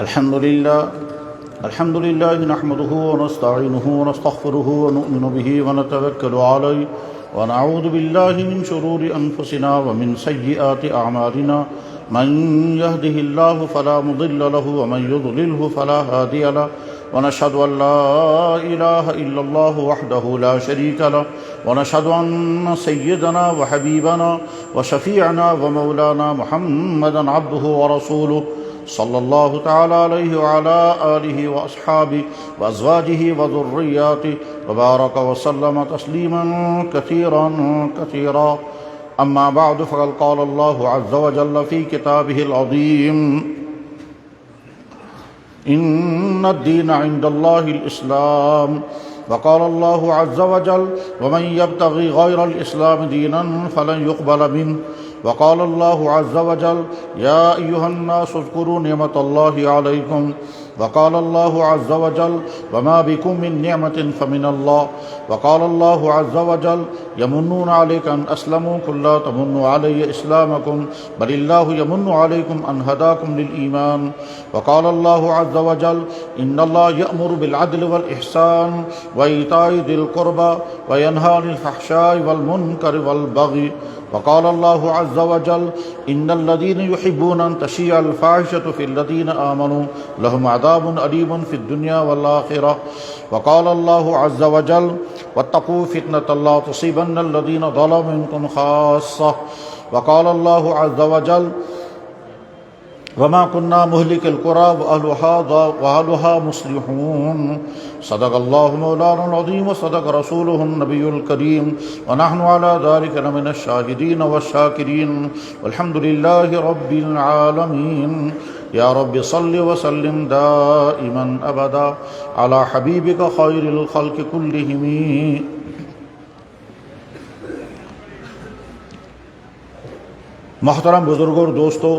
الحمد لله نحمده ونستعينه ونستغفره ونؤمن به ونتوكل عليه ونعوذ بالله من شرور أنفسنا ومن سيئات أعمالنا من يهده الله فلا مضل له ومن يضلله فلا هادي له ونشهد أن لا إله إلا الله وحده لا شريك له ونشهد أن سيدنا وحبيبنا وشفيعنا ومولانا محمدا عبده ورسوله صلى الله تعالى عليه وعلى آله وأصحابه وأزواجه وذرياته وبارك وسلم تسليما كثيرا كثيرا أما بعد فقد قال الله عز وجل في كتابه العظيم إن الدين عند الله الإسلام وقال الله عز وجل ومن يبتغي غير الإسلام دينا فلن يقبل منه وقال الله عز وجل يا أيها الناس اذكروا نعمة الله عليكم وقال الله عز وجل وما بكم من نعمة فمن الله وقال الله عز وجل يمنون عليك أن أسلموا قل لا تمنوا علي إسلامكم بل الله يمن عليكم أن هداكم للإيمان وقال الله عز وجل إن الله يأمر بالعدل والإحسان وإيتاء ذي القربى وينهى عن الفحشاء والمنكر والبغي وقال الله عز وجل إن الذين يحبون أن تشيع الفاحشة في الذين آمنوا لهم عذاب أليم في الدنيا والآخرة وقال الله عز وجل واتقوا فتنة لا تصيبن الذين ظلموا منكم خاصة وقال الله عز وجل وما كنا مهلك القرى وأهلها مصلحون صدق الله مولانا العظيم وصدق رسوله النبي الكريم ونحن على ذلك لمن الشاهدين والشاكرين والحمد لله رب العالمين يا رب صل وسلم دائما أبدا على حبيبك خير الخلق كلهم. محترم بزرگوں اور دوستو،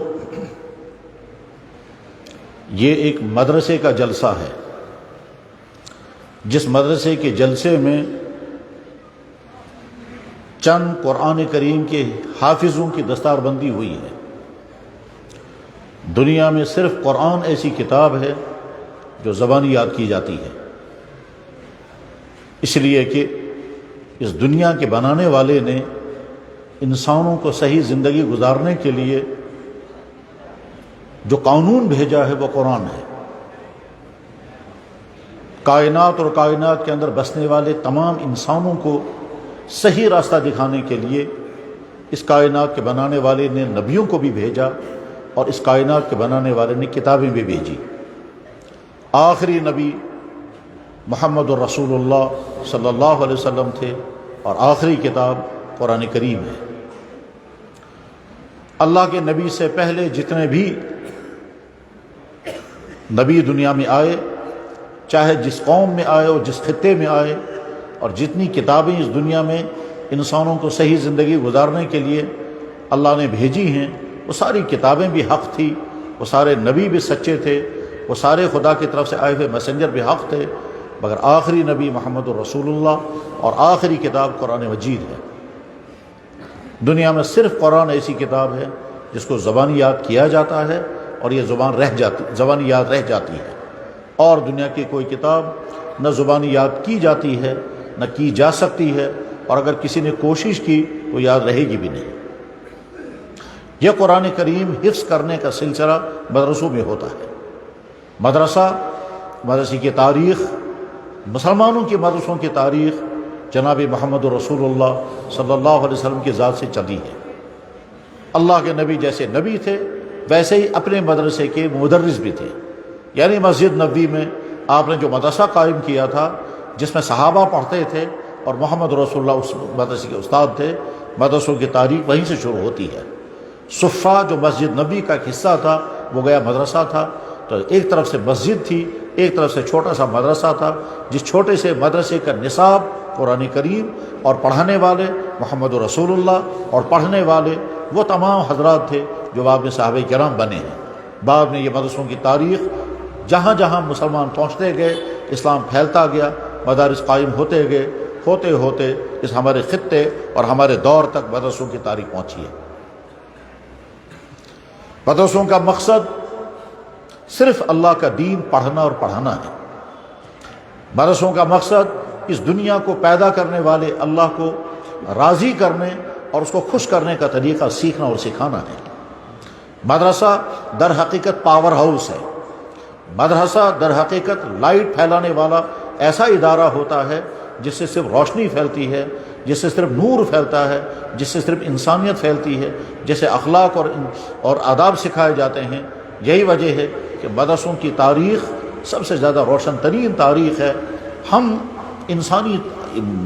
یہ ایک مدرسے کا جلسہ ہے جس مدرسے کے جلسے میں چند قرآن کریم کے حافظوں کی دستار بندی ہوئی ہے. دنیا میں صرف قرآن ایسی کتاب ہے جو زبانی یاد کی جاتی ہے، اس لیے کہ اس دنیا کے بنانے والے نے انسانوں کو صحیح زندگی گزارنے کے لیے جو قانون بھیجا ہے وہ قرآن ہے. کائنات اور کائنات کے اندر بسنے والے تمام انسانوں کو صحیح راستہ دکھانے کے لیے اس کائنات کے بنانے والے نے نبیوں کو بھی بھیجا اور اس کائنات کے بنانے والے نے کتابیں بھی بھیجی. آخری نبی محمد الرسول اللہ صلی اللہ علیہ وسلم تھے اور آخری کتاب قرآن کریم ہے. اللہ کے نبی سے پہلے جتنے بھی نبی دنیا میں آئے، چاہے جس قوم میں آئے اور جس خطے میں آئے، اور جتنی کتابیں اس دنیا میں انسانوں کو صحیح زندگی گزارنے کے لیے اللہ نے بھیجی ہیں، وہ ساری کتابیں بھی حق تھی، وہ سارے نبی بھی سچے تھے، وہ سارے خدا کی طرف سے آئے ہوئے میسنجر بھی حق تھے، مگر آخری نبی محمد الرسول اللہ اور آخری کتاب قرآن مجید ہے. دنیا میں صرف قرآن ایسی کتاب ہے جس کو زبانی یاد کیا جاتا ہے اور یہ زبانی یاد رہ جاتی ہے، اور دنیا کی کوئی کتاب نہ زبانی یاد کی جاتی ہے نہ کی جا سکتی ہے، اور اگر کسی نے کوشش کی تو یاد رہے گی بھی نہیں. یہ قرآن کریم حفظ کرنے کا سلسلہ مدرسوں میں ہوتا ہے. مدرسے کی تاریخ، مسلمانوں کے مدرسوں کی تاریخ جناب محمد رسول اللہ صلی اللہ علیہ وسلم کی ذات سے چلی ہے. اللہ کے نبی جیسے نبی تھے ویسے ہی اپنے مدرسے کے مدرس بھی تھے. یعنی مسجد نبوی میں آپ نے جو مدرسہ قائم کیا تھا جس میں صحابہ پڑھتے تھے اور محمد رسول اللہ اس مدرسے کے استاد تھے، مدرسوں کی تاریخ وہیں سے شروع ہوتی ہے. صفہ جو مسجد نبوی کا ایک حصہ تھا وہ گیا مدرسہ تھا. تو ایک طرف سے مسجد تھی، ایک طرف سے چھوٹا سا مدرسہ تھا، جس چھوٹے سے مدرسے کا نصاب قرآن کریم اور پڑھانے والے محمد رسول اللہ اور پڑھنے والے وہ تمام حضرات تھے جو بعد میں صحابہ کرام بنے ہیں. بعد میں یہ مدرسوں کی تاریخ جہاں جہاں مسلمان پہنچتے گئے، اسلام پھیلتا گیا، مدارس قائم ہوتے گئے، ہوتے ہوتے اس ہمارے خطے اور ہمارے دور تک مدرسوں کی تاریخ پہنچی ہے. مدرسوں کا مقصد صرف اللہ کا دین پڑھنا اور پڑھانا ہے۔ مدرسوں کا مقصد اس دنیا کو پیدا کرنے والے اللہ کو راضی کرنے اور اس کو خوش کرنے کا طریقہ سیکھنا اور سکھانا ہے۔ مدرسہ در حقیقت پاور ہاؤس ہے۔ مدرسہ در حقیقت لائٹ پھیلانے والا ایسا ادارہ ہوتا ہے جس سے صرف روشنی پھیلتی ہے، جس سے صرف نور پھیلتا ہے، جس سے صرف انسانیت پھیلتی ہے، جیسے اخلاق اور آداب سکھائے جاتے ہیں۔ یہی وجہ ہے کہ مدرسوں کی تاریخ سب سے زیادہ روشن ترین تاریخ ہے۔ ہم انسانی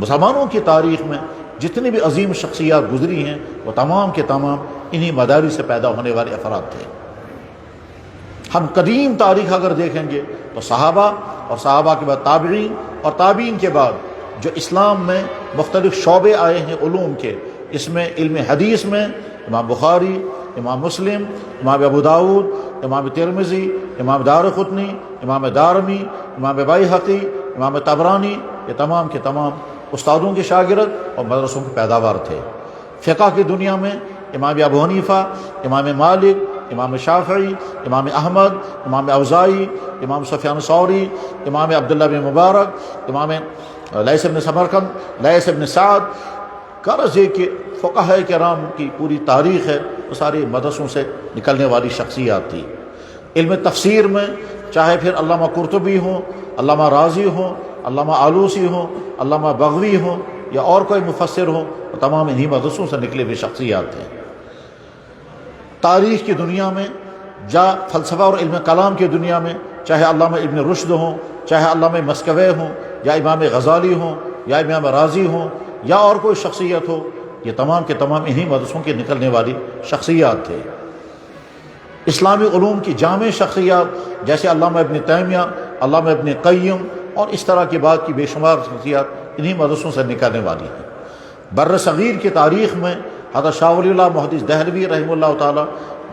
زمانوں کی تاریخ میں جتنی بھی عظیم شخصیات گزری ہیں وہ تمام کے تمام انہی مدارس سے پیدا ہونے والے افراد تھے۔ ہم قدیم تاریخ اگر دیکھیں گے تو صحابہ اور صحابہ کے بعد تابعین اور تابعین کے بعد جو اسلام میں مختلف شعبے آئے ہیں علوم کے، اس میں علم حدیث میں امام بخاری، امام مسلم، امام ابو داؤد، امام ترمذی، امام دارقطنی، امام دارمی، امام بیہقی، امام طبرانی، یہ تمام کے تمام استادوں کے شاگرد اور مدرسوں کی پیداوار تھے۔ فقہ کی دنیا میں امام ابو حنیفہ، امام مالک، امام شافعی، امام احمد، امام اوزاعی، امام سفیان ثوری، امام عبداللہ بن مبارک، امام لیث بن سمرقند، لیث بن سعد، غرض یہ کہ فقہاء کرام کی پوری تاریخ ہے وہ ساری مدرسوں سے نکلنے والی شخصیات تھی۔ علم تفسیر میں چاہے پھر علامہ قرطبی ہوں، علامہ رازی ہوں، علامہ آلوسی ہوں، علامہ بغوی ہوں یا اور کوئی مفسر ہوں، وہ تمام انہی مدرسوں سے نکلے ہوئے شخصیات ہیں۔ تاریخ کی دنیا میں یا فلسفہ اور علم کلام کی دنیا میں چاہے علامہ ابن رشد ہوں، چاہے علامہ مسکوی ہوں، یا امام غزالی ہوں، یا امام رازی ہوں، یا اور کوئی شخصیت ہو، یہ تمام کے تمام انہی مدرسوں کے نکلنے والی شخصیات تھے۔ اسلامی علوم کی جامع شخصیات جیسے علامہ ابن تیمیہ، علامہ ابن قیم اور اس طرح کی بات کی بے شمار شخصیات انہی مدرسوں سے نکلنے والی ہیں۔ بر صغیر کی تاریخ میں حضرت شاہ ولی اللہ محدث دہلوی رحمہ اللہ تعالی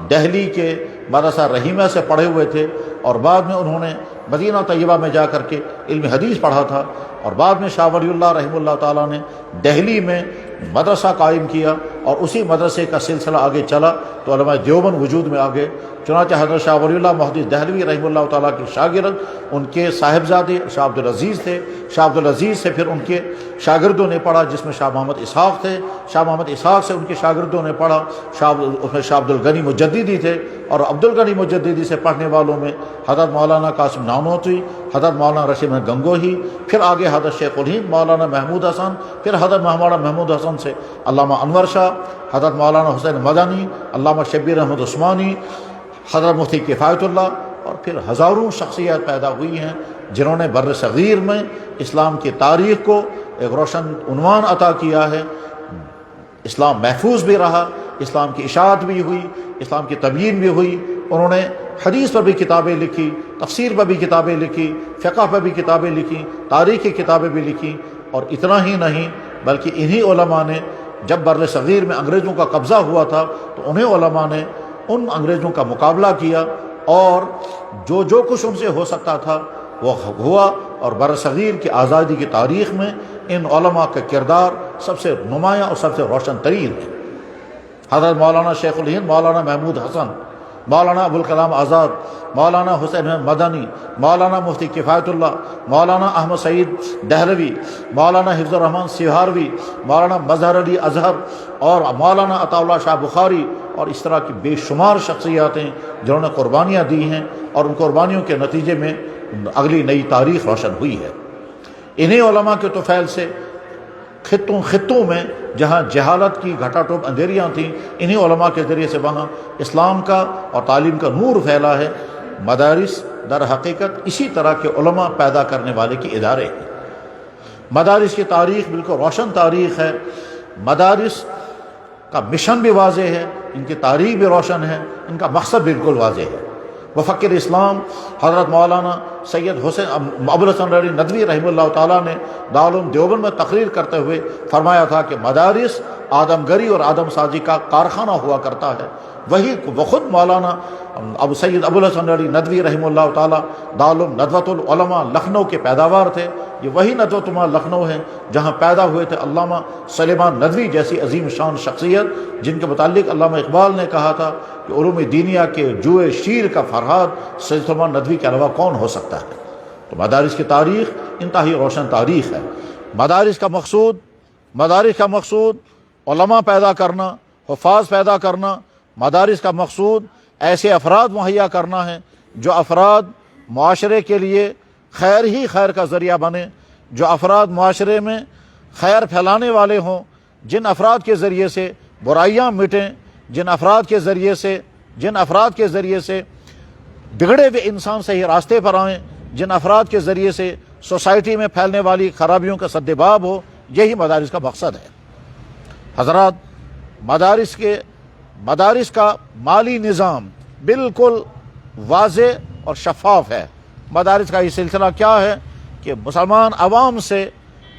دہلی کے مدرسہ رحیمہ سے پڑھے ہوئے تھے، اور بعد میں انہوں نے مدینہ طیبہ میں جا کر کے علم حدیث پڑھا تھا، اور بعد میں شاہ ولی اللہ رحمہ اللہ تعالیٰ نے دہلی میں مدرسہ قائم کیا، اور اسی مدرسے کا سلسلہ آگے چلا تو علماء دیوبند وجود میں آ گئے۔ چنانچہ حضرت شاہ ولی اللہ محدث دہلوی رحمہ اللہ تعالیٰ کے شاگرد ان کے صاحبزادے شاہ عبدالعزیز تھے۔ شاہ عبدالعزیز سے پھر ان کے شاگردوں نے پڑھا، جس میں شاہ محمد اسحاق تھے۔ شاہ محمد اسحاق سے ان کے شاگردوں نے پڑھا، شاہ عبدالغنی مجددی تھے، اور عبدالغنی مجددی سے پڑھنے والوں میں حضرت مولانا قاسم نانوتوی، حضرت مولانا رشید احمد گنگوہی، پھر آگے حضرت شیخ الہند مولانا محمود حسن، پھر حضرت مولانا محمود حسن سے علامہ انور شاہ، حضرت مولانا حسین مدنی، علامہ شبیر احمد عثمانی، حضرت مفتی کفایت اللہ، اور پھر ہزاروں شخصیات پیدا ہوئی ہیں جنہوں نے بر صغیر میں اسلام کی تاریخ کو ایک روشن عنوان عطا کیا ہے۔ اسلام محفوظ بھی رہا، اسلام کی اشاعت بھی ہوئی، اسلام کی تبیین بھی ہوئی۔ انہوں نے حدیث پر بھی کتابیں لکھی، تفسیر پر بھی کتابیں لکھی، فقہ پر بھی کتابیں لکھی، تاریخ کی کتابیں بھی لکھی، اور اتنا ہی نہیں بلکہ انہی علماء نے جب بر صغیر میں انگریزوں کا قبضہ ہوا تھا تو انہیں علماء نے ان انگریزوں کا مقابلہ کیا، اور جو کچھ ان سے ہو سکتا تھا وہ ہوا، اور بر صغیر کی آزادی کی تاریخ میں ان علماء کا کردار سب سے نمایاں اور سب سے روشن ترین ہے۔ حضرت مولانا شیخ الہند مولانا محمود حسن، مولانا ابوالکلام آزاد، مولانا حسین احمد مدنی، مولانا مفتی کفایت اللہ، مولانا احمد سعید دہلوی، مولانا حفظ الرحمن سیہاروی، مولانا مظہر علی اظہر، اور مولانا عطا اللہ شاہ بخاری، اور اس طرح کی بے شمار شخصیات ہیں جنہوں نے قربانیاں دی ہیں، اور ان قربانیوں کے نتیجے میں اگلی نئی تاریخ روشن ہوئی ہے۔ انہی علماء کے طفیل سے خطوں میں جہاں جہالت کی گھٹا ٹوپ اندھیریاں تھیں، انہی علماء کے ذریعے سے وہاں اسلام کا اور تعلیم کا نور پھیلا ہے۔ مدارس در حقیقت اسی طرح کے علماء پیدا کرنے والے کے ادارے ہیں۔ مدارس کی تاریخ بالکل روشن تاریخ ہے۔ مدارس کا مشن بھی واضح ہے، ان کی تاریخ بھی روشن ہے، ان کا مقصد بالکل واضح ہے۔ مفکر اسلام حضرت مولانا سید حسین ابوالحسن علی ندوی رحمہ اللہ تعالیٰ نے دارالعلوم دیوبند میں تقریر کرتے ہوئے فرمایا تھا کہ مدارس آدم گری اور آدم سازی کا کارخانہ ہوا کرتا ہے۔ وہ خود مولانا ابو سید ابوالحسن علی ندوی رحمہ اللہ تعالیٰ دارالعلوم ندوۃ العلماء لکھنؤ کے پیداوار تھے، یہ وہی ندوۃ لکھنؤ ہے جہاں پیدا ہوئے تھے علامہ سلیمان ندوی جیسی عظیم شان شخصیت، جن کے متعلق علامہ اقبال نے کہا تھا کہ علوم دینیہ کے جوئے شیر کا فرہاد سید سلیمان ندوی کے علاوہ کون ہو سکتا ہے۔ تو مدارس کی تاریخ انتہائی روشن تاریخ ہے۔ مدارس کا مقصود علماء پیدا کرنا، حفاظ پیدا کرنا۔ مدارس کا مقصود ایسے افراد مہیا کرنا ہے جو افراد معاشرے کے لیے خیر ہی خیر کا ذریعہ بنے، جو افراد معاشرے میں خیر پھیلانے والے ہوں، جن افراد کے ذریعے سے برائیاں مٹیں، جن افراد کے ذریعے سے بگڑے ہوئے انسان صحیح راستے پر آئیں، جن افراد کے ذریعے سے سوسائٹی میں پھیلنے والی خرابیوں کا سدباب ہو، یہی مدارس کا مقصد ہے۔ حضرات، مدارس کا مالی نظام بالکل واضح اور شفاف ہے۔ مدارس کا یہ سلسلہ کیا ہے کہ مسلمان عوام سے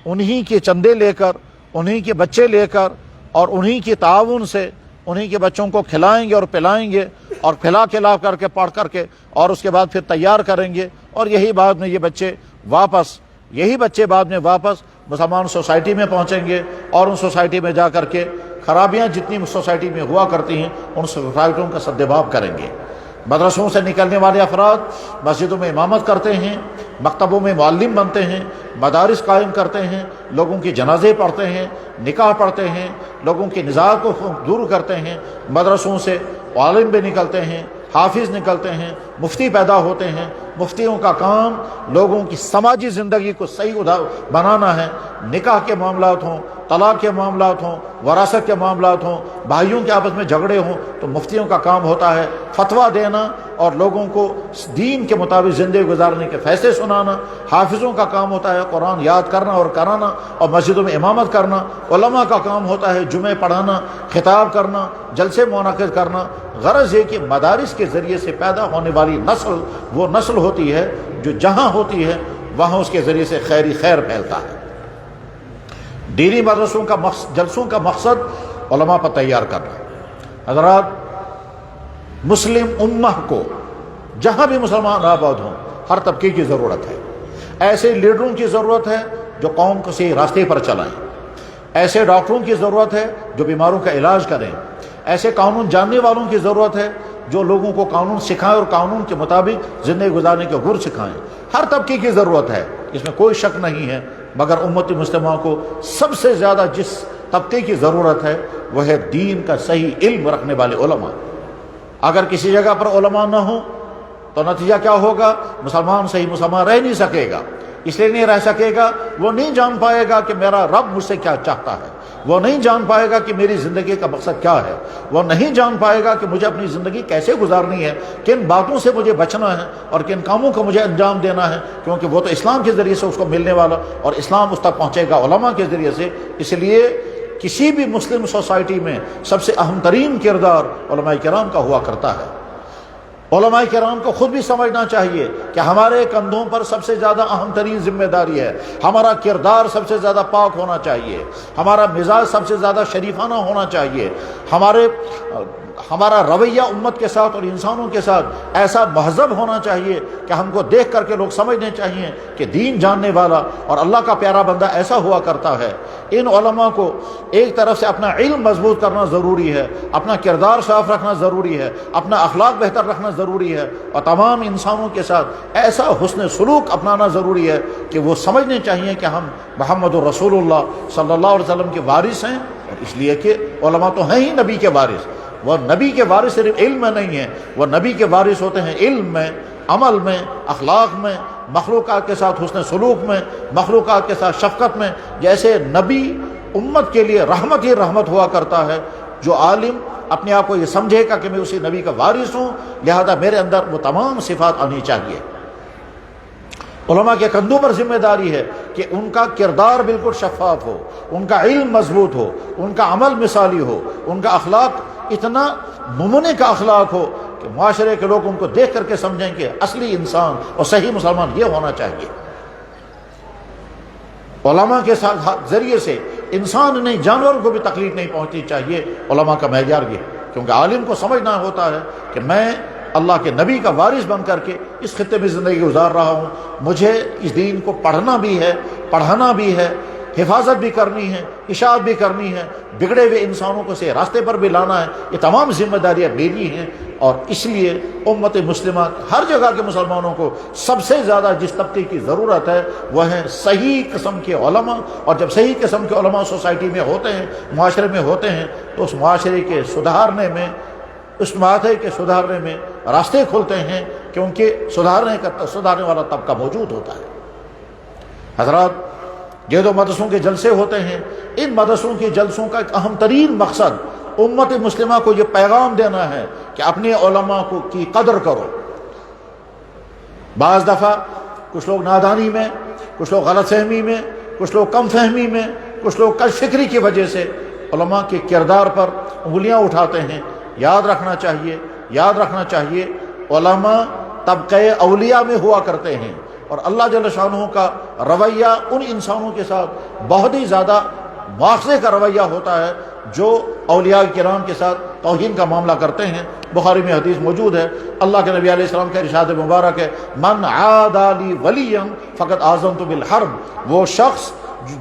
انہی کے چندے لے کر، انہی کے بچے لے کر اور انہی کی تعاون سے انہی کے بچوں کو کھلائیں گے اور پلائیں گے، اور کھلا کر کے پڑھ کر کے اور اس کے بعد پھر تیار کریں گے، اور یہی بعد میں یہ بچے بعد میں واپس مسلمان سوسائٹی میں پہنچیں گے، اور ان سوسائٹی میں جا کر کے خرابیاں جتنی سوسائٹی میں ہوا کرتی ہیں ان سوسائٹیوں کا سدباب کریں گے۔ مدرسوں سے نکلنے والے افراد مسجدوں میں امامت کرتے ہیں، مکتبوں میں معلم بنتے ہیں، مدارس قائم کرتے ہیں، لوگوں کی جنازے پڑھتے ہیں، نکاح پڑھتے ہیں، لوگوں کے نزاعات کو دور کرتے ہیں۔ مدرسوں سے عالم بھی نکلتے ہیں، حافظ نکلتے ہیں، مفتی پیدا ہوتے ہیں۔ مفتیوں کا کام لوگوں کی سماجی زندگی کو صحیح بنانا ہے۔ نکاح کے معاملات ہوں، طلاق کے معاملات ہوں، وراثت کے معاملات ہوں، بھائیوں کے آپس میں جھگڑے ہوں، تو مفتیوں کا کام ہوتا ہے فتویٰ دینا اور لوگوں کو دین کے مطابق زندگی گزارنے کے فیصلے سنانا۔ حافظوں کا کام ہوتا ہے قرآن یاد کرنا اور کرانا اور مسجدوں میں امامت کرنا۔ علماء کا کام ہوتا ہے جمعے پڑھانا، خطاب کرنا، جلسے منعقد کرنا۔ غرض یہ کہ مدارس کے ذریعے سے پیدا ہونے والی نسل وہ نسل ہوتی ہے جو جہاں ہوتی ہے وہاں اس کے ذریعے سے خیر پھیلتا ہے۔ دینی مدرسوں کا جلسوں کا مقصد علماء پر تیار کرنا۔ حضرات، مسلم امہ کو جہاں بھی مسلمان آباد ہوں ہر طبقے کی ضرورت ہے۔ ایسے لیڈروں کی ضرورت ہے جو قوم کو صحیح راستے پر چلائیں، ایسے ڈاکٹروں کی ضرورت ہے جو بیماروں کا علاج کریں، ایسے قانون جاننے والوں کی ضرورت ہے جو لوگوں کو قانون سکھائیں اور قانون کے مطابق زندگی گزارنے کے گر سکھائیں۔ ہر طبقے کی ضرورت ہے، اس میں کوئی شک نہیں ہے، مگر امت مسلمہ کو سب سے زیادہ جس طبقے کی ضرورت ہے وہ ہے دین کا صحیح علم رکھنے والے علماء۔ اگر کسی جگہ پر علماء نہ ہوں تو نتیجہ کیا ہوگا؟ مسلمان صحیح مسلمان رہ نہیں سکے گا۔ اس لیے نہیں رہ سکے گا، وہ نہیں جان پائے گا کہ میرا رب مجھ سے کیا چاہتا ہے، وہ نہیں جان پائے گا کہ میری زندگی کا مقصد کیا ہے، وہ نہیں جان پائے گا کہ مجھے اپنی زندگی کیسے گزارنی ہے، کن باتوں سے مجھے بچنا ہے اور کن کاموں کو مجھے انجام دینا ہے، کیونکہ وہ تو اسلام کے ذریعے سے اس کو ملنے والا، اور اسلام اس تک پہنچے گا علماء کے ذریعے سے۔ اس لیے کسی بھی مسلم سوسائٹی میں سب سے اہم ترین کردار علماء کرام کا ہوا کرتا ہے۔ علماء کرام کو خود بھی سمجھنا چاہیے کہ ہمارے کندھوں پر سب سے زیادہ اہم ترین ذمہ داری ہے۔ ہمارا کردار سب سے زیادہ پاک ہونا چاہیے، ہمارا مزاج سب سے زیادہ شریفانہ ہونا چاہیے، ہمارا رویہ امت کے ساتھ اور انسانوں کے ساتھ ایسا مہذب ہونا چاہیے کہ ہم کو دیکھ کر کے لوگ سمجھنے چاہیے کہ دین جاننے والا اور اللہ کا پیارا بندہ ایسا ہوا کرتا ہے۔ ان علماء کو ایک طرف سے اپنا علم مضبوط کرنا ضروری ہے، اپنا کردار صاف رکھنا ضروری ہے، اپنا اخلاق بہتر رکھنا ضروری ہے، اور تمام انسانوں کے ساتھ ایسا حسن سلوک اپنانا ضروری ہے کہ وہ سمجھنے چاہیے کہ ہم محمد رسول اللہ صلی اللہ علیہ وسلم کے وارث ہیں، اور اس لیے کہ علماء تو ہیں ہی نبی کے وارث۔ وہ نبی کے وارث صرف علم میں نہیں ہیں، وہ نبی کے وارث ہوتے ہیں علم میں، عمل میں، اخلاق میں، مخلوقات کے ساتھ حسن سلوک میں، مخلوقات کے ساتھ شفقت میں۔ جیسے نبی امت کے لیے رحمت ہی رحمت ہوا کرتا ہے، جو عالم اپنے آپ کو یہ سمجھے گا کہ میں اسی نبی کا وارث ہوں، لہذا میرے اندر وہ تمام صفات آنی چاہیے۔ علماء کے کندھوں پر ذمہ داری ہے کہ ان کا کردار بالکل شفاف ہو، ان کا علم مضبوط ہو، ان کا عمل مثالی ہو، ان کا اخلاق اتنا نمونے کا اخلاق ہو کہ معاشرے کے لوگ ان کو دیکھ کر کے سمجھیں کہ اصلی انسان اور صحیح مسلمان یہ ہونا چاہیے۔ علماء کے ذریعے سے انسان نہیں، جانور کو بھی تکلیف نہیں پہنچنی چاہیے۔ علماء کا معیار یہ ہے، کیونکہ عالم کو سمجھنا ہوتا ہے کہ میں اللہ کے نبی کا وارث بن کر کے اس خطے میں زندگی گزار رہا ہوں. مجھے اس دین کو پڑھنا بھی ہے، پڑھانا بھی ہے، حفاظت بھی کرنی ہے، اشاعت بھی کرنی ہے، بگڑے ہوئے انسانوں کو سے راستے پر بھی لانا ہے. یہ تمام ذمہ داریاں میری ہیں. اور اس لیے امت مسلمہ ہر جگہ کے مسلمانوں کو سب سے زیادہ جس طبقے کی ضرورت ہے وہ ہے صحیح قسم کے علماء. اور جب صحیح قسم کے علماء سوسائٹی میں ہوتے ہیں، معاشرے میں ہوتے ہیں، تو اس معاشرے کے سدھارنے میں، اس معاشرے کے سدھارنے میں راستے کھلتے ہیں، کیونکہ سدھارنے والا طبقہ موجود ہوتا ہے. حضرات، یہ جو مدرسوں کے جلسے ہوتے ہیں، ان مدرسوں کے جلسوں کا ایک اہم ترین مقصد امت مسلمہ کو یہ پیغام دینا ہے کہ اپنے علماء کی قدر کرو. بعض دفعہ کچھ لوگ نادانی میں، کچھ لوگ غلط فہمی میں، کچھ لوگ کم فہمی میں، کچھ لوگ کج فکری کی وجہ سے علماء کے کردار پر انگلیاں اٹھاتے ہیں. یاد رکھنا چاہیے علماء طبقہ اولیاء میں ہوا کرتے ہیں، اور اللہ جل شانہ کا رویہ ان انسانوں کے ساتھ بہت ہی زیادہ مواخذے کا رویہ ہوتا ہے جو اولیاء کرام کے ساتھ توہین کا معاملہ کرتے ہیں. بخاری میں حدیث موجود ہے، اللہ کے نبی علیہ السلام کا ارشاد مبارک ہے، من عادى لي وليا فقد آذنت بالحرب. وہ شخص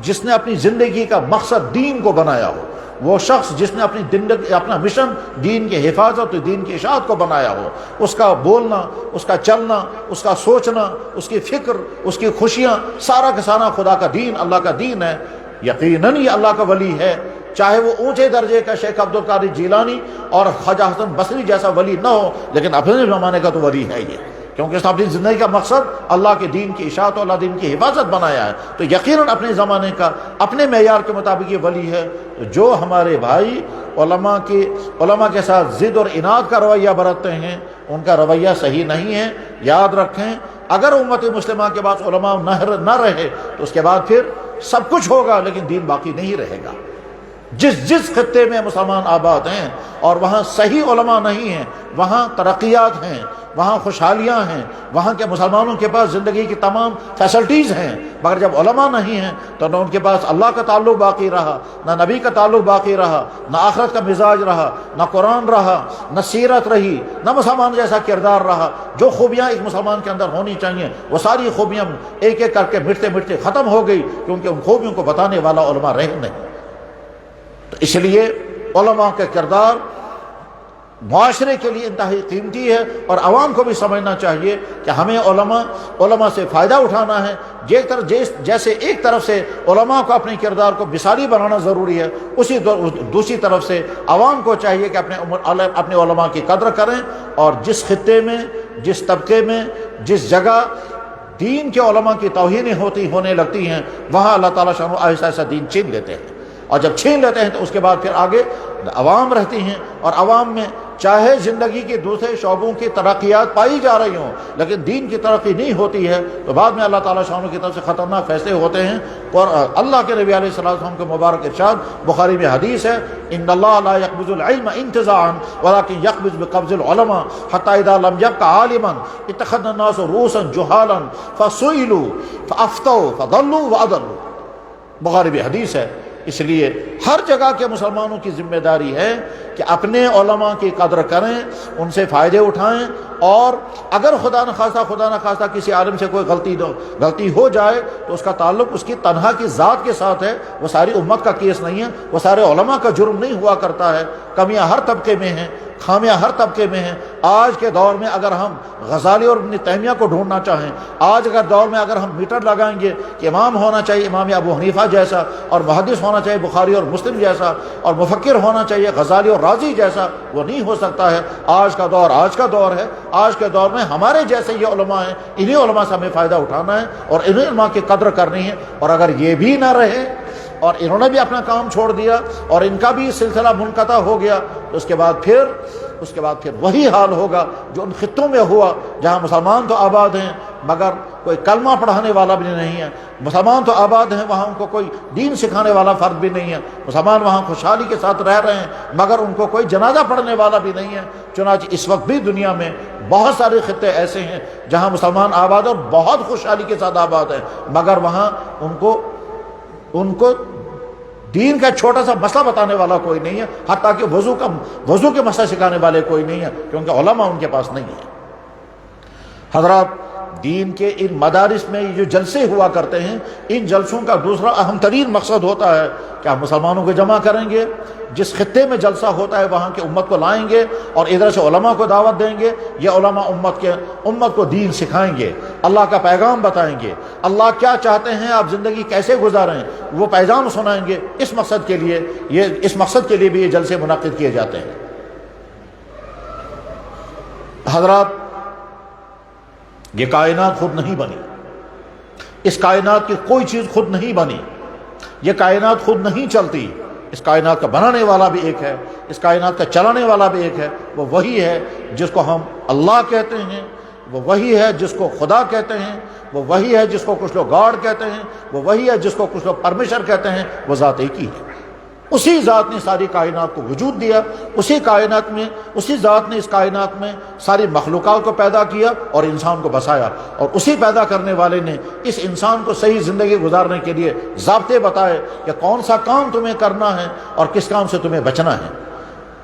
جس نے اپنی زندگی کا مقصد دین کو بنایا ہو، وہ شخص جس نے اپنا مشن دین کی حفاظت، دین کی اشاعت کو بنایا ہو، اس کا بولنا، اس کا چلنا، اس کا سوچنا، اس کی فکر، اس کی خوشیاں، سارا کا سارا خدا کا دین، اللہ کا دین ہے، یقیناً یہ اللہ کا ولی ہے. چاہے وہ اونچے درجے کا شیخ عبد القادر جیلانی اور خواجہ حسن بصری جیسا ولی نہ ہو، لیکن اپنے زمانے کا تو ولی ہے یہ، کیونکہ اس نے اپنی زندگی کا مقصد اللہ کے دین کی اشاعت اور اللہ دین کی حفاظت بنایا ہے. تو یقیناً اپنے زمانے کا اپنے معیار کے مطابق یہ ولی ہے. جو ہمارے بھائی علماء کے ساتھ ضد اور عناد کا رویہ برتتے ہیں، ان کا رویہ صحیح نہیں ہے. یاد رکھیں، اگر امت مسلمہ کے بعد علماء نہ رہے تو اس کے بعد پھر سب کچھ ہوگا لیکن دین باقی نہیں رہے گا. جس خطے میں مسلمان آباد ہیں اور وہاں صحیح علماء نہیں ہیں، وہاں ترقیات ہیں، وہاں خوشحالیاں ہیں، وہاں کے مسلمانوں کے پاس زندگی کی تمام فیسلٹیز ہیں، مگر جب علماء نہیں ہیں تو نہ ان کے پاس اللہ کا تعلق باقی رہا، نہ نبی کا تعلق باقی رہا، نہ آخرت کا مزاج رہا، نہ قرآن رہا، نہ سیرت رہی، نہ مسلمان جیسا کردار رہا. جو خوبیاں ایک مسلمان کے اندر ہونی چاہیے وہ ساری خوبیاں ایک ایک کر کے مٹتے ختم ہو گئی، کیونکہ ان خوبیوں کو بتانے والا علماء رہے نہیں. تو اس لیے علماء کا کردار معاشرے کے لیے انتہائی قیمتی ہے، اور عوام کو بھی سمجھنا چاہیے کہ ہمیں علماء سے فائدہ اٹھانا ہے. جیسے ایک طرف سے علماء کو اپنے کردار کو مثالی بنانا ضروری ہے، اسی دوسری طرف سے عوام کو چاہیے کہ اپنے علماء کی قدر کریں. اور جس خطے میں، جس طبقے میں، جس جگہ دین کے علماء کی توہینیں ہونے لگتی ہیں، وہاں اللہ تعالیٰ شان ایسا ایسا دین چھین لیتے ہیں. اور جب چھین لیتے ہیں تو اس کے بعد پھر آگے عوام رہتی ہیں، اور عوام میں چاہے زندگی کے دوسرے شعبوں کی ترقیات پائی جا رہی ہوں لیکن دین کی ترقی نہیں ہوتی ہے، تو بعد میں اللہ تعالیٰ شانوں کی طرف سے خطرناک فیصلے ہوتے ہیں. اور اللہ کے نبی علیہ السلام کے مبارک ارشاد بخاری میں حدیث ہے، ان اللہ لا يقبض العلم انتزاعا ولكن يقبض بقبض العلماء حتى اذا لم يبق عالما اتخذ الناس رؤوسا جهالا فسئلوا فافتوا فضلوا واضلوا. بخاری میں حدیث ہے. اس لیے ہر جگہ کے مسلمانوں کی ذمہ داری ہے کہ اپنے علماء کی قدر کریں، ان سے فائدے اٹھائیں، اور اگر خدا نخواستہ کسی عالم سے کوئی غلطی ہو جائے تو اس کا تعلق اس کی تنہا کی ذات کے ساتھ ہے، وہ ساری امت کا کیس نہیں ہے، وہ سارے علماء کا جرم نہیں ہوا کرتا ہے. کمیاں ہر طبقے میں ہیں، خامیاں ہر طبقے میں ہیں. آج کے دور میں اگر ہم غزالی اور ابن تیمیہ کو ڈھونڈنا چاہیں، آج کے دور میں اگر ہم میٹر لگائیں گے کہ امام ہونا چاہیے امام ابو حنیفہ جیسا، اور محدث ہونا چاہیے بخاری اور مسلم جیسا، اور مفکر ہونا چاہیے غزالی اور رازی جیسا، وہ نہیں ہو سکتا ہے. آج کا دور ہے. آج کے دور میں ہمارے جیسے یہ علماء ہیں، انہی علماء سے ہمیں فائدہ اٹھانا ہے اور انہی علماء کی قدر کرنی ہے. اور اگر یہ بھی نہ رہے اور انہوں نے بھی اپنا کام چھوڑ دیا اور ان کا بھی سلسلہ منقطع ہو گیا، تو اس کے بعد پھر وہی حال ہوگا جو ان خطوں میں ہوا جہاں مسلمان تو آباد ہیں مگر کوئی کلمہ پڑھانے والا بھی نہیں ہے. مسلمان تو آباد ہیں، وہاں ان کو کوئی دین سکھانے والا فرد بھی نہیں ہے. مسلمان وہاں خوشحالی کے ساتھ رہ رہے ہیں مگر ان کو کوئی جنازہ پڑھنے والا بھی نہیں ہے. چنانچہ اس وقت بھی دنیا میں بہت سارے خطے ایسے ہیں جہاں مسلمان آباد اور بہت خوشحالی کے ساتھ آباد ہیں، مگر وہاں ان کو دین کا چھوٹا سا مسئلہ بتانے والا کوئی نہیں ہے، حتیٰ کہ وضو کے مسئلہ سکھانے والے کوئی نہیں ہے، کیونکہ علماء ان کے پاس نہیں ہے۔ حضرات، دین کے ان مدارس میں یہ جو جلسے ہوا کرتے ہیں، ان جلسوں کا دوسرا اہم ترین مقصد ہوتا ہے کہ ہم مسلمانوں کو جمع کریں گے، جس خطے میں جلسہ ہوتا ہے وہاں کے امت کو لائیں گے اور ادھر سے علماء کو دعوت دیں گے۔ یہ علماء امت کو دین سکھائیں گے، اللہ کا پیغام بتائیں گے، اللہ کیا چاہتے ہیں، آپ زندگی کیسے گزاریں، وہ پیغام سنائیں گے۔ اس مقصد کے لیے بھی یہ جلسے منعقد کیے جاتے ہیں۔ حضرات، یہ کائنات خود نہیں بنی، اس کائنات کی کوئی چیز خود نہیں بنی، یہ کائنات خود نہیں چلتی، اس کائنات کا بنانے والا بھی ایک ہے، اس کائنات کا چلانے والا بھی ایک ہے۔ وہ وہی ہے جس کو ہم اللہ کہتے ہیں، وہ وہی ہے جس کو خدا کہتے ہیں، وہ وہی ہے جس کو کچھ لوگ گاڈ کہتے ہیں، وہ وہی ہے جس کو کچھ لوگ پرمیشر کہتے ہیں۔ وہ ذات ایک ہی ہے۔ اسی ذات نے ساری کائنات کو وجود دیا، اسی ذات نے اس کائنات میں ساری مخلوقات کو پیدا کیا اور انسان کو بسایا، اور اسی پیدا کرنے والے نے اس انسان کو صحیح زندگی گزارنے کے لیے ضابطے بتائے کہ کون سا کام تمہیں کرنا ہے اور کس کام سے تمہیں بچنا ہے۔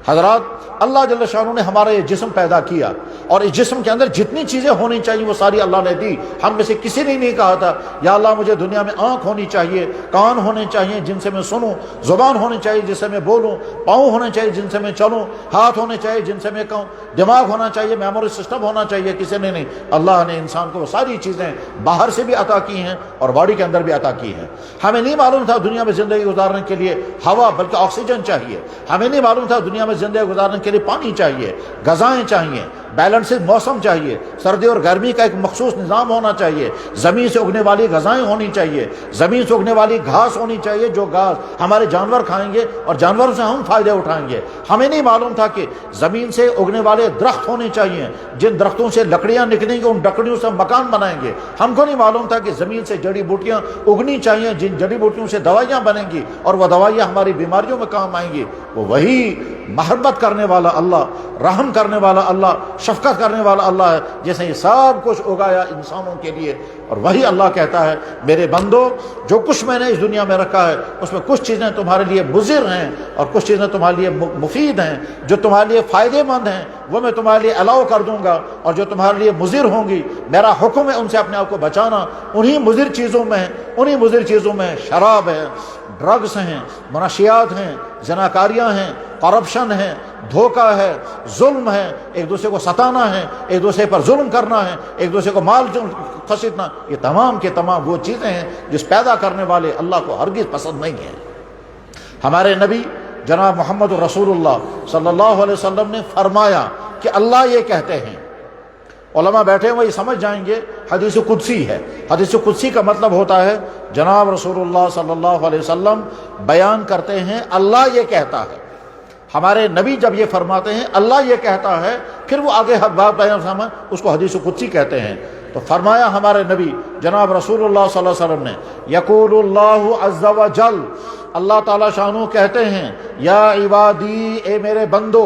حضرات، اللہ جل شانہ نے ہمارا یہ جسم پیدا کیا، اور اس جسم کے اندر جتنی چیزیں ہونی چاہیے وہ ساری اللہ نے دی۔ ہم میں سے کسی نے نہیں کہا تھا یا اللہ مجھے دنیا میں آنکھ ہونی چاہیے، کان ہونے چاہیے جن سے میں سنوں، زبان ہونی چاہیے جس سے میں بولوں، پاؤں ہونے چاہیے جن سے میں چلوں، ہاتھ ہونے چاہیے جن سے میں کہوں، دماغ ہونا چاہیے، میموری سسٹم ہونا چاہیے، کسی نے نہیں۔ اللہ نے انسان کو وہ ساری چیزیں باہر سے بھی عطا کی ہیں اور باڈی کے اندر بھی عطا کی ہیں۔ ہمیں نہیں معلوم تھا دنیا میں زندگی گزارنے کے لیے ہوا بلکہ آکسیجن چاہیے، ہمیں نہیں معلوم تھا دنیا میں زندگی گزارنے کے لیے پانی چاہیے، غذائیں چاہیے، بیلنسڈ موسم چاہیے، سردی اور گرمی کا ایک مخصوص نظام ہونا چاہیے، زمین سے اگنے والی غذائیں ہونی چاہیے، زمین سے اگنے والی گھاس ہونی چاہیے، جو گھاس ہمارے جانور کھائیں گے اور جانوروں سے ہم فائدے اٹھائیں گے۔ ہمیں نہیں معلوم تھا کہ زمین سے اگنے والے درخت ہونے چاہیے، جن درختوں سے لکڑیاں نکلیں گی، ان لکڑیوں سے مکان بنائیں گے۔ ہم کو نہیں معلوم تھا کہ زمین سے جڑی بوٹیاں اگنی چاہیے، جن جڑی بوٹیوں سے دوائیاں بنیں گی اور وہ دوائیاں ہماری بیماریوں میں کام آئیں گی۔ وہ وہی محبت کرنے والا اللہ، رحم کرنے والا اللہ، شفقت کرنے والا اللہ ہے جس نے یہ سب کچھ اگایا انسانوں کے لیے۔ اور وہی اللہ کہتا ہے میرے بندو، جو کچھ میں نے اس دنیا میں رکھا ہے اس میں کچھ چیزیں تمہارے لیے مضر ہیں اور کچھ چیزیں تمہارے لیے مفید ہیں۔ جو تمہارے لیے فائدے مند ہیں وہ میں تمہارے لیے الاؤ کر دوں گا، اور جو تمہارے لیے مضر ہوں گی میرا حکم ہے ان سے اپنے آپ کو بچانا۔ انہی مضر چیزوں میں شراب ہے، ڈرگس ہیں، منشیات ہیں، زناکاریاں ہیں، کرپشن ہے، دھوکہ ہے، ظلم ہے، ایک دوسرے کو ستانا ہے، ایک دوسرے پر ظلم کرنا ہے، ایک دوسرے کو مال خسیٹنا، یہ تمام کے تمام وہ چیزیں ہیں جس پیدا کرنے والے اللہ کو ہرگز پسند نہیں ہیں۔ ہمارے نبی جناب محمد رسول اللہ صلی اللہ علیہ وسلم نے فرمایا کہ اللہ یہ کہتے ہیں، علماء بیٹھے ہوئے یہ سمجھ جائیں گے حدیث قدسی ہے۔ حدیث قدسی کا مطلب ہوتا ہے جناب رسول اللہ صلی اللہ علیہ وسلم بیان کرتے ہیں اللہ یہ کہتا ہے۔ ہمارے نبی جب یہ فرماتے ہیں اللہ یہ کہتا ہے، پھر وہ آگے بات بیان فرمائیں، اس کو حدیث قدسی کہتے ہیں۔ تو فرمایا ہمارے نبی جناب رسول اللہ صلی اللہ علیہ وسلم نے، یقول اللہ عز و جل، اللہ تعالیٰ شانو کہتے ہیں، یا عبادی، اے میرے بندو،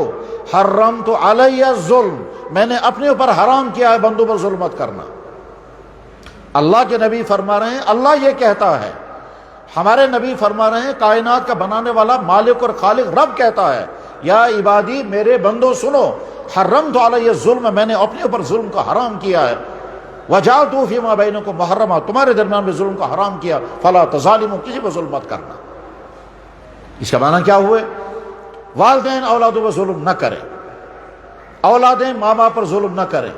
حرمت علی الظلم، میں نے اپنے اوپر حرام کیا ہے بندوں پر ظلم مت کرنا۔ اللہ کے نبی فرما رہے ہیں اللہ یہ کہتا ہے، ہمارے نبی فرما رہے ہیں کائنات کا بنانے والا مالک اور خالق رب کہتا ہے، یا عبادی، میرے بندو سنو، حرمت علی الظلم، میں نے اپنے اوپر ظلم کو حرام کیا ہے، وجعلت فیما بینکم محرما، تمہارے درمیان میں ظلم کو حرام کیا، فلا تظالموا، کسی پر ظلم مت کرنا۔ اس کا معنی کیا ہوئے؟ والدین اولادوں پر ظلم نہ کریں، اولادیں ماں باپ پر ظلم نہ کریں،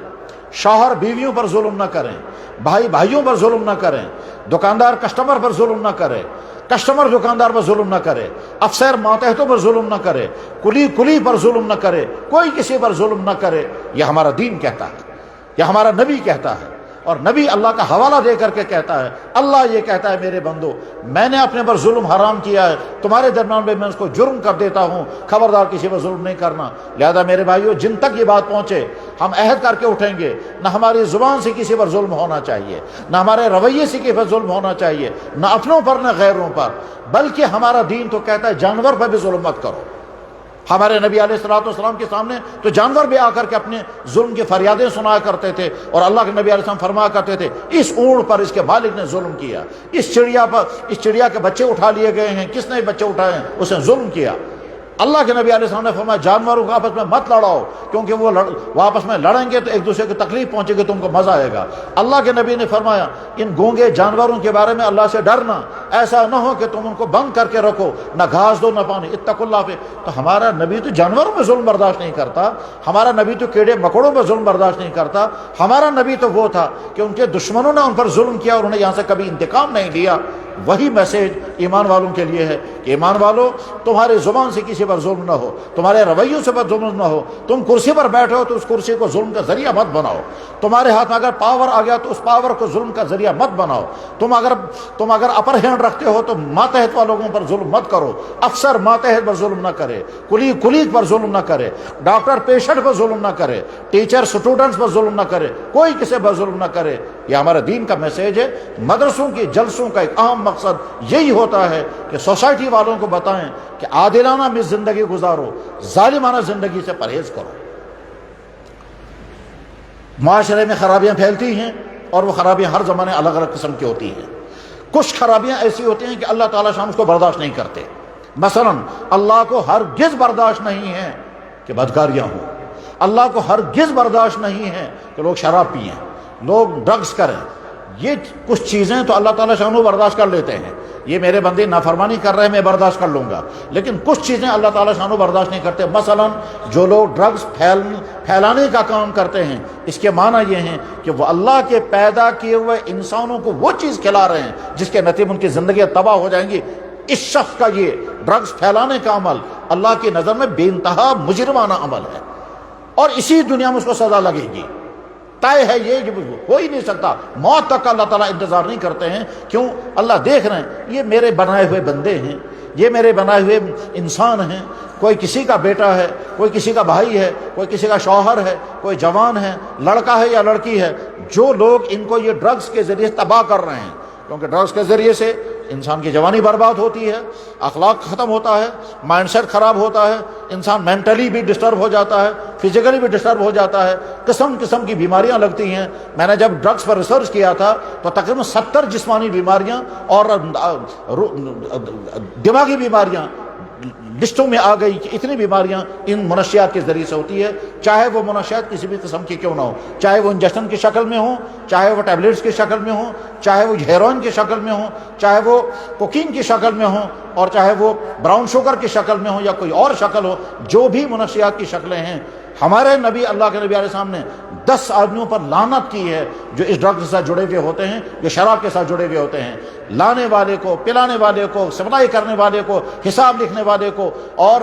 شوہر بیویوں پر ظلم نہ کریں، بھائی بھائیوں پر ظلم نہ کریں، دکاندار کسٹمر پر ظلم نہ کرے، کسٹمر دکاندار پر ظلم نہ کرے، افسر ماتحتوں پر ظلم نہ کرے، کلی پر ظلم نہ کرے، کوئی کسی پر ظلم نہ کرے۔ یہ ہمارا دین کہتا ہے، یہ ہمارا نبی کہتا ہے، اور نبی اللہ کا حوالہ دے کر کے کہتا ہے اللہ یہ کہتا ہے میرے بندو، میں نے اپنے پر ظلم حرام کیا ہے، تمہارے درمیان میں اس کو جرم کر دیتا ہوں، خبردار کسی پر ظلم نہیں کرنا۔ لہذا میرے بھائیو، جن تک یہ بات پہنچے ہم عہد کر کے اٹھیں گے، نہ ہماری زبان سے کسی پر ظلم ہونا چاہیے، نہ ہمارے رویے سے کسی پر ظلم ہونا چاہیے، نہ اپنوں پر نہ غیروں پر، بلکہ ہمارا دین تو کہتا ہے جانور پر بھی ظلم مت کرو۔ ہمارے نبی علیہ الصلوۃ والسلام کے سامنے تو جانور بھی آ کر کے اپنے ظلم کی فریادیں سنایا کرتے تھے، اور اللہ کے نبی علیہ السلام فرمایا کرتے تھے اس اونٹ پر اس کے مالک نے ظلم کیا، اس چڑیا پر، اس چڑیا کے بچے اٹھا لیے گئے ہیں، کس نے بچے اٹھائے ہیں؟ اس نے ظلم کیا۔ اللہ کے نبی علیہ السلام نے فرمایا جانوروں کو آپس میں مت لڑاؤ، کیونکہ وہ آپس میں لڑیں گے تو ایک دوسرے کو تکلیف پہنچے گی، تم کو مزہ آئے گا۔ اللہ کے نبی نے فرمایا ان گونگے جانوروں کے بارے میں اللہ سے ڈرنا، ایسا نہ ہو کہ تم ان کو بند کر کے رکھو، نہ گھاس دو نہ پانی، اتقوا اللہ پہ۔ تو ہمارا نبی تو جانوروں میں ظلم برداشت نہیں کرتا، ہمارا نبی تو کیڑے مکوڑوں میں ظلم برداشت نہیں کرتا، ہمارا نبی تو وہ تھا کہ ان کے دشمنوں نے ان پر ظلم کیا اور انہیں یہاں سے کبھی انتقام نہیں لیا۔ وہی میسیج ایمان والوں کے لیے ہے کہ ایمان والو، تمہارے زبان سے کسی پر ظلم نہ ہو، تمہارے رویوں سے پر ظلم نہ ہو، تم کرسی پر بیٹھے ہو تو اس کرسی کو ظلم کا ذریعہ مت بناؤ، تمہارے ہاتھ میں اگر پاور آ گیا تو اس پاور کو ظلم کا ذریعہ مت بناؤ، تم اگر اپر ہینڈ رکھتے ہو تو ماتحت والوں پر ظلم مت کرو، افسر ماتحت پر ظلم نہ کرے، کلیگ پر ظلم نہ کرے، ڈاکٹر پیشنٹ پر ظلم نہ کرے، ٹیچر اسٹوڈنٹس پر ظلم نہ کرے، کوئی کسی پر ظلم نہ کرے۔ یہ ہمارے دین کا میسیج ہے۔ مدرسوں کی جلسوں کا ایک اہم مقصد یہی ہوتا ہے کہ سوسائٹی والوں کو بتائیں کہ عادلانہ میں زندگی گزارو، ظالمانہ زندگی سے پرہیز کرو۔ معاشرے میں خرابیاں پھیلتی ہیں اور وہ خرابیاں ہر زمانے الگ الگ قسم کی ہوتی ہیں۔ کچھ خرابیاں ایسی ہوتی ہیں کہ اللہ تعالیٰ شان اس کو برداشت نہیں کرتے۔ مثلا اللہ کو ہرگز برداشت نہیں ہے کہ بدکاریاں ہوں، اللہ کو ہرگز برداشت نہیں ہے کہ لوگ شراب پئیں، لوگ ڈرگز کریں۔ یہ کچھ چیزیں تو اللہ تعالیٰ شان برداشت کر لیتے ہیں، یہ میرے بندے نافرمانی کر رہے ہیں میں برداشت کر لوں گا، لیکن کچھ چیزیں اللہ تعالیٰ شان برداشت نہیں کرتے۔ مثلا جو لوگ ڈرگز پھیلانے کا کام کرتے ہیں، اس کے معنی یہ ہیں کہ وہ اللہ کے پیدا کیے ہوئے انسانوں کو وہ چیز کھلا رہے ہیں جس کے نتیجے میں ان کی زندگیاں تباہ ہو جائیں گی۔ اس شخص کا یہ ڈرگز پھیلانے کا عمل اللہ کی نظر میں بے انتہا مجرمانہ عمل ہے، اور اسی دنیا میں اس کو سزا لگے گی۔ طے ہے یہ کہ ہو ہی نہیں سکتا، موت تک کا اللہ تعالیٰ انتظار نہیں کرتے ہیں۔ کیوں؟ اللہ دیکھ رہے ہیں یہ میرے بنائے ہوئے بندے ہیں، یہ میرے بنائے ہوئے انسان ہیں، کوئی کسی کا بیٹا ہے، کوئی کسی کا بھائی ہے، کوئی کسی کا شوہر ہے، کوئی جوان ہے، لڑکا ہے یا لڑکی ہے، جو لوگ ان کو یہ ڈرگز کے ذریعے تباہ کر رہے ہیں، کیونکہ ڈرگز کے ذریعے سے انسان کی جوانی برباد ہوتی ہے، اخلاق ختم ہوتا ہے، مائنڈ سیٹ خراب ہوتا ہے، انسان مینٹلی بھی ڈسٹرب ہو جاتا ہے، فزیکلی بھی ڈسٹرب ہو جاتا ہے، قسم قسم کی بیماریاں لگتی ہیں۔ میں نے جب ڈرگز پر ریسرچ کیا تھا تو تقریباً 70 جسمانی بیماریاں اور دماغی بیماریاں لسٹوں میں آ گئی کہ اتنی بیماریاں ان منشیات کے ذریعے سے ہوتی ہے، چاہے وہ منشیات کسی بھی قسم کی کیوں نہ ہو، چاہے وہ انجیکشن کی شکل میں ہوں، چاہے وہ ٹیبلیٹس کی شکل میں ہوں، چاہے وہ ہیروئن کی شکل میں ہوں، چاہے وہ کوکین کی شکل میں ہوں، اور چاہے وہ براؤن شوگر کی شکل میں ہوں یا کوئی اور شکل ہو، جو بھی منشیات کی شکلیں ہیں، ہمارے نبی اللہ کے نبی علیہ السلام نے 10 آدمیوں پر لعنت کی ہے جو اس ڈرگ کے ساتھ جڑے ہوئے ہوتے ہیں، جو شراب کے ساتھ جڑے ہوئے ہوتے ہیں۔ لانے والے کو، پلانے والے کو، سپلائی کرنے والے کو، حساب لکھنے والے کو۔ اور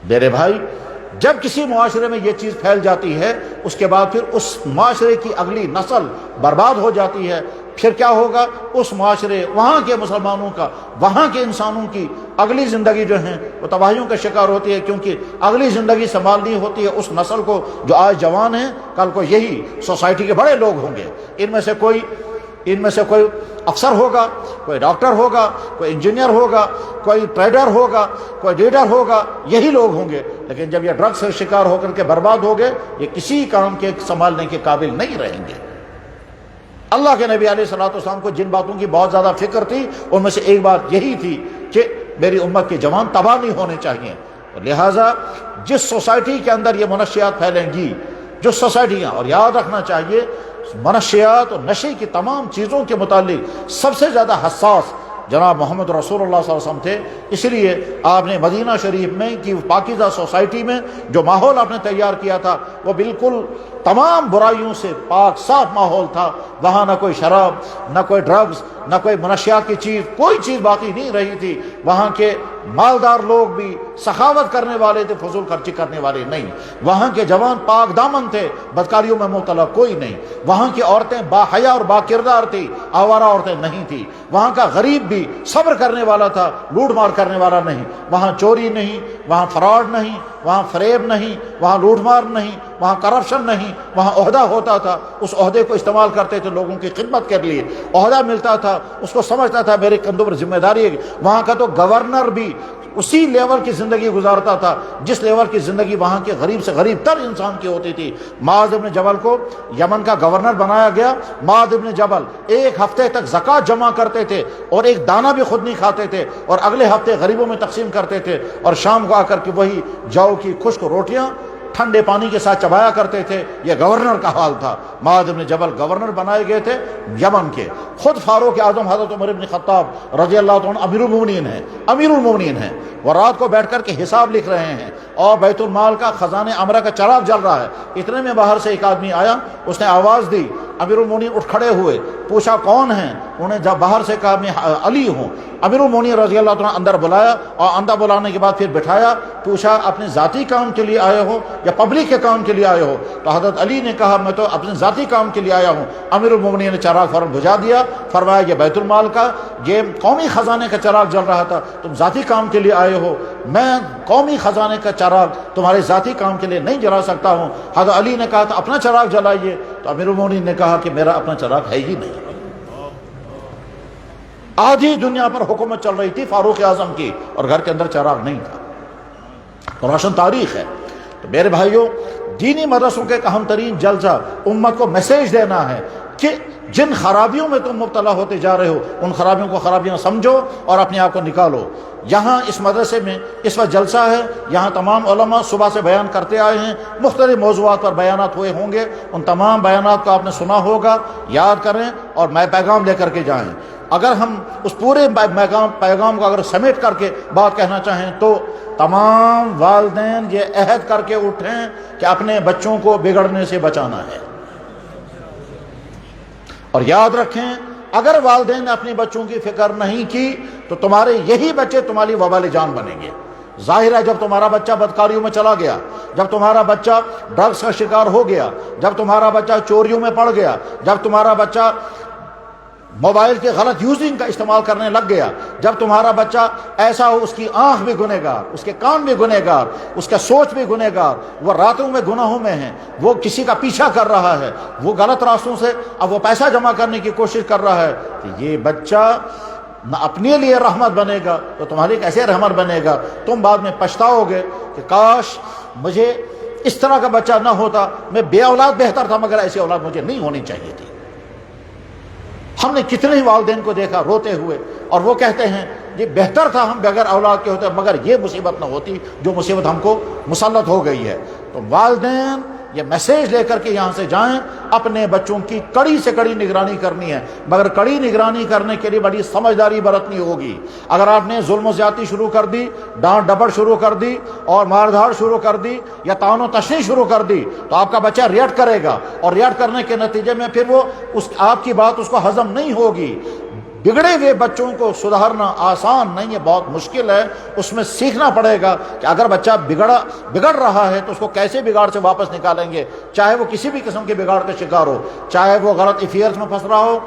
میرے بھائی، جب کسی معاشرے میں یہ چیز پھیل جاتی ہے اس کے بعد پھر اس معاشرے کی اگلی نسل برباد ہو جاتی ہے۔ پھر کیا ہوگا؟ اس معاشرے، وہاں کے مسلمانوں کا، وہاں کے انسانوں کی اگلی زندگی جو ہے وہ تباہیوں کا شکار ہوتی ہے، کیونکہ اگلی زندگی سنبھالنی ہوتی ہے اس نسل کو جو آج جوان ہیں، کل کو یہی سوسائٹی کے بڑے لوگ ہوں گے۔ ان میں سے کوئی افسر ہوگا، کوئی ڈاکٹر ہوگا، کوئی انجینئر ہوگا، کوئی ٹریڈر ہوگا، کوئی لیڈر ہوگا، یہی لوگ ہوں گے۔ لیکن جب یہ ڈرگز سے شکار ہو کر کے برباد ہو گئے، یہ کسی کام کے سنبھالنے کے قابل نہیں رہیں گے۔ اللہ کے نبی علیہ الصلوۃ والسلام کو جن باتوں کی بہت زیادہ فکر تھی ان میں سے ایک بات یہی تھی کہ میری امت کے جوان تباہ نہیں ہونے چاہیے، اور لہٰذا جس سوسائٹی کے اندر یہ منشیات پھیلیں گی، جو سوسائٹیاں، اور یاد رکھنا چاہیے منشیات اور نشے کی تمام چیزوں کے متعلق سب سے زیادہ حساس جناب محمد رسول اللہ صلی اللہ علیہ وسلم تھے۔ اس لیے آپ نے مدینہ شریف میں کی پاکیزہ سوسائٹی میں جو ماحول آپ نے تیار کیا تھا وہ بالکل تمام برائیوں سے پاک صاف ماحول تھا۔ وہاں نہ کوئی شراب، نہ کوئی ڈرگز، نہ کوئی منشیات کی چیز، کوئی چیز باقی نہیں رہی تھی۔ وہاں کے مالدار لوگ بھی سخاوت کرنے والے تھے، فضول خرچی کرنے والے نہیں۔ وہاں کے جوان پاک دامن تھے، بدکاریوں میں مبتلا کوئی نہیں۔ وہاں کی عورتیں باحیا اور با کردار تھی، آوارہ عورتیں نہیں تھی۔ وہاں کا غریب بھی صبر کرنے والا تھا، لوٹ مار کرنے والا نہیں۔ وہاں چوری نہیں، وہاں فراڈ نہیں، وہاں فریب نہیں، وہاں لوٹ مار نہیں، وہاں کرپشن نہیں۔ وہاں عہدہ ہوتا تھا، اس عہدے کو استعمال کرتے تھے لوگوں کی خدمت کے لیے۔ عہدہ ملتا تھا، اس کو سمجھتا تھا میرے کندھوں پر ذمہ داری ہے۔ وہاں کا تو گورنر بھی اسی لیول کی زندگی گزارتا تھا جس لیول کی زندگی وہاں کے غریب سے غریب تر انسان کی ہوتی تھی۔ معاذ بن جبل کو یمن کا گورنر بنایا گیا۔ معاذ بن جبل ایک ہفتے تک زکوٰۃ جمع کرتے تھے اور ایک دانہ بھی خود نہیں کھاتے تھے، اور اگلے ہفتے غریبوں میں تقسیم کرتے تھے، اور شام کو آ کر کے وہی جو کی خشک روٹیاں ٹھنڈے پانی کے ساتھ چبایا کرتے تھے۔ یہ گورنر کا حال تھا۔ معاذ بن جبل گورنر بنائے گئے تھے یمن کے۔ خود فاروق اعظم حضرت عمر بن خطاب رضی اللہ عنہ امیر المومنین ہیں، وہ رات کو بیٹھ کر کے حساب لکھ رہے ہیں، اور بیت المال کا خزانے عمرہ کا چراغ جل رہا ہے۔ اتنے میں باہر سے ایک آدمی آیا، اس نے آواز دی، امیر المومنین اٹھ کھڑے ہوئے، پوچھا کون ہیں؟ انہیں جب باہر سے کہا میں علی ہوں۔ امیر المومنین رضی اللہ عنہ اندر بلایا، اور اندر بلانے کے بعد پھر بٹھایا، پوچھا اپنے ذاتی کام کے لیے آئے ہو یا پبلک کے کام کے لیے آئے ہو؟ تو حضرت علی نے کہا میں تو اپنے ذاتی کام کے لیے آیا ہوں۔ امیر المومنین نے چراغ فوراً بجھا دیا، فرمایا یہ بیت المال کا، یہ قومی خزانے کا چراغ جل رہا تھا، تم ذاتی کام کے لیے آئے ہو، میں قومی خزانے کا چراغ تمہارے ذاتی کام کے لیے نہیں جلا سکتا ہوں۔ حضرت علی نے کہا تو اپنا چراغ جلائیے، تو امیر المومنین نے کہا کہ میرا اپنا چراغ ہے ہی نہیں۔ آدھی دنیا پر حکومت چل رہی تھی فاروق اعظم کی، اور گھر کے اندر چراغ نہیں تھا۔ روشن تاریخ ہے۔ تو میرے بھائیوں، دینی مدرسوں کے اہم ترین جلسہ امت کو میسیج دینا ہے کہ جن خرابیوں میں تم مبتلا ہوتے جا رہے ہو، ان خرابیوں کو خرابیاں سمجھو اور اپنے آپ کو نکالو۔ یہاں اس مدرسے میں اس وقت جلسہ ہے، یہاں تمام علماء صبح سے بیان کرتے آئے ہیں، مختلف موضوعات پر بیانات ہوئے ہوں گے، ان تمام بیانات کو آپ نے سنا ہوگا، یاد کریں اور میں پیغام لے کر کے جائیں۔ اگر ہم اس پورے پیغام کو اگر سمیٹ کر کے بات کہنا چاہیں تو تمام والدین یہ عہد کر کے اٹھیں کہ اپنے بچوں کو بگڑنے سے بچانا ہے، اور یاد رکھیں اگر والدین نے اپنے بچوں کی فکر نہیں کی تو تمہارے یہی بچے تمہاری وبال جان بنیں گے۔ ظاہر ہے جب تمہارا بچہ بدکاریوں میں چلا گیا، جب تمہارا بچہ ڈرگس کا شکار ہو گیا، جب تمہارا بچہ چوریوں میں پڑ گیا، جب تمہارا بچہ موبائل کے غلط یوزنگ کا استعمال کرنے لگ گیا، جب تمہارا بچہ ایسا ہو اس کی آنکھ بھی گنہگار، اس کے کان بھی گنہگار، اس کا سوچ بھی گنہگار، وہ راتوں میں گناہوں میں ہے، وہ کسی کا پیچھا کر رہا ہے، وہ غلط راستوں سے اب وہ پیسہ جمع کرنے کی کوشش کر رہا ہے، تو یہ بچہ نہ اپنے لیے رحمت بنے گا تو تمہاری کیسے رحمت بنے گا؟ تم بعد میں پچھتاؤ گے کہ کاش مجھے اس طرح کا بچہ نہ ہوتا، میں بے اولاد بہتر تھا، مگر ایسی اولاد مجھے نہیں ہونی چاہیے تھی۔ ہم نے کتنے ہی والدین کو دیکھا روتے ہوئے، اور وہ کہتے ہیں یہ بہتر تھا ہم بغیر اولاد کے ہوتے، مگر یہ مصیبت نہ ہوتی جو مصیبت ہم کو مسلط ہو گئی ہے۔ تو والدین یہ میسیج لے کر کے یہاں سے جائیں، اپنے بچوں کی کڑی سے کڑی نگرانی کرنی ہے، مگر کڑی نگرانی کرنے کے لیے بڑی سمجھداری برتنی ہوگی۔ اگر آپ نے ظلم و زیادتی شروع کر دی، ڈانٹ ڈپٹ شروع کر دی، اور مار دھاڑ شروع کر دی، یا تعان و تشنیع شروع کر دی، تو آپ کا بچہ ریئیکٹ کرے گا، اور ریئیکٹ کرنے کے نتیجے میں پھر وہ آپ کی بات اس کو ہضم نہیں ہوگی۔ بگڑے ہوئے بچوں کو سدھارنا آسان نہیں ہے، بہت مشکل ہے، اس میں سیکھنا پڑے گا کہ اگر بچہ بگڑ رہا ہے تو اس کو کیسے بگاڑ سے واپس نکالیں گے، چاہے وہ کسی بھی قسم کے بگاڑ کا شکار ہو، چاہے وہ غلط افیئرز میں پھنس رہا ہو،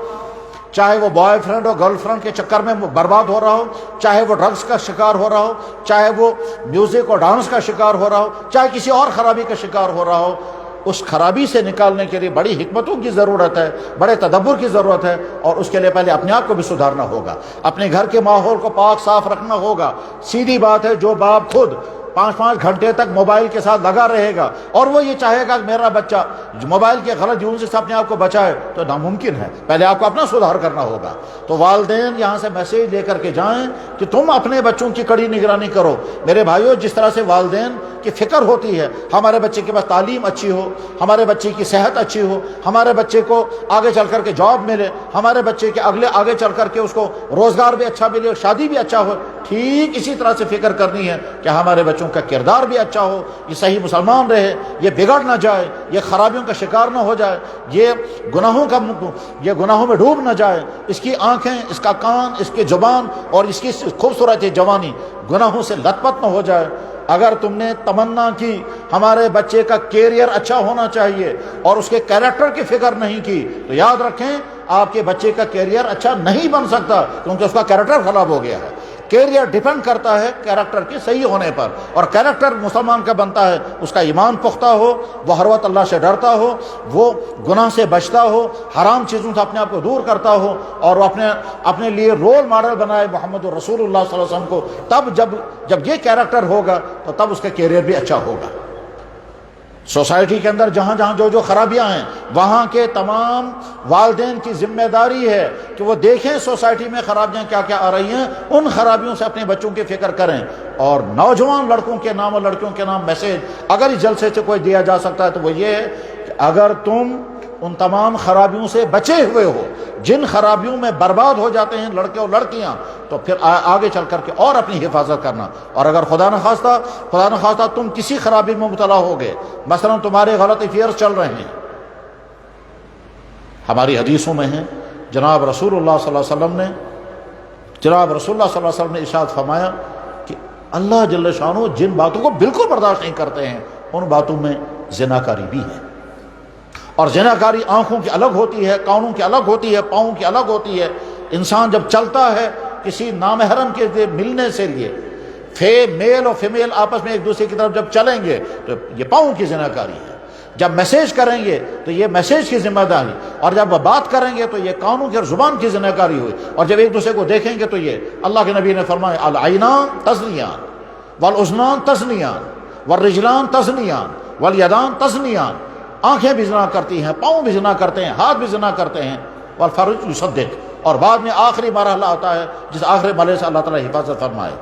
چاہے وہ بوائے فرینڈ اور گرل فرینڈ کے چکر میں برباد ہو رہا ہو، چاہے وہ ڈرگس کا شکار ہو رہا ہو، چاہے وہ میوزک اور ڈانس کا شکار ہو رہا ہو، چاہے کسی اور خرابی کا شکار ہو رہا ہو، اس خرابی سے نکالنے کے لیے بڑی حکمتوں کی ضرورت ہے، بڑے تدبر کی ضرورت ہے، اور اس کے لیے پہلے اپنے آپ کو بھی سدھارنا ہوگا، اپنے گھر کے ماحول کو پاک صاف رکھنا ہوگا۔ سیدھی بات ہے، جو باپ خود 5 گھنٹے تک موبائل کے ساتھ لگا رہے گا اور وہ یہ چاہے گا کہ میرا بچہ موبائل کے غلط یوز سے اپنے آپ کو بچائے، تو ناممکن ہے، پہلے آپ کو اپنا سدھار کرنا ہوگا۔ تو والدین یہاں سے میسیج لے کر کے جائیں کہ تم اپنے بچوں کی کڑی نگرانی کرو۔ میرے بھائیو، جس طرح سے والدین کی فکر ہوتی ہے ہمارے بچے کے پاس تعلیم اچھی ہو، ہمارے بچے کی صحت اچھی ہو، ہمارے بچے کو آگے چل کر کے جاب ملے، ہمارے بچے کے آگے چل کر کے اس کو روزگار بھی اچھا ملے اور شادی بھی اچھا ہو، ٹھیک اسی طرح سے فکر کرنی ہے کہ ہمارے بچوں کا کردار بھی اچھا ہو، یہ صحیح مسلمان رہے، یہ بگڑ نہ جائے، یہ خرابیوں کا شکار نہ ہو جائے، یہ گناہوں میں ڈوب نہ جائے، اس کی آنکھیں، اس کا کان، اس کی زبان اور اس کی خوبصورت جوانی گناہوں سے لت پت نہ ہو جائے۔ اگر تم نے تمنا کی ہمارے بچے کا کیریئر اچھا ہونا چاہیے اور اس کے کیریکٹر کی فکر نہیں کی، تو یاد رکھیں آپ کے بچے کا کیریئر اچھا نہیں بن سکتا، کیونکہ اس کا کیریکٹر خراب ہو گیا ہے۔ کیریئر ڈیپینڈ کرتا ہے کیریکٹر کے صحیح ہونے پر، اور کیریکٹر مسلمان کا بنتا ہے اس کا ایمان پختہ ہو، وہ ہر وقت اللہ سے ڈرتا ہو، وہ گناہ سے بچتا ہو، حرام چیزوں سے اپنے آپ کو دور کرتا ہو، اور وہ اپنے لیے رول ماڈل بنائے محمد رسول اللہ صلی اللہ علیہ وسلم کو. تب جب یہ کیریکٹر ہوگا تو تب اس کا کیریئر بھی اچھا ہوگا. سوسائٹی کے اندر جہاں جہاں جو خرابیاں ہیں، وہاں کے تمام والدین کی ذمہ داری ہے کہ وہ دیکھیں سوسائٹی میں خرابیاں کیا کیا آ رہی ہیں، ان خرابیوں سے اپنے بچوں کی فکر کریں. اور نوجوان لڑکوں کے نام اور لڑکیوں کے نام میسیج اگر اس جلسے سے کوئی دیا جا سکتا ہے تو وہ یہ ہے کہ اگر تم ان تمام خرابیوں سے بچے ہوئے ہو جن خرابیوں میں برباد ہو جاتے ہیں لڑکے اور لڑکیاں، تو پھر آگے چل کر کے اور اپنی حفاظت کرنا. اور اگر خدا نخواستہ تم کسی خرابی میں مبتلا ہو گئے، مثلا تمہارے غلط افیئرز چل رہے ہیں، ہماری حدیثوں میں ہیں جناب رسول اللہ صلی اللہ علیہ وسلم نے ارشاد فرمایا کہ اللہ جل شانہ جن باتوں کو بالکل برداشت نہیں کرتے ہیں ان باتوں میں زناکاری بھی ہے. اور زناکاری آنکھوں کی الگ ہوتی ہے، کانوں کی الگ ہوتی ہے، پاؤں کی الگ ہوتی ہے. انسان جب چلتا ہے کسی نامحرم کے ملنے سے لیے، میل اور فیمیل آپس میں ایک دوسرے کی طرف جب چلیں گے تو یہ پاؤں کی زناکاری ہے. جب میسیج کریں گے تو یہ میسیج کی ذمہ داری، اور جب وہ بات کریں گے تو یہ کانوں کی اور زبان کی زناکاری ہوئی. اور جب ایک دوسرے کو دیکھیں گے تو یہ اللہ کے نبی نے فرمایا العینان تزنیان والاذنان تزنیان والرجلان تزنیان والیدان تزنیان. آنکھیں بھی زنا کرتی ہیں، پاؤں بھی زنا کرتے ہیں، ہاتھ بھی زنا کرتے ہیں. والفرج یصدق، اور بعد میں آخری مرحلہ آتا ہے جس آخری مرحلے سے اللہ تعالیٰ حفاظت فرمائے.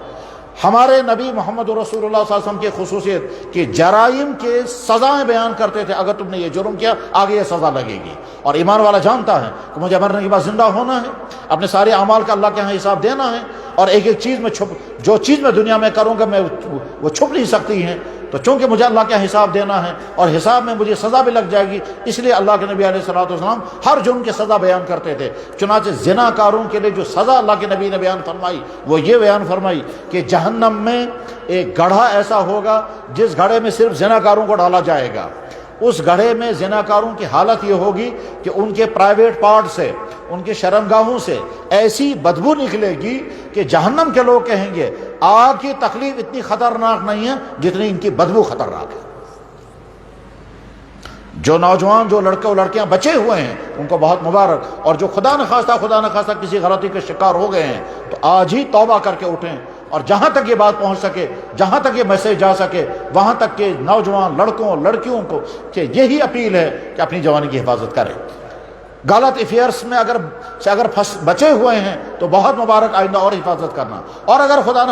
ہمارے نبی محمد رسول اللہ صلی اللہ علیہ وسلم کی خصوصیت کہ جرائم کے سزائیں بیان کرتے تھے. اگر تم نے یہ جرم کیا آگے یہ سزا لگے گی. اور ایمان والا جانتا ہے کہ مجھے مرنے کے بعد زندہ ہونا ہے، اپنے سارے اعمال کا اللہ کے ہاں حساب دینا ہے، اور ایک ایک چیز میں جو چیز میں دنیا میں کروں گا میں وہ چھپ نہیں سکتی ہیں. تو چونکہ مجھے اللہ کا حساب دینا ہے اور حساب میں مجھے سزا بھی لگ جائے گی، اس لیے اللہ کے نبی علیہ الصلوۃ والسلام ہر جرم کی سزا بیان کرتے تھے. چنانچہ زنا کاروں کے لیے جو سزا اللہ کے نبی نے بیان فرمائی وہ یہ بیان فرمائی کہ جہنم میں ایک گڑھا ایسا ہوگا جس گڑھے میں صرف زنا کاروں کو ڈالا جائے گا. اس گڑھے میں زنا کاروں کی حالت یہ ہوگی کہ ان کے پرائیویٹ پارٹ سے، ان کے شرمگاہوں سے ایسی بدبو نکلے گی کہ جہنم کے لوگ کہیں گے آگ کی تکلیف اتنی خطرناک نہیں ہے جتنی ان کی بدبو خطرناک ہے. جو نوجوان، جو لڑکے اور لڑکیاں بچے ہوئے ہیں ان کو بہت مبارک، اور جو خدا نخواستہ کسی غلطی کے شکار ہو گئے ہیں تو آج ہی توبہ کر کے اٹھیں. اور جہاں تک یہ بات پہنچ سکے، جہاں تک یہ میسیج جا سکے، وہاں تک کہ نوجوان لڑکوں اور لڑکیوں کو کہ یہی اپیل ہے کہ اپنی جوانی کی حفاظت کریں. غلط افیئرس میں اگر بچے ہوئے ہیں تو بہت مبارک، آئندہ اور حفاظت کرنا. اور اگر خدا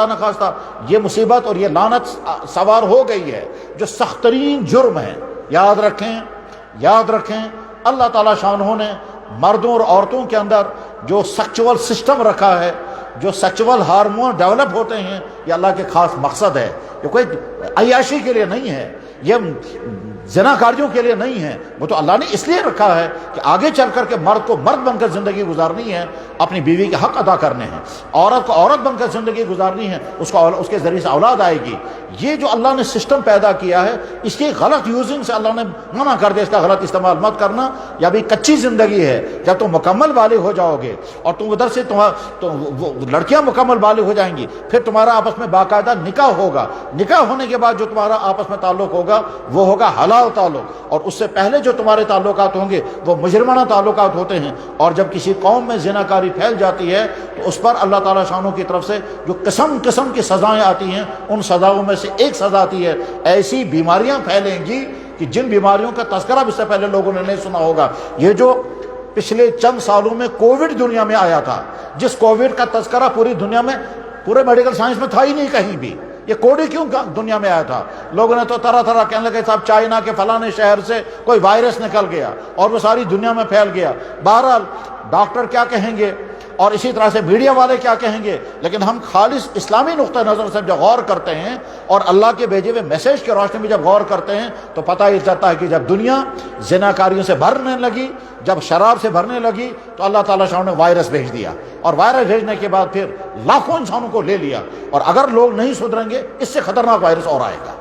نخواستہ یہ مصیبت اور یہ لعنت سوار ہو گئی ہے جو سخت ترین جرم ہے، یاد رکھیں اللہ تعالیٰ شانہ نے مردوں اور عورتوں کے اندر جو سیکچول سسٹم رکھا ہے، جو سیکچول ہارمون ڈیولپ ہوتے ہیں، یہ اللہ کے خاص مقصد ہے. یہ کوئی عیاشی کے لیے نہیں ہے، یہ زناکاریوں کے لیے نہیں ہے. وہ تو اللہ نے اس لیے رکھا ہے کہ آگے چل کر کے مرد کو مرد بن کر زندگی گزارنی ہے، اپنی بیوی کے حق ادا کرنے ہیں. عورت کو عورت بن کر زندگی گزارنی ہے، اس کے ذریعے سے اولاد آئے گی. یہ جو اللہ نے سسٹم پیدا کیا ہے اس کی غلط یوزنگ سے اللہ نے منع کر دیا، اس کا غلط استعمال مت کرنا. یا بھی کچی زندگی ہے، جب تم مکمل بالغ ہو جاؤ گے اور تم ادھر سے وہ لڑکیاں مکمل بالغ ہو جائیں گی، پھر تمہارا آپس میں باقاعدہ نکاح ہوگا. نکاح ہونے کے بعد جو تمہارا آپس میں تعلق ہوگا وہ ہوگا حلال تعلق، اور اس سے پہلے جو تمہارے تعلقات ہوں گے وہ مجرمانہ تعلقات ہوتے ہیں. اور جب کسی قوم میں زناکاری پھیل جاتی ہے تو اس پر اللہ تعالیٰ شانہ کی طرف سے جو قسم کی سزائیں آتی ہیں، ان سزاؤں میں سے ایک سزا آتی ہے ایسی بیماریاں پھیلیں گی کہ جن بیماریوں کا تذکرہ بھی اس سے پہلے لوگوں نے نہیں سنا ہوگا. یہ جو پچھلے چند سالوں میں کووڈ دنیا میں آیا تھا، جس کووڈ کا تذکرہ پوری دنیا میں، پورے میڈیکل سائنس میں تھا ہی نہیں کہیں بھی. یہ کوڑی کیوں دنیا میں آیا تھا؟ لوگوں نے تو طرح کہنے لگے صاحب چائنا کے فلانے شہر سے کوئی وائرس نکل گیا اور وہ ساری دنیا میں پھیل گیا. بہرحال ڈاکٹر کیا کہیں گے اور اسی طرح سے میڈیا والے کیا کہیں گے، لیکن ہم خالص اسلامی نقطہ نظر سے جب غور کرتے ہیں اور اللہ کے بھیجے ہوئے میسیج کی روشنی میں جب غور کرتے ہیں تو پتہ یہ چلتا ہے کہ جب دنیا زناکاریوں سے بھرنے لگی، جب شراب سے بھرنے لگی، تو اللہ تعالیٰ شاہ نے وائرس بھیج دیا، اور وائرس بھیجنے کے بعد پھر لاکھوں انسانوں کو لے لیا. اور اگر لوگ نہیں سدھریں گے اس سے خطرناک وائرس اور آئے گا.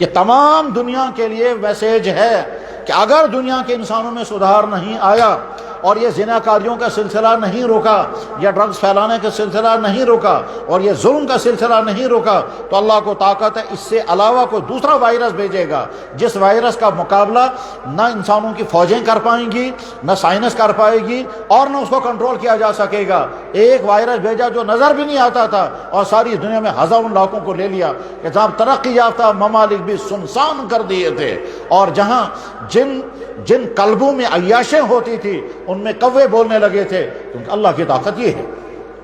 یہ تمام دنیا کے لیے میسیج ہے کہ اگر دنیا کے انسانوں میں سدھار نہیں آیا اور یہ زناکاریوں کا سلسلہ نہیں رکا، یہ ڈرگز پھیلانے کا سلسلہ نہیں رکا، اور یہ ظلم کا سلسلہ نہیں رکا، تو اللہ کو طاقت ہے اس سے علاوہ کوئی دوسرا وائرس بھیجے گا، جس وائرس کا مقابلہ نہ انسانوں کی فوجیں کر پائیں گی، نہ سائنس کر پائے گی، اور نہ اس کو کنٹرول کیا جا سکے گا۔ ایک وائرس بھیجا جو نظر بھی نہیں آتا تھا، اور ساری دنیا میں ہزاروں لاکھوں کو لے لیا، کہ جہاں ترقی یافتہ ممالک بھی سنسان کر دیے تھے، اور جہاں جن قلبوں میں عیاشیں ہوتی تھی ان میں کوے بولنے لگے تھے، کیونکہ اللہ کی طاقت یہ ہے۔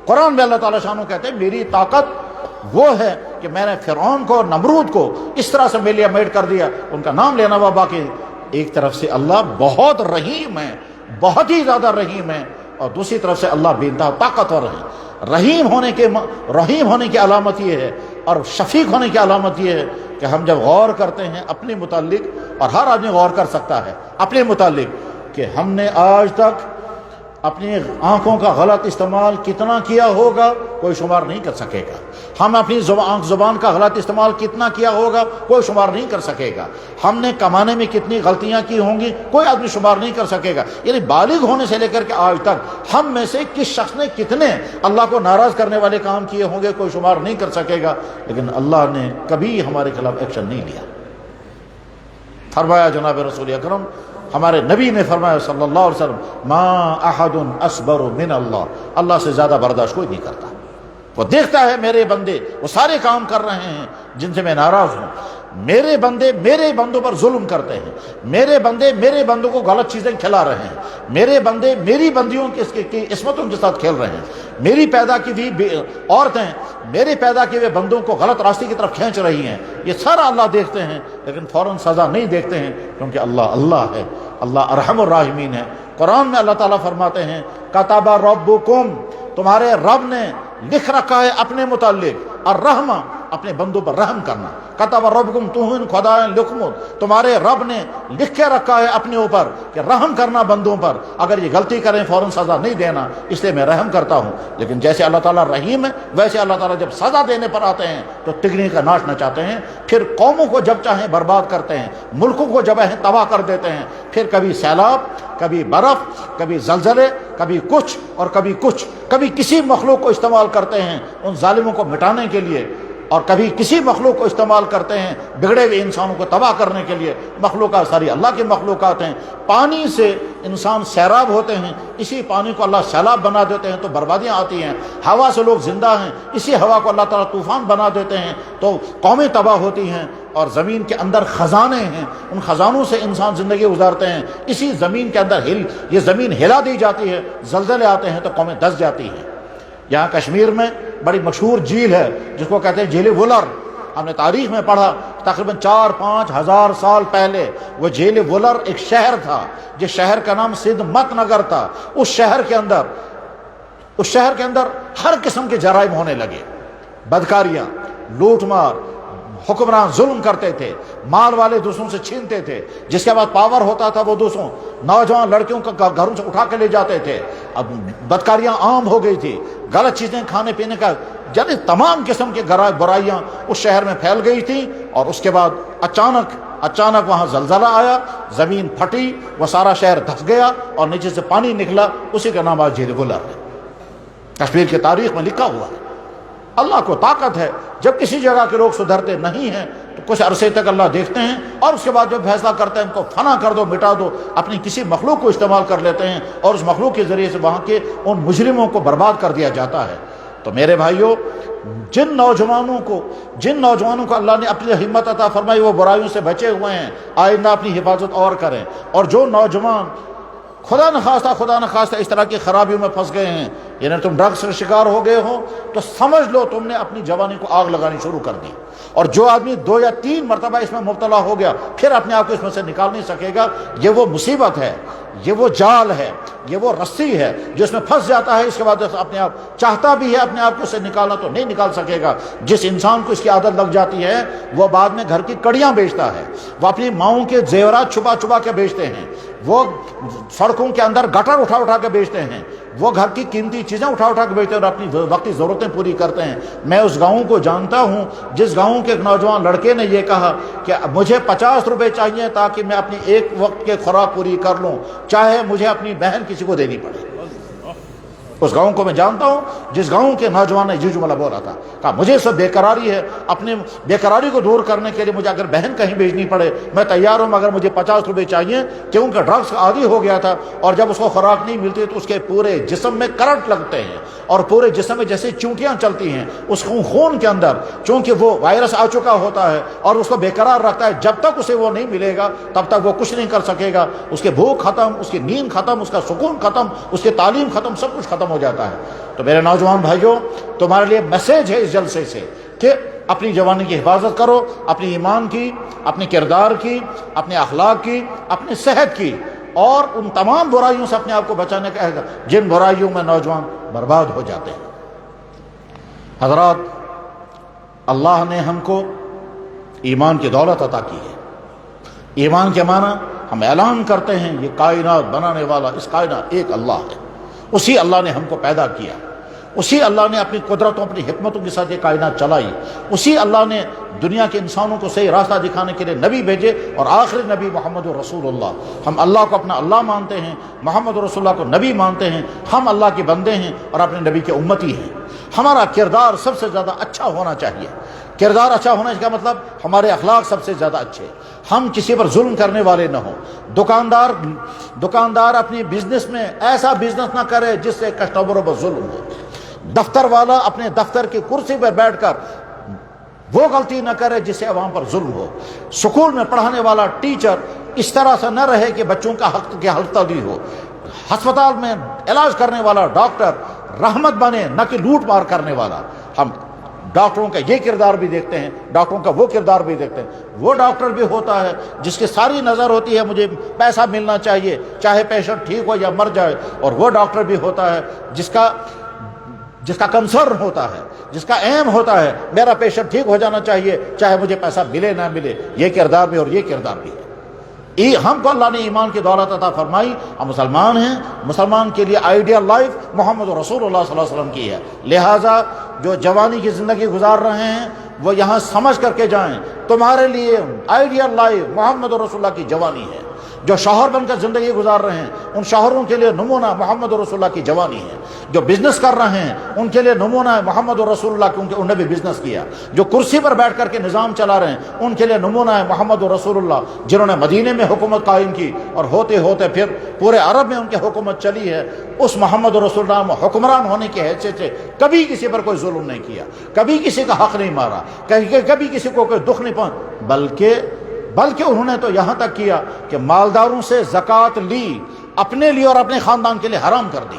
قرآن میں اللہ تعالیٰ شانہ کہتے ہیں میری طاقت وہ ہے کہ میں نے فرعون کو، نمرود کو اس طرح سے میلیا میٹ کر دیا، ان کا نام لینا ہوا باقی۔ ایک طرف سے اللہ بہت رحیم ہے، بہت ہی زیادہ رحیم ہے، اور دوسری طرف سے اللہ بے انتہا طاقتور ہے۔ رحیم ہونے کی علامت یہ ہے، اور شفیق ہونے کی علامت یہ ہے کہ ہم جب غور کرتے ہیں اپنے متعلق، اور ہر آدمی غور کر سکتا ہے اپنے متعلق، کہ ہم نے آج تک اپنی آنکھوں کا غلط استعمال کتنا کیا ہوگا کوئی شمار نہیں کر سکے گا، ہم اپنی زبان کا غلط استعمال کتنا کیا ہوگا کوئی شمار نہیں کر سکے گا، ہم نے کمانے میں کتنی غلطیاں کی ہوں گی کوئی آدمی شمار نہیں کر سکے گا۔ یعنی بالغ ہونے سے لے کر کے آج تک ہم میں سے کس شخص نے کتنے اللہ کو ناراض کرنے والے کام کیے ہوں گے کوئی شمار نہیں کر سکے گا، لیکن اللہ نے کبھی ہمارے خلاف ایکشن نہیں لیا۔ فرمایا جناب رسول اکرم، ہمارے نبی نے فرمایا صلی اللہ علیہ وسلم، ما احد اصبر من اللہ، اللہ سے زیادہ برداشت کوئی نہیں کرتا۔ وہ دیکھتا ہے میرے بندے وہ سارے کام کر رہے ہیں جن سے میں ناراض ہوں، میرے بندے میرے بندوں پر ظلم کرتے ہیں، میرے بندے میرے بندوں کو غلط چیزیں کھلا رہے ہیں، میرے بندے میری بندیوں کی عصمتوں کے ساتھ کھیل رہے ہیں، میری پیدا کی ہوئی عورتیں میرے پیدا کیے ہوئے بندوں کو غلط راستے کی طرف کھینچ رہی ہیں، یہ سارا اللہ دیکھتے ہیں، لیکن فوراً سزا نہیں دیکھتے ہیں، کیونکہ اللہ ہے، اللہ ارحم الراحمین ہے۔ قرآن میں اللہ تعالیٰ فرماتے ہیں، کتب ربکم، تمہارے رب نے لکھ رکھا ہے اپنے متعلق، الرحمہ، اپنے بندوں پر رحم کرنا، کتب ربکم توہن خدائن لکم، تمہارے رب نے لکھ کے رکھا ہے اپنے اوپر کہ رحم کرنا بندوں پر، اگر یہ غلطی کریں فوراً سزا نہیں دینا، اس لیے میں رحم کرتا ہوں۔ لیکن جیسے اللہ تعالیٰ رحیم ہے ویسے اللہ تعالیٰ جب سزا دینے پر آتے ہیں تو تگنی کا ناش نچاتے ہیں، پھر قوموں کو جب چاہیں برباد کرتے ہیں، ملکوں کو جب چاہیں تباہ کر دیتے ہیں، پھر کبھی سیلاب، کبھی برف، کبھی زلزلے، کبھی کچھ اور کبھی کچھ، کبھی کسی مخلوق کو استعمال کرتے ہیں ان ظالموں کو مٹانے کے لیے، اور کبھی کسی مخلوق کو استعمال کرتے ہیں بگڑے ہوئے انسانوں کو تباہ کرنے کے لیے۔ مخلوقات ساری اللہ کی مخلوقات ہیں۔ پانی سے انسان سیراب ہوتے ہیں، اسی پانی کو اللہ سیلاب بنا دیتے ہیں تو بربادیاں آتی ہیں۔ ہوا سے لوگ زندہ ہیں، اسی ہوا کو اللہ تعالیٰ طوفان بنا دیتے ہیں تو قومیں تباہ ہوتی ہیں۔ اور زمین کے اندر خزانے ہیں، ان خزانوں سے انسان زندگی گزارتے ہیں، اسی زمین کے اندر یہ زمین ہلا دی جاتی ہے، زلزلے آتے ہیں تو قومیں دس جاتی ہیں۔ یہاں کشمیر میں بڑی مشہور جھیل ہے جس کو کہتے ہیں جھیل ولر، ہم نے تاریخ میں پڑھا تقریباً 4-5 ہزار سال پہلے وہ جھیل ولر ایک شہر تھا، جس شہر کا نام سدھ مت نگر تھا۔ اس شہر کے اندر ہر قسم کے جرائم ہونے لگے، بدکاریاں، لوٹ مار، حکمران ظلم کرتے تھے، مال والے دوسروں سے چھینتے تھے، جس کے بعد پاور ہوتا تھا وہ دوسروں نوجوان لڑکیوں کا گھروں سے اٹھا کے لے جاتے تھے۔ اب بدکاریاں عام ہو گئی تھی، غلط چیزیں کھانے پینے کا، یعنی تمام قسم کے برائیاں اس شہر میں پھیل گئی تھی۔ اور اس کے بعد اچانک وہاں زلزلہ آیا، زمین پھٹی، وہ سارا شہر دھس گیا اور نیچے سے پانی نکلا، اسی کا نام آج جھیل ولر ہے۔ کشمیر کی تاریخ میں لکھا ہوا ہے۔ اللہ کو طاقت ہے، جب کسی جگہ کے لوگ سدھرتے نہیں ہیں تو کچھ عرصے تک اللہ دیکھتے ہیں، اور اس کے بعد جب فیصلہ کرتے ہیں ان کو فنا کر دو، مٹا دو، اپنی کسی مخلوق کو استعمال کر لیتے ہیں، اور اس مخلوق کے ذریعے سے وہاں کے ان مجرموں کو برباد کر دیا جاتا ہے۔ تو میرے بھائیوں، جن نوجوانوں کو اللہ نے اپنی ہمت عطا فرمائی وہ برائیوں سے بچے ہوئے ہیں، آئندہ اپنی حفاظت اور کریں۔ اور جو نوجوان خدا نخواستہ اس طرح کی خرابیوں میں پھنس گئے ہیں، یعنی تم ڈرگس کا شکار ہو گئے ہو، تو سمجھ لو تم نے اپنی جوانی کو آگ لگانی شروع کر دی۔ اور جو آدمی 2 یا 3 مرتبہ اس میں مبتلا ہو گیا پھر اپنے آپ کو اس میں سے نکال نہیں سکے گا، یہ وہ مصیبت ہے، یہ وہ جال ہے، یہ وہ رسی ہے جو اس میں پھنس جاتا ہے، اس کے بعد اپنے آپ چاہتا بھی ہے اپنے آپ کو اس سے نکالنا تو نہیں نکال سکے گا۔ جس انسان کو اس کی عادت لگ جاتی ہے وہ بعد میں گھر کی کڑیاں بیچتا ہے، وہ اپنی ماؤں کے زیورات چھپا کے بیچتے ہیں، وہ سڑکوں کے اندر گٹر اٹھا کے بیچتے ہیں، وہ گھر کی قیمتی چیزیں اٹھا کے بیچتے ہیں اور اپنی وقتی ضرورتیں پوری کرتے ہیں۔ میں اس گاؤں کو جانتا ہوں جس گاؤں کے ایک نوجوان لڑکے نے یہ کہا کہ مجھے 50 روپے چاہیے تاکہ میں اپنی ایک وقت کے خوراک پوری کر لوں، چاہے مجھے اپنی بہن کسی کو دینی پڑے۔ اس گاؤں کو میں جانتا ہوں جس گاؤں کے نوجوان نے یہ جملہ بولا تھا، کہا مجھے سب بیقراری ہے، اپنے بیقراری کو دور کرنے کے لیے مجھے اگر بہن کہیں بھیجنی پڑے میں تیار ہوں، مگر مجھے 50 روپے چاہیے، کیونکہ ڈرگس کا عادی ہو گیا تھا، اور جب اس کو خوراک نہیں ملتی تو اس کے پورے جسم میں کرنٹ لگتے ہیں، اور پورے جسم میں جیسے چونٹیاں چلتی ہیں، اس خون کے اندر چونکہ وہ وائرس آ چکا ہوتا ہے اور اس کو بیقرار رکھتا ہے، جب تک اسے وہ نہیں ملے گا تب تک وہ کچھ نہیں کر سکے گا، اس کے بھوک ختم، اس کی نیند ختم، اس کا سکون ختم، اس کی تعلیم ختم، سب کچھ ختم ہو جاتا ہے۔ تو میرے نوجوان بھائیوں، تمہارے لیے میسیج ہے اس جلسے سے کہ اپنی جوانی کی حفاظت کرو، اپنی ایمان کی، اپنی کردار کی، اپنے اخلاق کی، اپنی صحت کی، اور ان تمام برائیوں سے اپنے آپ کو بچانے کا عہد، جن برائیوں میں نوجوان برباد ہو جاتے ہیں۔ حضرات، اللہ نے ہم کو ایمان کی دولت عطا کی ہے۔ ایمان کے معنی ہم اعلان کرتے ہیں یہ کائنات بنانے والا، اس کائنات ایک اللہ ہے، اسی اللہ نے ہم کو پیدا کیا، اسی اللہ نے اپنی قدرتوں اپنی حکمتوں کے ساتھ یہ کائنات چلائی، اسی اللہ نے دنیا کے انسانوں کو صحیح راستہ دکھانے کے لیے نبی بھیجے، اور آخری نبی محمد رسول اللہ۔ ہم اللہ کو اپنا اللہ مانتے ہیں، محمد رسول اللہ کو نبی مانتے ہیں، ہم اللہ کے بندے ہیں اور اپنے نبی کے امتی ہیں۔ ہمارا کردار سب سے زیادہ اچھا ہونا چاہیے۔ کردار اچھا ہونے کا مطلب ہمارے اخلاق سب سے زیادہ اچھے، ہم کسی پر ظلم کرنے والے نہ ہوں۔ دکاندار اپنی بزنس میں ایسا بزنس نہ کرے جس سے کسٹمروں پر ظلم ہو۔ دفتر والا اپنے دفتر کی کرسی پر بیٹھ کر وہ غلطی نہ کرے جس سے عوام پر ظلم ہو۔ سکول میں پڑھانے والا ٹیچر اس طرح سے نہ رہے کہ بچوں کا حق کی حلقہ ہو۔ ہسپتال میں علاج کرنے والا ڈاکٹر رحمت بنے، نہ کہ لوٹ مار کرنے والا۔ ہم ڈاکٹروں کا یہ کردار بھی دیکھتے ہیں، ڈاکٹروں کا وہ کردار بھی دیکھتے ہیں۔ وہ ڈاکٹر بھی ہوتا ہے جس کی ساری نظر ہوتی ہے مجھے پیسہ ملنا چاہیے، چاہے پیشنٹ ٹھیک ہو یا مر جائے، اور وہ ڈاکٹر بھی ہوتا ہے جس کا کنسرن ہوتا ہے، جس کا ایم ہوتا ہے میرا پیشنٹ ٹھیک ہو جانا چاہیے، چاہے مجھے پیسہ ملے نہ ملے۔ یہ کردار بھی اور یہ کردار بھی ہے۔ ہم کو اللہ نے ایمان کی دولت عطا فرمائی، ہم مسلمان ہیں، مسلمان کے لیے آئیڈیل لائف محمد رسول اللہ صلی اللہ علیہ وسلم کی ہے۔ لہٰذا جو جوانی کی زندگی گزار رہے ہیں وہ یہاں سمجھ کر کے جائیں، تمہارے لیے آئیڈیل لائف محمد رسول اللہ کی جوانی ہے۔ جو شوہر بن کر زندگی گزار رہے ہیں ان شوہروں کے لیے نمونہ محمد رسول اللہ کی جوانی ہے۔ جو بزنس کر رہے ہیں ان کے لیے نمونہ ہے محمد رسول اللہ، کیونکہ انہوں نے بھی بزنس کیا۔ جو کرسی پر بیٹھ کر کے نظام چلا رہے ہیں ان کے لیے نمونہ ہے محمد رسول اللہ، جنہوں نے مدینے میں حکومت قائم کی اور ہوتے ہوتے پھر پورے عرب میں ان کی حکومت چلی ہے۔ اس محمد رسول اللہ حکمران ہونے کی حیثیت سے کبھی کسی پر کوئی ظلم نہیں کیا، کبھی کسی کا حق نہیں مارا، کبھی کسی کو کوئی دکھ نہیں پہنچا، بلکہ انہوں نے تو یہاں تک کیا کہ مالداروں سے زکوٰۃ لی، اپنے لیے اور اپنے خاندان کے لیے حرام کر دی،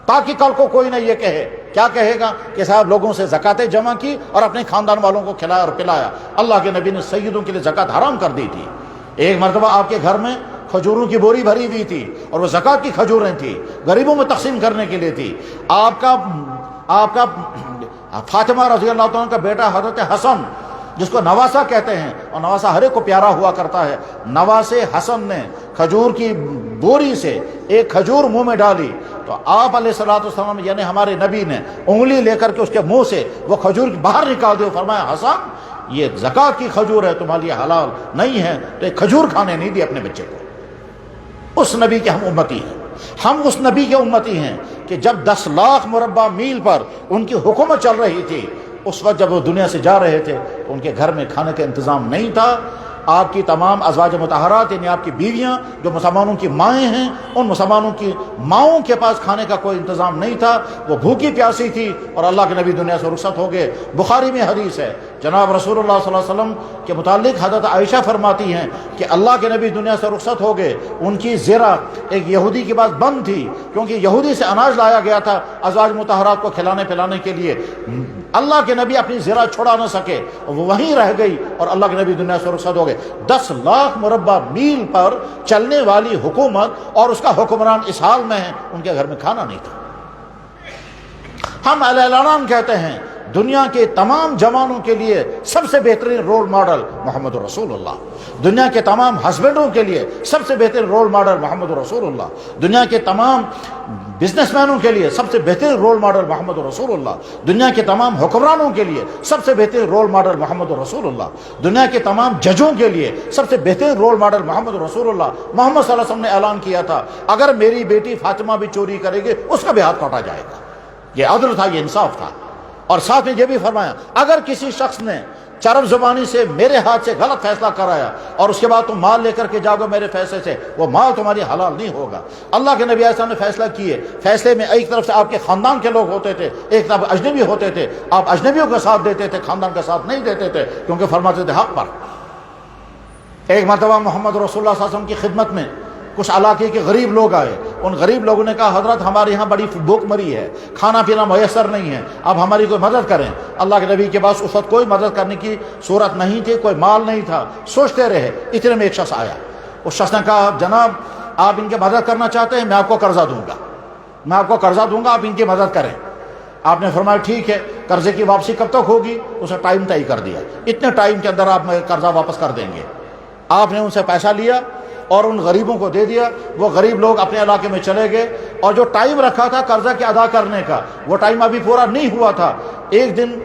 تاکہ کل کو کوئی نہ یہ کہے، کیا کہے گا کہ صاحب لوگوں سے زکاتیں جمع کی اور اپنے خاندان والوں کو کھلایا اور پلایا۔ اللہ کے نبی نے سیدوں کے لیے زکوٰۃ حرام کر دی تھی۔ ایک مرتبہ آپ کے گھر میں کھجوروں کی بوری بھری ہوئی تھی اور وہ زکوٰۃ کی کھجوریں تھیں، غریبوں میں تقسیم کرنے کے لیے تھی۔ آپ کا فاطمہ رضی اللہ تعالیٰ کا بیٹا حضرت حسن، جس کو نواسہ کہتے ہیں، اور نواسہ ہر ایک کو پیارا ہوا کرتا ہے، نواسے حسن نے کھجور کی بوری سے ایک کھجور منہ میں ڈالی تو آپ علیہ الصلوۃ والسلام یعنی ہمارے نبی نے انگلی لے کر کے اس کے منہ سے وہ کھجور باہر نکال دی، فرمایا حسن یہ زکوٰۃ کی کھجور ہے، تمہارے لیے حلال نہیں ہے، تو ایک کھجور کھانے نہیں دی اپنے بچے کو۔ اس نبی کے ہم امتی ہیں، ہم اس نبی کے امتی ہیں کہ جب 10 لاکھ مربع میل پر ان کی حکومت چل رہی تھی، اس وقت جب وہ دنیا سے جا رہے تھے ان کے گھر میں کھانے کا انتظام نہیں تھا۔ آپ کی تمام ازواج مطہرات یعنی آپ کی بیویاں جو مسلمانوں کی مائیں ہیں، ان مسلمانوں کی ماؤں کے پاس کھانے کا کوئی انتظام نہیں تھا، وہ بھوکی پیاسی تھی اور اللہ کے نبی دنیا سے رخصت ہو گئے۔ بخاری میں حدیث ہے، جناب رسول اللہ صلی اللہ علیہ وسلم کے متعلق حضرت عائشہ فرماتی ہیں کہ اللہ کے نبی دنیا سے رخصت ہو گئے، ان کی زرہ ایک یہودی کے پاس بند تھی، کیونکہ یہودی سے اناج لایا گیا تھا ازواج مطہرات کو کھلانے پلانے کے لیے۔ اللہ کے نبی اپنی زرہ چھڑا نہ سکے، وہ وہیں رہ گئی اور اللہ کے نبی دنیا سے رخصت ہو گئے۔ 10 لاکھ مربع میل پر چلنے والی حکومت اور اس کا حکمران اس حال میں ہے، ان کے گھر میں کھانا نہیں تھا۔ ہم اعلان کہتے ہیں دنیا کے تمام جوانوں کے لیے سب سے بہترین رول ماڈل محمد رسول اللہ، دنیا کے تمام ہسبینڈوں کے لیے سب سے بہترین رول ماڈل محمد رسول اللہ، دنیا کے تمام بزنس مینوں کے لیے سب سے بہترین رول ماڈل محمد رسول اللہ، دنیا کے تمام حکمرانوں کے لیے سب سے بہترین رول ماڈل محمد رسول اللہ، دنیا کے تمام ججوں کے لیے سب سے بہترین رول ماڈل محمد رسول اللہ۔ محمد صلی اللہ علیہ وسلم نے اعلان کیا تھا اگر میری بیٹی فاطمہ بھی چوری کرے گی اس کا بھی ہاتھ کاٹا جائے گا۔ یہ عدل تھا، یہ انصاف تھا۔ اور ساتھ میں یہ بھی فرمایا اگر کسی شخص نے چرب زبانی سے میرے ہاتھ سے غلط فیصلہ کرایا اور اس کے بعد تم مال لے کر کے جاؤ گے میرے فیصلے سے، وہ مال تمہاری حلال نہیں ہوگا۔ اللہ کے نبی علیہ السلام نے فیصلہ کیے، فیصلے میں ایک طرف سے آپ کے خاندان کے لوگ ہوتے تھے، ایک طرف اجنبی ہوتے تھے، آپ اجنبیوں کا ساتھ دیتے تھے، خاندان کا ساتھ نہیں دیتے تھے، کیونکہ فرماتے تھے حق پر۔ ایک مرتبہ محمد رسول اللہ صلی اللہ علیہ وسلم کی خدمت میں کچھ علاقے کے غریب لوگ آئے، ان غریب لوگوں نے کہا حضرت ہمارے یہاں بڑی بھوک مری ہے، کھانا پینا میسر نہیں ہے، آپ ہماری کوئی مدد کریں۔ اللہ کے نبی کے پاس اس وقت کوئی مدد کرنے کی صورت نہیں تھی، کوئی مال نہیں تھا، سوچتے رہے، اتنے میں ایک شخص آیا۔ اس شخص نے کہا جناب آپ ان کی مدد کرنا چاہتے ہیں، میں آپ کو قرضہ دوں گا، میں آپ کو قرضہ دوں گا، آپ ان کی مدد کریں۔ آپ نے فرمایا ٹھیک ہے، قرضے کی واپسی کب تک ہوگی؟ اسے ٹائم طے کر دیا، اتنے ٹائم کے اندر آپ قرضہ واپس کر دیں گے۔ آپ نے ان سے پیسہ لیا اور ان غریبوں کو دے دیا، وہ غریب لوگ اپنے علاقے میں چلے گئے، اور جو ٹائم رکھا تھا قرضہ کے ادا کرنے کا وہ ٹائم ابھی پورا نہیں ہوا تھا۔ ایک دن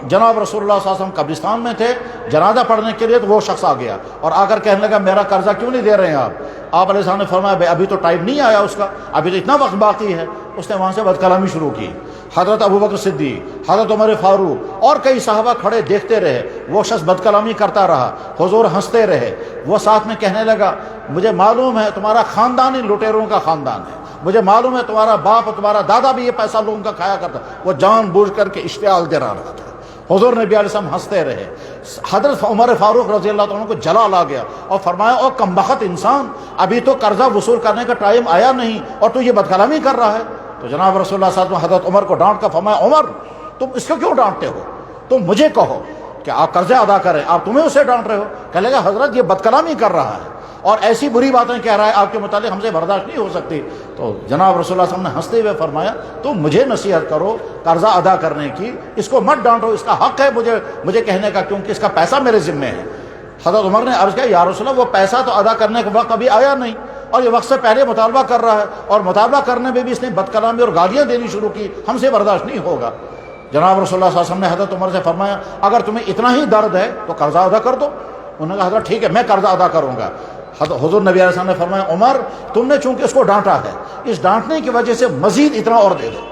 جناب رسول اللہ صلی اللہ علیہ وسلم قبرستان میں تھے جنازہ پڑھنے کے لیے، تو وہ شخص آ گیا اور آ کر کہنے لگا میرا قرضہ کیوں نہیں دے رہے ہیں آپ علیہ السلام نے فرمایا بھائی ابھی تو ٹائم نہیں آیا اس کا، ابھی تو اتنا وقت باقی ہے۔ اس نے وہاں سے بد کلامی شروع کی۔ حضرت ابوبکر صدیق، حضرت عمر فاروق اور کئی صحابہ کھڑے دیکھتے رہے، وہ شخص بد کلامی کرتا رہا، حضور ہنستے رہے۔ وہ ساتھ میں کہنے لگا مجھے معلوم ہے تمہارا خاندان ہی لٹیروں کا خاندان ہے، مجھے معلوم ہے تمہارا باپ اور تمہارا دادا بھی یہ پیسہ لوگوں کا کھایا کرتا۔ وہ جان بوجھ کر کے اشتعال دے رہا تھا۔ حضور نبی علیہ السلام ہنستے رہے۔ حضرت عمر فاروق رضی اللہ عنہ کو جلال آ گیا اور فرمایا او کمبخت انسان، ابھی تو قرضہ وصول کرنے کا ٹائم آیا نہیں اور تو یہ بد کلامی کر رہا ہے۔ تو جناب رسول اللہ صلی اللہ علیہ وسلم حضرت عمر کو ڈانٹ کر فرمایا عمر تم اس کو کیوں ڈانٹتے ہو؟ تم مجھے کہو کہ آپ قرضے ادا کریں، آپ تمہیں اسے ڈانٹ رہے ہو؟ کہنے لگا حضرت یہ بد کلامی کر رہا ہے اور ایسی بری باتیں کہہ رہا ہے آپ کے متعلق، ہم سے برداشت نہیں ہو سکتی۔ تو جناب رسول اللہ صلی اللہ علیہ وسلم نے ہنستے ہوئے فرمایا تم مجھے نصیحت کرو قرضہ ادا کرنے کی، اس کو مت ڈانٹو، اس کا حق ہے مجھے کہنے کا، کیونکہ اس کا پیسہ میرے ذمے ہے۔ حضرت عمر نے عرض کیا یا رسول اللہ وہ پیسہ تو ادا کرنے کا وقت ابھی آیا نہیں اور یہ وقت سے پہلے مطالبہ کر رہا ہے، اور مطالبہ کرنے میں بھی اس نے بد کلامی اور گالیاں دینی شروع کی، ہم سے برداشت نہیں ہوگا۔ جناب رسول اللہ صلی اللہ علیہ وسلم نے حضرت عمر سے فرمایا اگر تمہیں اتنا ہی درد ہے تو قرضہ ادا کر دو۔ انہوں نے کہا حضرت ٹھیک ہے میں قرضہ ادا کروں گا۔ حضور نبی علیہ السلام نے فرمایا عمر تم نے چونکہ اس کو ڈانٹا ہے، اس ڈانٹنے کی وجہ سے مزید اتنا اور دے دو۔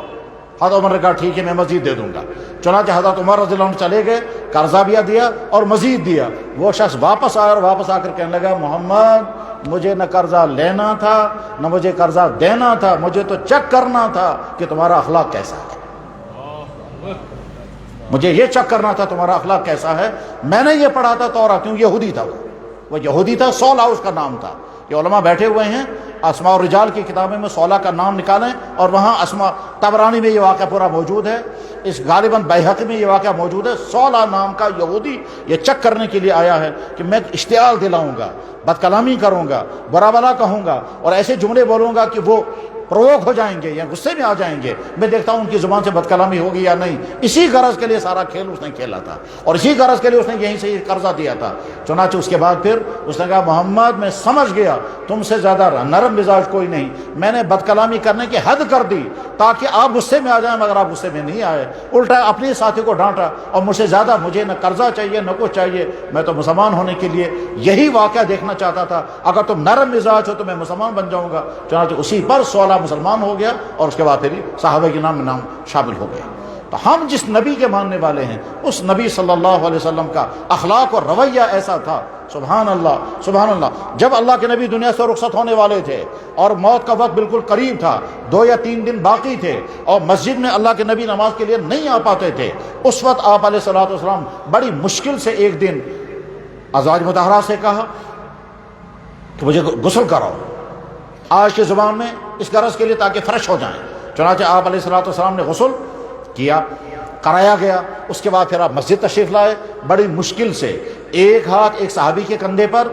حضرت عمر نے کہا ٹھیک ہے میں مزید دے دوں گا۔ چنانچہ حضرت عمر رضی اللہ عنہ چلے گئے، قرضہ بھی دیا اور مزید دیا۔ وہ شخص واپس آیا اور واپس آ کر کہنے لگا محمد مجھے نہ قرضہ لینا تھا نہ مجھے قرضہ دینا تھا، مجھے تو چیک کرنا تھا کہ تمہارا اخلاق کیسا ہے، مجھے یہ چیک کرنا تھا تمہارا اخلاق کیسا ہے۔ میں نے یہ پڑھا تھا تورات، کیوں یہودی تھا، وہ یہودی تھا، صولہ اس کا نام تھا۔ یہ علماء بیٹھے ہوئے ہیں اسماء الرجال کی کتابیں میں صولہ کا نام نکالیں اور وہاں اسماء طبرانی میں یہ واقعہ پورا موجود ہے، اس غالباً بیہقی میں یہ واقعہ موجود ہے۔ صولہ نام کا یہودی یہ چیک کرنے کے لیے آیا ہے کہ میں اشتعال دلاؤں گا، بد کلامی کروں گا، برا بلا کہوں گا اور ایسے جملے بولوں گا کہ وہ پروک ہو جائیں گے یا غصے میں آ جائیں گے، میں دیکھتا ہوں ان کی زبان سے بد کلامی ہوگی یا نہیں۔ اسی غرض کے لیے سارا کھیل اس نے کھیلا تھا اور اسی غرض کے لیے اس نے یہیں سے یہ قرضہ دیا تھا۔ چنانچہ اس کے بعد پھر اس نے کہا محمد میں سمجھ گیا تم سے زیادہ نرم مزاج کوئی نہیں، میں نے بد کلامی کرنے کی حد کر دی تاکہ آپ غصے میں آ جائیں، مگر آپ غصے میں نہیں آئے، الٹا اپنے ساتھی کو ڈانٹا اور مجھ سے زیادہ مجھے نہ قرضہ چاہیے نہ کچھ چاہیے، میں تو مسلمان ہونے کے لیے یہی واقعہ دیکھنا چاہتا تھا، اگر تم نرم مزاج ہو تو میں مسلمان بن جاؤں گا۔ چنانچہ اسی پر صولہ مسلمان ہو گیا اور اس کے بعد پھر صحابہ کے نام شامل ہو گئے۔ تو ہم جس نبی کے ماننے والے ہیں اس نبی صلی اللہ علیہ وسلم کا اخلاق اور رویہ ایسا تھا، سبحان اللہ سبحان اللہ۔ جب اللہ کے نبی دنیا سے رخصت ہونے والے تھے اور موت کا وقت بالکل قریب تھا، 2 یا 3 دن باقی تھے اور مسجد میں اللہ کے نبی نماز کے لیے نہیں آ پاتے تھے، اس وقت آپ علیہ الصلوۃ والسلام بڑی مشکل سے ایک دن ازواج مطہرہ سے کہا کہ مجھے غسل کراؤ، آج کے زبان میں اس غرض کے لیے تاکہ فریش ہو جائیں۔ چنانچہ آپ علیہ الصلوۃ والسلام نے غسل کیا، کرایا گیا، اس کے بعد پھر آپ مسجد تشریف لائے، بڑی مشکل سے ایک ہاتھ ایک صحابی کے کندھے پر،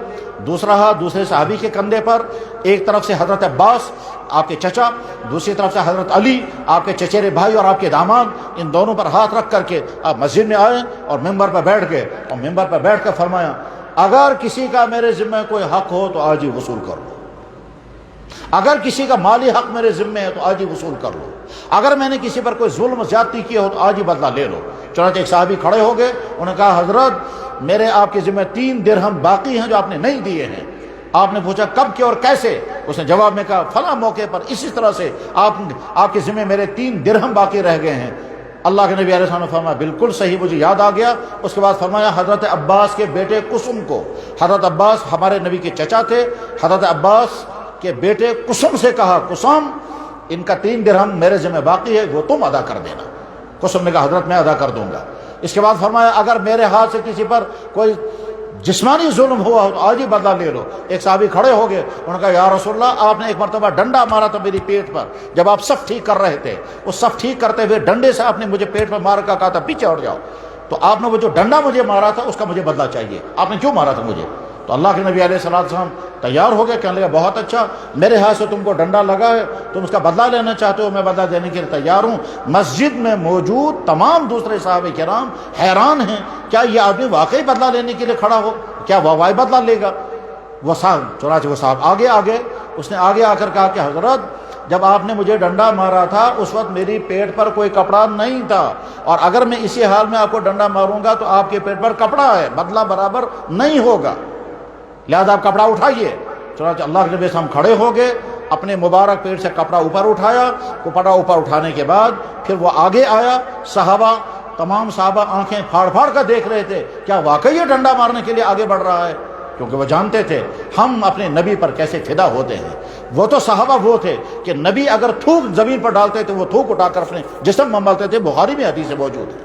دوسرا ہاتھ دوسرے صحابی کے کندھے پر، ایک طرف سے حضرت عباس آپ کے چچا، دوسری طرف سے حضرت علی آپ کے چچیرے بھائی اور آپ کے داماد، ان دونوں پر ہاتھ رکھ کر کے آپ مسجد میں آئے اور ممبر پر بیٹھ گئے اور ممبر پر بیٹھ کر فرمایا اگر کسی کا میرے ذمہ کوئی حق ہو تو آج ہی وصول کرو، اگر کسی کا مالی حق میرے ذمے ہے تو آج ہی وصول کر لو، اگر میں نے کسی پر کوئی ظلم زیادتی کیا ہو تو آج ہی بدلہ لے لو۔ چنانچہ ایک صحابی کھڑے ہو گئے، انہوں نے کہا حضرت میرے آپ کے ذمہ 3 درہم باقی ہیں جو آپ نے نہیں دیے ہیں۔ آپ نے پوچھا کب کیا اور کیسے؟ اس نے جواب میں کہا فلاں موقع پر اسی طرح سے آپ کے ذمہ میرے 3 درہم باقی رہ گئے ہیں۔ اللہ کے نبی علیہ السلام نے فرمایا بالکل صحیح، مجھے یاد آ گیا۔ اس کے بعد فرمایا حضرت عباس کے بیٹے قسم کو، حضرت عباس ہمارے نبی کے چچا تھے، حضرت عباس کے بیٹے قسم سے کہا قسم ان کا 3 درہم میرے ذمہ باقی ہے، وہ تم ادا کر دینا۔ قسم نے کہا حضرت میں ادا کر دوں گا۔ اس کے بعد فرمایا اگر میرے ہاتھ سے کسی پر کوئی جسمانی ظلم ہوا ہو تو آج ہی بدلہ لے لو۔ ایک صحابی کھڑے ہو گئے، انہوں نے کہا یا رسول اللہ آپ نے ایک مرتبہ ڈنڈا مارا تھا میری پیٹھ پر جب آپ صف ٹھیک کر رہے تھے، اس صف ٹھیک کرتے ہوئے ڈنڈے سے آپ نے مجھے پیٹھ پر مار کر کہا تھا پیچھے ہٹ جاؤ، تو آپ نے وہ جو ڈنڈا مجھے مارا تھا اس کا مجھے بدلہ چاہیے، آپ نے کیوں مارا تھا مجھے؟ تو اللہ کے نبی علیہ السلام تیار ہو گئے، کہنے لگا بہت اچھا، میرے ہاتھ سے تم کو ڈنڈا لگا ہے، تم اس کا بدلہ لینا چاہتے ہو، میں بدلہ دینے کے لیے تیار ہوں۔ مسجد میں موجود تمام دوسرے صحابہ کرام حیران ہیں، کیا یہ آدمی واقعی بدلہ لینے کے لیے کھڑا ہو؟ کیا واقعی بدلہ لے گا؟ چنانچہ وہ صاحب آگے اس نے آگے آ کر کہا کہ حضرت جب آپ نے مجھے ڈنڈا مارا تھا اس وقت میری پیٹ پر کوئی کپڑا نہیں تھا، اور اگر میں اسی حال میں آپ کو ڈنڈا ماروں گا تو آپ کے پیٹ پر کپڑا ہے، بدلہ برابر نہیں ہوگا، لہذا آپ کپڑا اٹھائیے۔ چنانچہ اللہ کے نبی ہم کھڑے ہو گئے، اپنے مبارک پیٹ سے کپڑا اوپر اٹھایا، کپڑا اوپر اٹھانے کے بعد پھر وہ آگے آیا، تمام صحابہ آنکھیں پھاڑ پھاڑ کر دیکھ رہے تھے، کیا واقعی یہ ڈنڈا مارنے کے لیے آگے بڑھ رہا ہے؟ کیونکہ وہ جانتے تھے ہم اپنے نبی پر کیسے فدا ہوتے ہیں۔ وہ تو صحابہ وہ تھے کہ نبی اگر تھوک زمین پر ڈالتے تھے وہ تھوک اٹھا کر اپنے جسم میں ملتے تھے، بخاری میں حدیث موجود ہے۔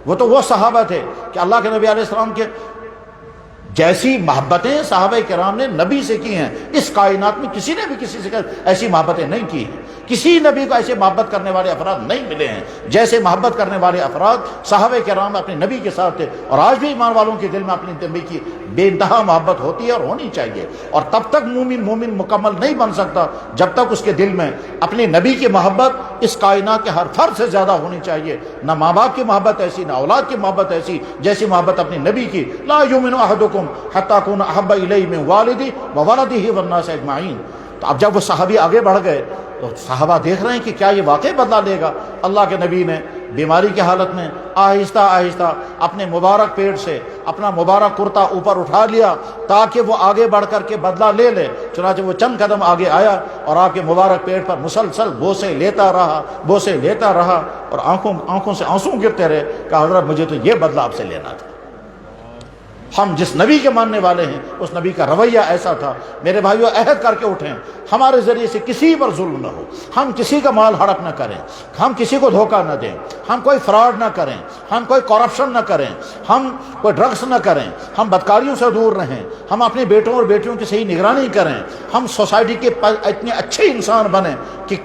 وہ تو وہ صحابہ تھے کہ اللہ کے نبی علیہ السلام کے جیسی محبتیں صحابہ کرام نے نبی سے کی ہیں، اس کائنات میں کسی نے بھی کسی سے ایسی محبتیں نہیں کی ہیں، کسی نبی کو ایسے محبت کرنے والے افراد نہیں ملے ہیں جیسے محبت کرنے والے افراد صحابہ کرام اپنے نبی کے ساتھ تھے۔ اور آج بھی ایمان والوں کے دل میں اپنے نبی کی بے انتہا محبت ہوتی ہے اور ہونی چاہیے، اور تب تک مومن مکمل نہیں بن سکتا جب تک اس کے دل میں اپنے نبی کی محبت اس کائنات کے ہر فرد سے زیادہ ہونی چاہیے۔ نہ ماں باپ کی محبت ایسی، نہ اولاد کی محبت ایسی جیسی محبت اپنے نبی کی۔ لا یؤمن احدکم حتی اکون احب الیہ من والدی وولدہ والناس اجمعین۔ تو اب جب وہ صحابی آگے بڑھ گئے تو صحابہ دیکھ رہے ہیں کہ کیا یہ واقعی بدلہ لے گا۔ اللہ کے نبی نے بیماری کی حالت میں آہستہ آہستہ اپنے مبارک پیٹ سے اپنا مبارک کرتا اوپر اٹھا لیا تاکہ وہ آگے بڑھ کر کے بدلہ لے لے۔ چنانچہ وہ چند قدم آگے آیا اور آپ کے مبارک پیٹ پر مسلسل بوسے لیتا رہا اور آنکھوں سے آنسو گرتے رہے کہ حضرت مجھے تو یہ بدلہ آپ سے لینا تھا۔ ہم جس نبی کے ماننے والے ہیں اس نبی کا رویہ ایسا تھا۔ میرے بھائیو عہد کر کے اٹھیں، ہمارے ذریعے سے کسی پر ظلم نہ ہو، ہم کسی کا مال ہڑپ نہ کریں، ہم کسی کو دھوکہ نہ دیں، ہم کوئی فراڈ نہ کریں، ہم کوئی کرپشن نہ کریں، ہم کوئی ڈرگس نہ کریں، ہم بدکاریوں سے دور رہیں، ہم اپنے بیٹوں اور بیٹیوں کی صحیح نگرانی کریں، ہم سوسائٹی کے اتنے اچھے انسان بنیں کہ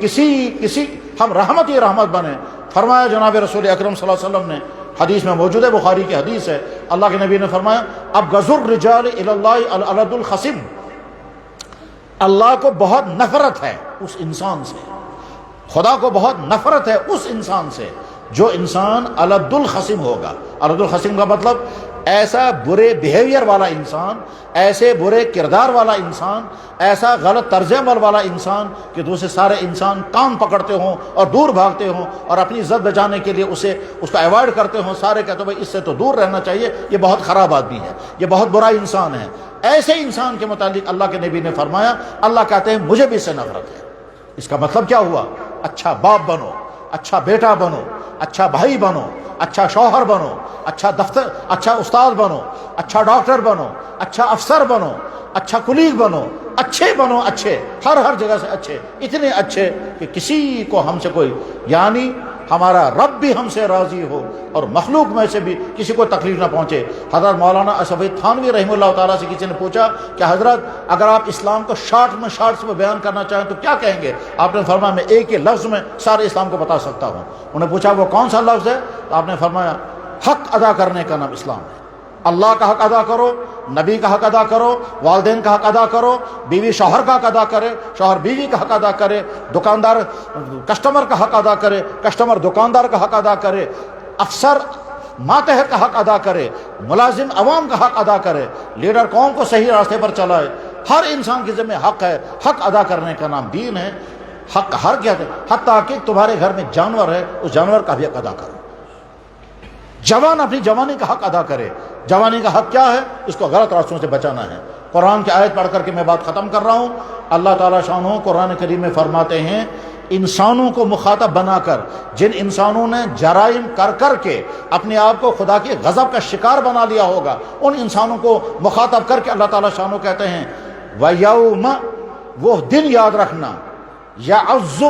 ہم رحمت ہی رحمت بنیں۔ فرمایا جناب رسول اکرم صلی اللہ علیہ وسلم نے، حدیث میں موجود ہے، بخاری کی حدیث ہے، اللہ کے نبی نے فرمایا اب غزر الرجال الی اللہ الالد الخصم، اللہ کو بہت نفرت ہے اس انسان سے، خدا کو بہت نفرت ہے اس انسان سے جو انسان الد الخصم ہوگا۔ الد الخصم کا مطلب ایسا برے بیہیویئر والا انسان، ایسے برے کردار والا انسان، ایسا غلط طرز عمل والا انسان کہ دوسرے سارے انسان کان پکڑتے ہوں اور دور بھاگتے ہوں اور اپنی عزت بچانے کے لیے اس کو ایوائڈ کرتے ہوں، سارے کہتے ہیں بھائی اس سے تو دور رہنا چاہیے، یہ بہت خراب آدمی ہے، یہ بہت برا انسان ہے۔ ایسے انسان کے متعلق اللہ کے نبی نے فرمایا اللہ کہتے ہیں مجھے بھی اس سے نفرت ہے۔ اس کا مطلب کیا ہوا؟ اچھا باپ بنو، اچھا بیٹا بنو، اچھا بھائی بنو، اچھا شوہر بنو، اچھا استاد بنو، اچھا ڈاکٹر بنو، اچھا افسر بنو، اچھا کلیگ بنو، اچھے بنو، اچھے ہر جگہ سے اچھے، اتنے اچھے کہ کسی کو ہم سے کوئی، یعنی ہمارا رب بھی ہم سے راضی ہو اور مخلوق میں سے بھی کسی کو تکلیف نہ پہنچے۔ حضرت مولانا اشرف تھانوی رحمہ اللہ تعالیٰ سے کسی نے پوچھا کہ حضرت اگر آپ اسلام کو شارٹس میں بیان کرنا چاہیں تو کیا کہیں گے؟ آپ نے فرمایا میں ایک ہی لفظ میں سارے اسلام کو بتا سکتا ہوں۔ انہوں نے پوچھا وہ کون سا لفظ ہے؟ تو آپ نے فرمایا حق ادا کرنے کا نام اسلام ہے۔ اللہ کا حق ادا کرو، نبی کا حق ادا کرو، والدین کا حق ادا کرو، بیوی شوہر کا حق ادا کرے، شوہر بیوی کا حق ادا کرے، دکاندار کسٹمر کا حق ادا کرے، کسٹمر دکاندار کا حق ادا کرے، افسر ماتحت کا حق ادا کرے، ملازم عوام کا حق ادا کرے، لیڈر قوم کو صحیح راستے پر چلائے، ہر انسان کے ذمہ حق ہے، حق ادا کرنے کا نام دین ہے۔ حق ہر کیا ہے، حتیٰ کہ تمہارے گھر میں جانور ہے اس جانور کا بھی حق ادا کرو۔ جوان اپنی جوانی کا حق ادا کرے۔ جوانی کا حق کیا ہے؟ اس کو غلط راستوں سے بچانا ہے۔ قرآن کی آیت پڑھ کر کے میں بات ختم کر رہا ہوں۔ اللہ تعالیٰ شانہ قرآن کریم میں فرماتے ہیں، انسانوں کو مخاطب بنا کر، جن انسانوں نے جرائم کر کر کے اپنے آپ کو خدا کے غضب کا شکار بنا لیا ہوگا، ان انسانوں کو مخاطب کر کے اللہ تعالیٰ شانہ کہتے ہیں وَيَوْمَ، وہ دن یاد رکھنا، يَعَزُّ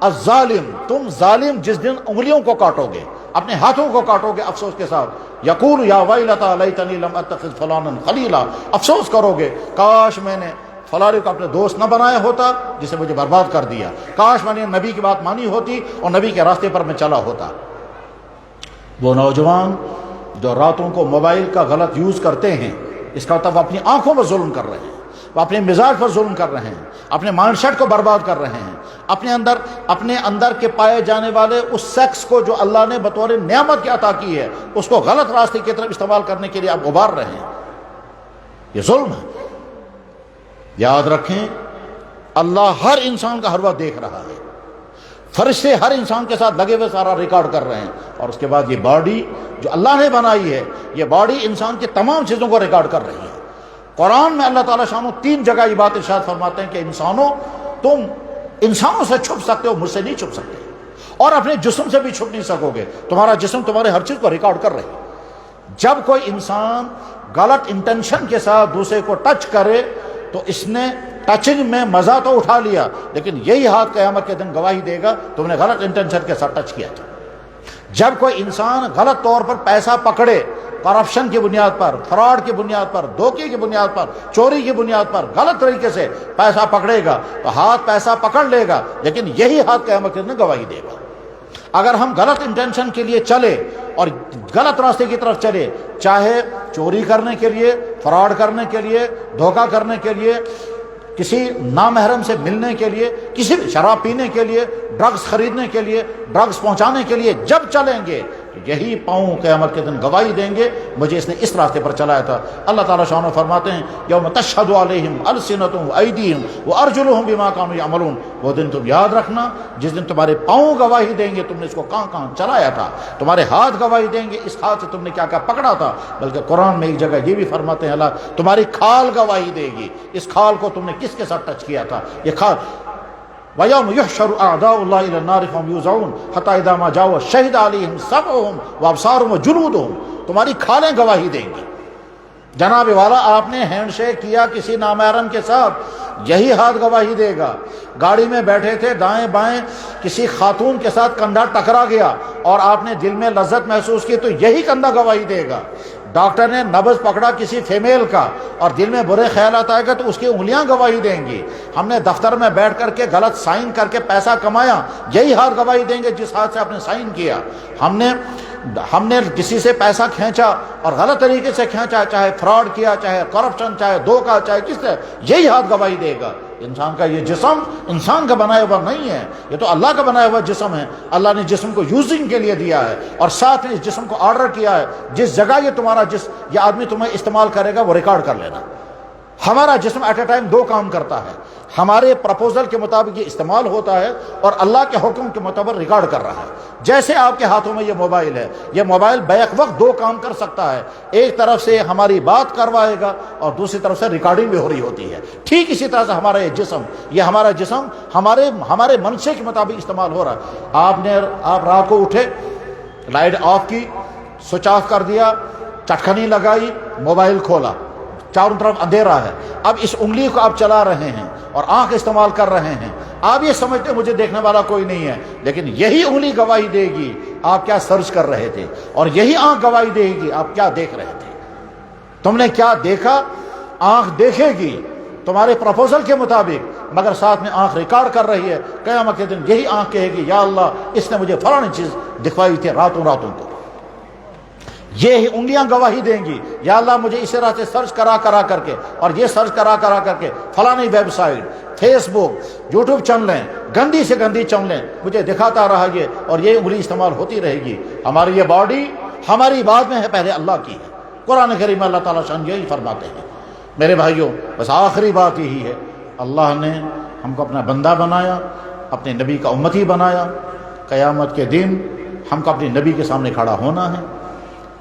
الظالم، تم ظالم جس دن انگلیوں کو کاٹو گے، اپنے ہاتھوں کو کاٹو گے افسوس کے ساتھ، یقول یا ویلتا لیتنی لم اتخذ فلانا خلیلا، افسوس کرو گے کاش میں نے فلاں کو اپنے دوست نہ بنایا ہوتا جسے مجھے برباد کر دیا، کاش میں نے نبی کی بات مانی ہوتی اور نبی کے راستے پر میں چلا ہوتا۔ وہ نوجوان جو راتوں کو موبائل کا غلط یوز کرتے ہیں، اس کا مطلب وہ اپنی آنکھوں پر ظلم کر رہے ہیں، وہ اپنے مزاج پر ظلم کر رہے ہیں، اپنے مائنڈ سیٹ کو برباد کر رہے ہیں، اپنے اندر کے پائے جانے والے اس سیکس کو جو اللہ نے بطور نعمت کی عطا کی ہے، اس کو غلط راستے کی طرف استعمال کرنے کے لیے آپ ابھار رہے ہیں۔ یہ ظلم ہے۔ یاد رکھیں، اللہ ہر انسان کا ہر وقت دیکھ رہا ہے، فرشتے ہر انسان کے ساتھ لگے ہوئے سارا ریکارڈ کر رہے ہیں، اور اس کے بعد یہ باڈی جو اللہ نے بنائی ہے، یہ باڈی انسان کی تمام چیزوں کو ریکارڈ کر رہی ہے۔ قرآن میں اللہ تعالیٰ شانہ 3 جگہ یہ بات ارشاد فرماتے ہیں کہ انسانوں، تم انسانوں سے چھپ سکتے ہو، مجھ سے نہیں چھپ سکتے، اور اپنے جسم سے بھی چھپ نہیں سکو گے، تمہارا جسم تمہارے ہر چیز کو ریکارڈ کر رہی ہے۔ جب کوئی انسان غلط انٹینشن کے ساتھ دوسرے کو ٹچ کرے تو اس نے ٹچنگ میں مزہ تو اٹھا لیا، لیکن یہی ہاتھ قیامت کے دن گواہی دے گا تم نے غلط انٹینشن کے ساتھ ٹچ کیا تھا۔ جب کوئی انسان غلط طور پر پیسہ پکڑے، کرپشن کی بنیاد پر، فراڈ کی بنیاد پر، دھوکے کی بنیاد پر، چوری کی بنیاد پر غلط طریقے سے پیسہ پکڑے گا تو ہاتھ پیسہ پکڑ لے گا، لیکن یہی ہاتھ قیامت کے دن گواہی دے گا۔ اگر ہم غلط انٹینشن کے لیے چلے اور غلط راستے کی طرف چلے، چاہے چوری کرنے کے لیے، فراڈ کرنے کے لیے، دھوکہ کرنے کے لیے، کسی نامحرم سے ملنے کے لیے، کسی بھی شراب پینے کے لیے، ڈرگز خریدنے کے لیے، ڈرگز پہنچانے کے لیے جب چلیں گے تو یہی پاؤں قیامت کے دن گواہی دیں گے مجھے اس نے اس راستے پر چلایا تھا۔ اللہ تعالیٰ شانہ فرماتے ہیں یوم تشہد علیہم السنتہم وایدیہم وارجلہم بما کانوا یعملون، وہ دن تم یاد رکھنا جس دن تمہارے پاؤں گواہی دیں گے تم نے اس کو کہاں کہاں چلایا تھا، تمہارے ہاتھ گواہی دیں گے اس ہاتھ سے تم نے کیا کیا پکڑا تھا، بلکہ قرآن میں ایک جگہ یہ بھی فرماتے ہیں اللہ تمہاری کھال گواہی دے گی، اس کھال کو تم نے کس کے ساتھ ٹچ کیا تھا۔ یہ کھال وَيَوْمَ يُحْشَرُ أَعْدَاءُ اللَّهِ إِلَى النَّارِ فَهُمْ يُوزَعُونَ حَتَّى إِذَا مَا جَاءُوا شَهِدَ عَلَيْهِمْ سَمْعُهُمْ وَأَبْصَارُهُمْ وَجُلُودُهُمْ، تمہاری کھالیں گواہی دیں گی۔ جناب والا آپ نے ہینڈ شیک کیا کسی نامحرم کے ساتھ، یہی ہاتھ گواہی دے گا۔ گاڑی میں بیٹھے تھے، دائیں بائیں کسی خاتون کے ساتھ کندھا ٹکرا گیا اور آپ نے دل میں لذت محسوس کی تو یہی کندھا گواہی دے گا۔ ڈاکٹر نے نبض پکڑا کسی فیمیل کا اور دل میں برے خیالات آئے گا تو اس کی انگلیاں گواہی دیں گی۔ ہم نے دفتر میں بیٹھ کر کے غلط سائن کر کے پیسہ کمایا، یہی ہاتھ گواہی دیں گے جس ہاتھ سے آپ نے سائن کیا۔ ہم نے کسی سے پیسہ کھینچا اور غلط طریقے سے کھینچا، چاہے فراڈ کیا، چاہے کرپشن، چاہے دھوکہ، چاہے کس سے، یہی ہاتھ گواہی دے گا۔ انسان کا یہ جسم انسان کا بنایا ہوا نہیں ہے، یہ تو اللہ کا بنایا ہوا جسم ہے۔ اللہ نے جسم کو یوزنگ کے لیے دیا ہے اور ساتھ میں اس جسم کو آرڈر کیا ہے جس جگہ یہ تمہارا یہ آدمی تمہیں استعمال کرے گا وہ ریکارڈ کر لینا۔ ہمارا جسم ایٹ اے ٹائم 2 کام کرتا ہے، ہمارے پرپوزل کے مطابق یہ استعمال ہوتا ہے اور اللہ کے حکم کے مطابق ریکارڈ کر رہا ہے۔ جیسے آپ کے ہاتھوں میں یہ موبائل ہے، یہ موبائل بیک وقت 2 کام کر سکتا ہے، ایک طرف سے ہماری بات کروائے گا اور دوسری طرف سے ریکارڈنگ بھی ہو رہی ہوتی ہے۔ ٹھیک اسی طرح سے ہمارا ہمارا جسم ہمارے منشے کے مطابق استعمال ہو رہا ہے۔ آپ رات کو اٹھے، لائٹ آف کی، سوئچ آف کر دیا، چٹکنی لگائی، موبائل کھولا، چاروں طرف اندھیرا ہے، اب اس انگلی کو آپ چلا رہے ہیں اور آنکھ استعمال کر رہے ہیں، آپ یہ سمجھتے مجھے دیکھنے والا کوئی نہیں ہے، لیکن یہی انگلی گواہی دے گی آپ کیا سرچ کر رہے تھے، اور یہی آنکھ گواہی دے گی آپ کیا دیکھ رہے تھے۔ تم نے کیا دیکھا، آنکھ دیکھے گی تمہارے پروپوزل کے مطابق، مگر ساتھ میں آنکھ ریکارڈ کر رہی ہے۔ قیامت کے دن یہی آنکھ کہے گی یا اللہ اس نے مجھے فلانی چیز دکھوائی تھی راتوں کو، یہ انگلیاں گواہی دیں گی یا اللہ مجھے اس طرح سے سرچ کرا کر کے اور یہ سرچ کرا کر کے فلانی ویب سائٹ، فیس بک، یوٹیوب چینلیں، گندی سے گندی چینلیں مجھے دکھاتا رہا یہ، اور یہ انگلی استعمال ہوتی رہے گی۔ ہماری یہ باڈی ہماری بعد میں ہے، پہلے اللہ کی ہے۔ قرآن کریم میں اللہ تعالیٰ شان یہی فرماتے ہیں میرے بھائیوں بس آخری بات یہی ہے، اللہ نے ہم کو اپنا بندہ بنایا، اپنے نبی کا امتی بنایا۔ قیامت کے دن ہم کو اپنے نبی کے سامنے کھڑا ہونا ہے،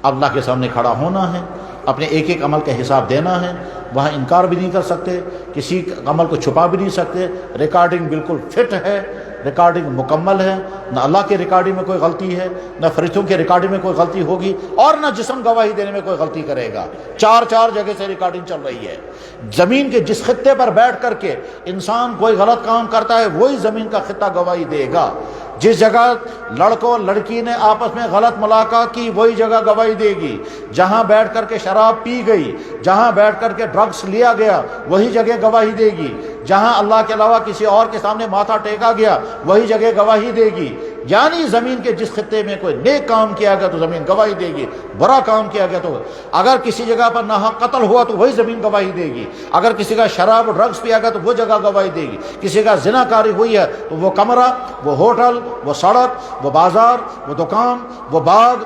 اللہ کے سامنے کھڑا ہونا ہے، اپنے ایک ایک عمل کا حساب دینا ہے۔ وہاں انکار بھی نہیں کر سکتے، کسی عمل کو چھپا بھی نہیں سکتے۔ ریکارڈنگ بالکل فٹ ہے، ریکارڈنگ مکمل ہے، نہ اللہ کی ریکارڈنگ میں کوئی غلطی ہے، نہ فرشتوں کی ریکارڈنگ میں کوئی غلطی ہوگی، اور نہ جسم گواہی دینے میں کوئی غلطی کرے گا۔ چار جگہ سے ریکارڈنگ چل رہی ہے۔ زمین کے جس خطے پر بیٹھ کر کے انسان کوئی غلط کام کرتا ہے، وہی زمین کا خطہ گواہی دے گا۔ جس جگہ لڑکوں اور لڑکی نے آپس میں غلط ملاقات کی، وہی جگہ گواہی دے گی۔ جہاں بیٹھ کر کے شراب پی گئی، جہاں بیٹھ کر کے ڈرگس لیا گیا، وہی جگہ گواہی دے گی۔ جہاں اللہ کے علاوہ کسی اور کے سامنے ماتھا ٹیکا گیا، وہی جگہ گواہی دے گی۔ یعنی زمین کے جس خطے میں کوئی نیک کام کیا گیا تو زمین گواہی دے گی، برا کام کیا گیا تو اگر کسی جگہ پر ناحق قتل ہوا تو وہی زمین گواہی دے گی۔ اگر کسی کا شراب اور ڈرگس پیا گیا تو وہ جگہ گواہی دے گی۔ کسی کا زنا کاری ہوئی ہے تو وہ کمرہ، وہ ہوٹل، وہ سڑک، وہ بازار، وہ دکان، وہ باغ،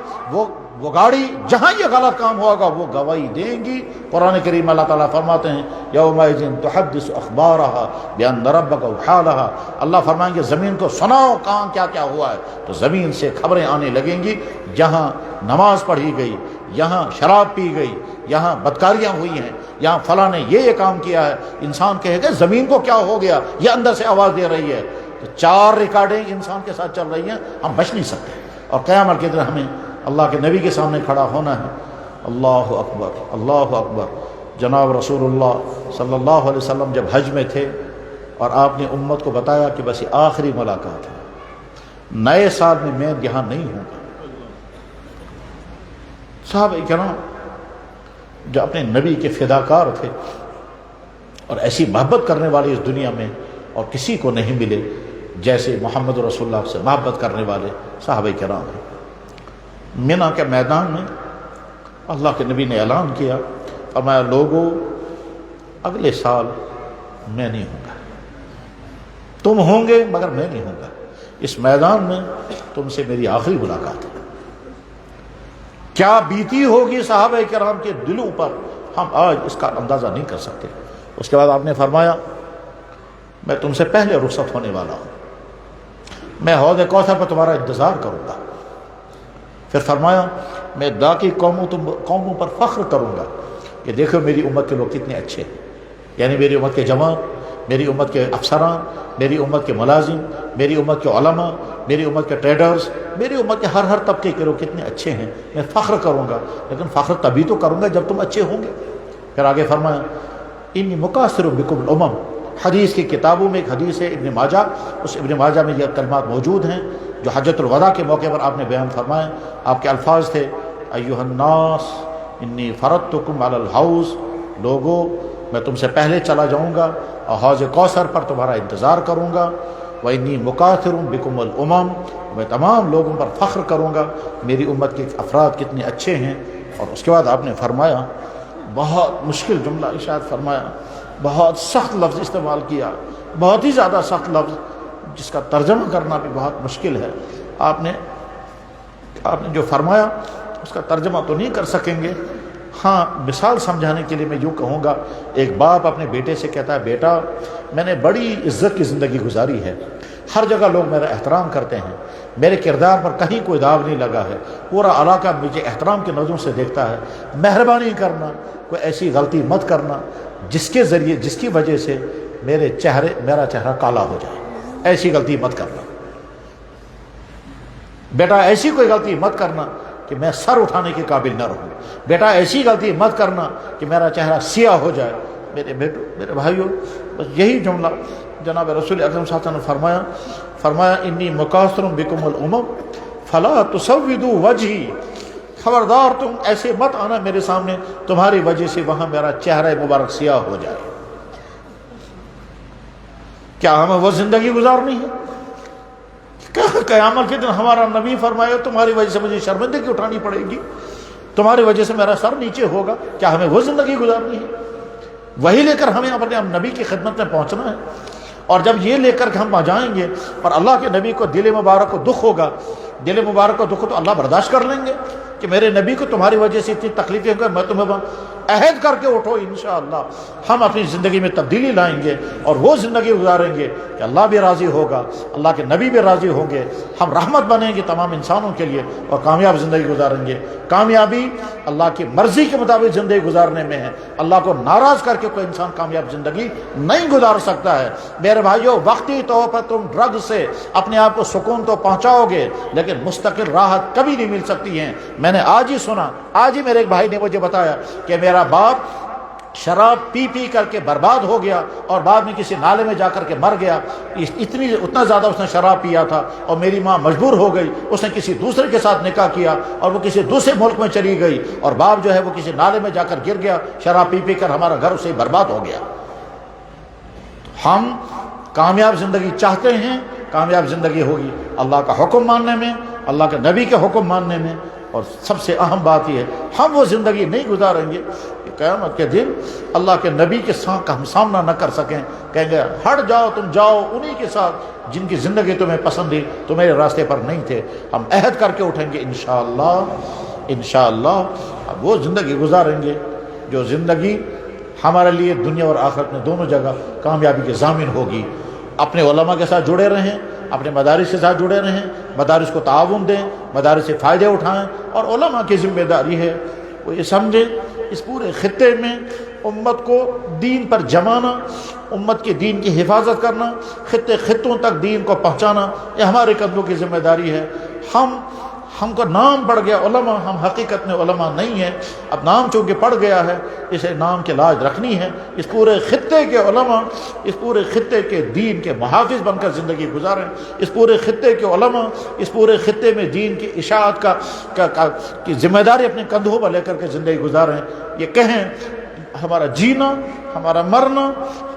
وہ گاڑی، جہاں یہ غلط کام ہوگا وہ گواہی دیں گی۔ قرآن کریم اللہ تعالیٰ فرماتے ہیں یومئذ تحدث اخبارها بان ربک اوحالها، اللہ فرمائیں گے زمین کو سناؤ کہاں کیا کیا ہوا ہے، تو زمین سے خبریں آنے لگیں گی۔ جہاں نماز پڑھی گئی، یہاں شراب پی گئی، یہاں بدکاریاں ہوئی ہیں، یہاں فلاں نے یہ کام کیا ہے، انسان کہے گا زمین کو کیا ہو گیا، یہ اندر سے آواز دے رہی ہے۔ تو چار ریکارڈنگ انسان کے ساتھ چل رہی ہیں، ہم بچ نہیں سکتے۔ اور قیامت کے دن ہمیں اللہ کے نبی کے سامنے کھڑا ہونا ہے۔ اللہ اکبر، اللہ اکبر۔ جناب رسول اللہ صلی اللہ علیہ وسلم جب حج میں تھے اور آپ نے امت کو بتایا کہ بس یہ آخری ملاقات ہے، نئے سال میں یہاں نہیں ہوں گا۔ صحابہ کرام جو اپنے نبی کے فداکار تھے اور ایسی محبت کرنے والے اس دنیا میں اور کسی کو نہیں ملے جیسے محمد رسول اللہ سے محبت کرنے والے صحابہ کرام ہیں۔ مینا کے میدان میں اللہ کے نبی نے اعلان کیا، فرمایا لوگوں اگلے سال میں نہیں ہوں گا، تم ہوں گے مگر میں نہیں ہوں گا، اس میدان میں تم سے میری آخری ملاقات ہے۔ کیا بیتی ہوگی صحابہ کرام کے دلوں پر، ہم آج اس کا اندازہ نہیں کر سکتے۔ اس کے بعد آپ نے فرمایا میں تم سے پہلے رخصت ہونے والا ہوں، میں حوض کوثر پر تمہارا انتظار کروں گا۔ پھر فرمایا میں باقی قوموں پر فخر کروں گا کہ دیکھو میری امت کے لوگ کتنے اچھے ہیں، یعنی میری امت کے جماعت، میری امت کے افسران، میری امت کے ملازم، میری امت کے علماء، میری امت کے ٹریڈرز، میری امت کے ہر طبقے کے لوگ کتنے اچھے ہیں، میں فخر کروں گا۔ لیکن فخر تبھی تو کروں گا جب تم اچھے ہوں گے۔ پھر آگے فرمایا انی مکاثر بکم الامم، حدیث کی کتابوں میں ایک حدیث ہے ابن ماجہ، اس ابن ماجہ میں یہ کلمات موجود ہیں جو حجۃ الوداع کے موقع پر آپ نے بیان فرمائے۔ آپ کے الفاظ تھے ایھا الناس انی فرضتکم علی الحوض، لوگوں میں تم سے پہلے چلا جاؤں گا اور حوض کوثر پر تمہارا انتظار کروں گا۔ وانی مکاثر بکم الامم، میں تمام لوگوں پر فخر کروں گا میری امت کے افراد کتنے اچھے ہیں۔ اور اس کے بعد آپ نے فرمایا بہت مشکل جملہ ارشاد فرمایا، بہت سخت لفظ استعمال کیا، بہت ہی زیادہ سخت لفظ جس کا ترجمہ کرنا بھی بہت مشکل ہے۔ آپ نے جو فرمایا اس کا ترجمہ تو نہیں کر سکیں گے، ہاں مثال سمجھانے کے لیے میں یوں کہوں گا، ایک باپ اپنے بیٹے سے کہتا ہے بیٹا میں نے بڑی عزت کی زندگی گزاری ہے، ہر جگہ لوگ میرا احترام کرتے ہیں، میرے کردار پر کہیں کوئی داغ نہیں لگا ہے، پورا علاقہ مجھے احترام کی نظروں سے دیکھتا ہے، مہربانی کرنا کوئی ایسی غلطی مت کرنا جس کی وجہ سے میرا چہرہ کالا ہو جائے، ایسی غلطی مت کرنا بیٹا، ایسی کوئی غلطی مت کرنا کہ میں سر اٹھانے کے قابل نہ رہوں، بیٹا ایسی غلطی مت کرنا کہ میرا چہرہ سیاہ ہو جائے۔ میرے بیٹو، میرے بھائیوں، بس یہی جملہ جناب رسول اکرم صلی اللہ علیہ وسلم نے فرمایا انی مکاثر بکم الامم فلا تسودوا وجہی، خبردار تم ایسے مت آنا میرے سامنے تمہاری وجہ سے وہاں میرا چہرہ مبارک سیاہ ہو جائے۔ کیا ہمیں وہ زندگی گزارنی ہے؟ قیامت کے دن ہمارا نبی فرمایا تمہاری وجہ سے مجھے شرمندگی اٹھانی پڑے گی، تمہاری وجہ سے میرا سر نیچے ہوگا، کیا ہمیں وہ زندگی گزارنی ہے؟ وہی لے کر ہمیں اپنے نبی کی خدمت میں پہنچنا ہے۔ اور جب یہ لے کر کے ہم آ جائیں گے اور اللہ کے نبی کو دل مبارک کو دکھ ہوگا، دل مبارک کو دکھ تو اللہ برداشت کر لیں گے کہ میرے نبی کو تمہاری وجہ سے اتنی تکلیفیں ہوگا، میں تمہیں عہد کر کے اٹھو، انشاءاللہ ہم اپنی زندگی میں تبدیلی لائیں گے اور وہ زندگی گزاریں گے کہ اللہ بھی راضی ہوگا، اللہ کے نبی بھی راضی ہوں گے، ہم رحمت بنیں گے تمام انسانوں کے لیے اور کامیاب زندگی گزاریں گے۔ کامیابی اللہ کی مرضی کے مطابق زندگی گزارنے میں ہے، اللہ کو ناراض کر کے کوئی انسان کامیاب زندگی نہیں گزار سکتا ہے۔ میرے بھائیو، وقتی طور پر تم ڈرگ سے اپنے آپ کو سکون تو پہنچاؤ گے لیکن مستقل راحت کبھی نہیں مل سکتی ہے۔ میں نے آج ہی سنا، آج ہی میرے ایک بھائی نے مجھے بتایا کہ میرا باپ شراب پی پی کر کے برباد ہو گیا اور بعد میں کسی نالے میں جا کر کے مر گیا، اتنا زیادہ اس نے شراب پیا تھا، اور میری ماں مجبور ہو گئی، اس نے کسی دوسرے کے ساتھ نکاح کیا اور وہ کسی دوسرے ملک میں چلی گئی اور باپ جو ہے وہ کسی نالے میں جا کر گر گیا، شراب پی پی کر ہمارا گھر اسے برباد ہو گیا۔ ہم کامیاب زندگی چاہتے ہیں، کامیاب زندگی ہوگی اللہ کا حکم ماننے میں، اللہ کے نبی کے حکم ماننے میں، اور سب سے اہم بات یہ ہے ہم وہ زندگی نہیں گزاریں گے کہ قیامت کے دن اللہ کے نبی کے ساتھ ہم سامنا نہ کر سکیں، کہیں گے ہٹ جاؤ، تم جاؤ انہی کے ساتھ جن کی زندگی تمہیں پسند تھی، تو میرے راستے پر نہیں تھے۔ ہم عہد کر کے اٹھیں گے انشاءاللہ اب وہ زندگی گزاریں گے جو زندگی ہمارے لیے دنیا اور آخرت میں دونوں جگہ کامیابی کے ضامن ہوگی۔ اپنے علماء کے ساتھ جڑے رہیں، اپنے مدارس کے ساتھ جڑے رہیں، مدارس کو تعاون دیں، مدارس سے فائدے اٹھائیں، اور علماء کی ذمہ داری ہے وہ یہ سمجھیں اس پورے خطے میں امت کو دین پر جمانا، امت کے دین کی حفاظت کرنا، خطوں تک دین کو پہنچانا، یہ ہمارے کندھوں کی ذمہ داری ہے۔ ہم کو نام پڑ گیا علماء، ہم حقیقت میں علماء نہیں ہیں، اب نام چونکہ پڑ گیا ہے اسے نام کی لاج رکھنی ہے۔ اس پورے خطے کے علماء اس پورے خطے کے دین کے محافظ بن کر زندگی گزاریں، اس پورے خطے کے علماء اس پورے خطے میں دین کی اشاعت کی ذمہ داری اپنے کندھوں پر لے کر کے زندگی گزاریں۔ یہ کہیں ہمارا جینا، ہمارا مرنا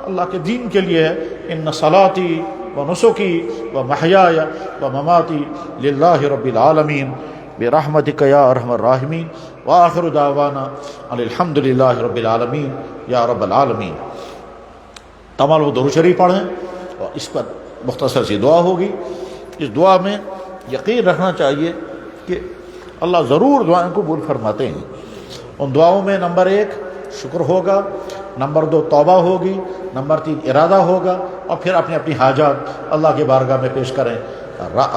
اللہ کے دین کے لیے ہے۔ ان صلاتی ونسکی ومحیای ومماتی للہ رب العالمین برحمتک یا ارحم الراحمین وآخر دعوانا ان الحمد للہ رب العالمین یا رب العالمین۔ تمام لوگ درود شریف پڑھیں اور اس پر مختصر سی دعا ہوگی۔ اس دعا میں یقین رکھنا چاہیے کہ اللہ ضرور دعائیں قبول فرماتے ہیں۔ ان دعاؤں میں نمبر 1 شکر ہوگا، نمبر 2 توبہ ہوگی، نمبر 3 ارادہ ہوگا، اور پھر اپنی اپنی حاجات اللہ کی بارگاہ میں پیش کریں۔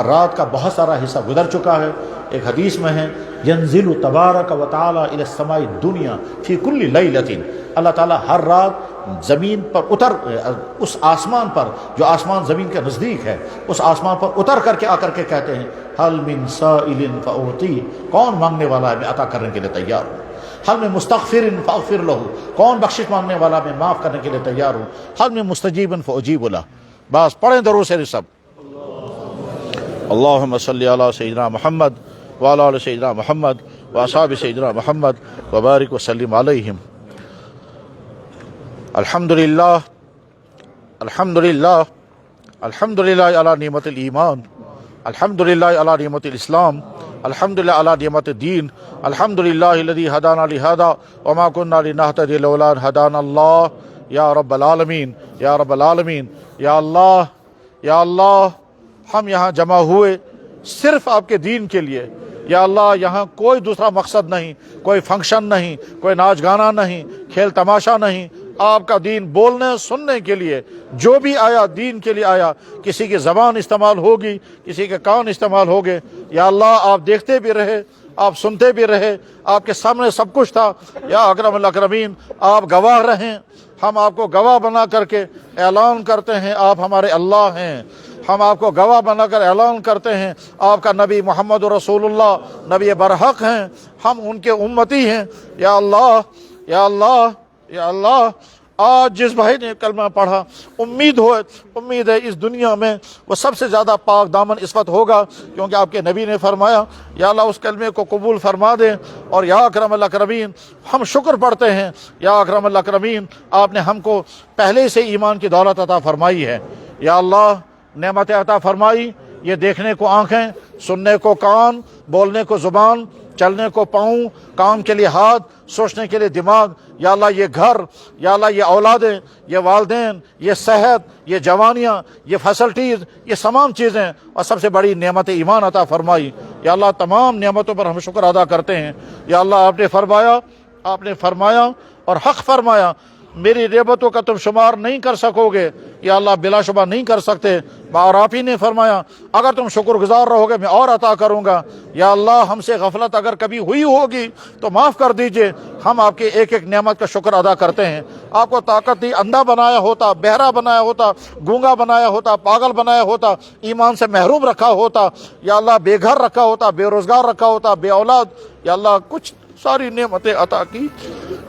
رات کا بہت سارا حصہ گزر چکا ہے۔ ایک حدیث میں ہے ینزل تبارک و تعالی الی السماء الدنیا فی کل لیلۃ، اللہ تعالیٰ ہر رات زمین پر اس آسمان پر جو آسمان زمین کے نزدیک ہے، اس آسمان پر اتر کر کے آ کر کے کہتے ہیں حل من سائل فاعطی، کون مانگنے والا ہے میں عطا کرنے کے لیے تیار ہوں۔ حل میں مستغفر فاغفر لہ، کون بخشش مانگنے والا میں معاف کرنے کے لیے تیار ہوں۔ حل میں مستجیب فاجیب لہ۔ بس پڑھیں درود شریف سب۔ اللہم صلی علی سیدنا محمد وعلی آل سیدنا محمد واصحاب سیدنا محمد وبارک وسلم علیہم۔ الحمدللہ الحمدللہ الحمدللہ علی نعمت الایمان، الحمدللہ علی نعمت الاسلام، الحمدللہ علی نعمت الدین، الحمدللہ الذی ہدانا لہذا وما كنا لنہتدی لولا ان ہدانا اللہ۔ یا رب العالمین یا رب العالمین، یا اللہ یا اللہ، ہم یہاں جمع ہوئے صرف آپ کے دین کے لیے۔ یا اللہ یہاں کوئی دوسرا مقصد نہیں، کوئی فنکشن نہیں، کوئی ناچ گانا نہیں، کھیل تماشا نہیں، آپ کا دین بولنے سننے کے لیے جو بھی آیا دین کے لیے آیا۔ کسی کی زبان استعمال ہوگی، کسی کے کان استعمال ہوگے، یا اللہ آپ دیکھتے بھی رہے، آپ سنتے بھی رہے، آپ کے سامنے سب کچھ تھا۔ یا اکرم الاکرمین، آپ گواہ رہیں، ہم آپ کو گواہ بنا کر کے اعلان کرتے ہیں آپ ہمارے اللہ ہیں۔ ہم آپ کو گواہ بنا کر اعلان کرتے ہیں آپ کا نبی محمد رسول اللہ نبی برحق ہیں، ہم ان کے امتی ہیں۔ یا اللہ یا اللہ یا اللہ، آج جس بھائی نے کلمہ پڑھا امید ہے اس دنیا میں وہ سب سے زیادہ پاک دامن اس وقت ہوگا، کیونکہ آپ کے نبی نے فرمایا یا اللہ اس کلمے کو قبول فرما دے۔ اور یا اکرم الاکرمین، ہم شکر پڑھتے ہیں یا اکرم الاکرمین، آپ نے ہم کو پہلے سے ایمان کی دولت عطا فرمائی ہے۔ یا اللہ نعمت عطا فرمائی، یہ دیکھنے کو آنکھیں، سننے کو کان، بولنے کو زبان، چلنے کو پاؤں، کام کے لیے ہاتھ، سوچنے کے لیے دماغ۔ یا اللہ یہ گھر، یا اللہ یہ اولادیں، یہ والدین، یہ صحت، یہ جوانیاں، یہ فیسلٹیز، یہ تمام چیزیں، اور سب سے بڑی نعمت ایمان عطا فرمائی۔ یا اللہ تمام نعمتوں پر ہم شکر ادا کرتے ہیں۔ یا اللہ آپ نے فرمایا آپ نے فرمایا اور حق فرمایا، میری نعمتوں کا تم شمار نہیں کر سکوگے، یا اللہ بلا شبہ نہیں کر سکتے، اور آپ ہی نے فرمایا اگر تم شکر گزار رہو گے میں اور عطا کروں گا۔ یا اللہ ہم سے غفلت اگر کبھی ہوئی ہوگی تو معاف کر دیجئے، ہم آپ کے ایک ایک نعمت کا شکر ادا کرتے ہیں۔ آپ کو طاقت دی، اندھا بنایا ہوتا، بہرا بنایا ہوتا، گونگا بنایا ہوتا، پاگل بنایا ہوتا، ایمان سے محروم رکھا ہوتا، یا اللہ بے گھر رکھا ہوتا، بے روزگار رکھا ہوتا، بے اولاد، یا اللہ کچھ ساری نعمتیں عطا کی۔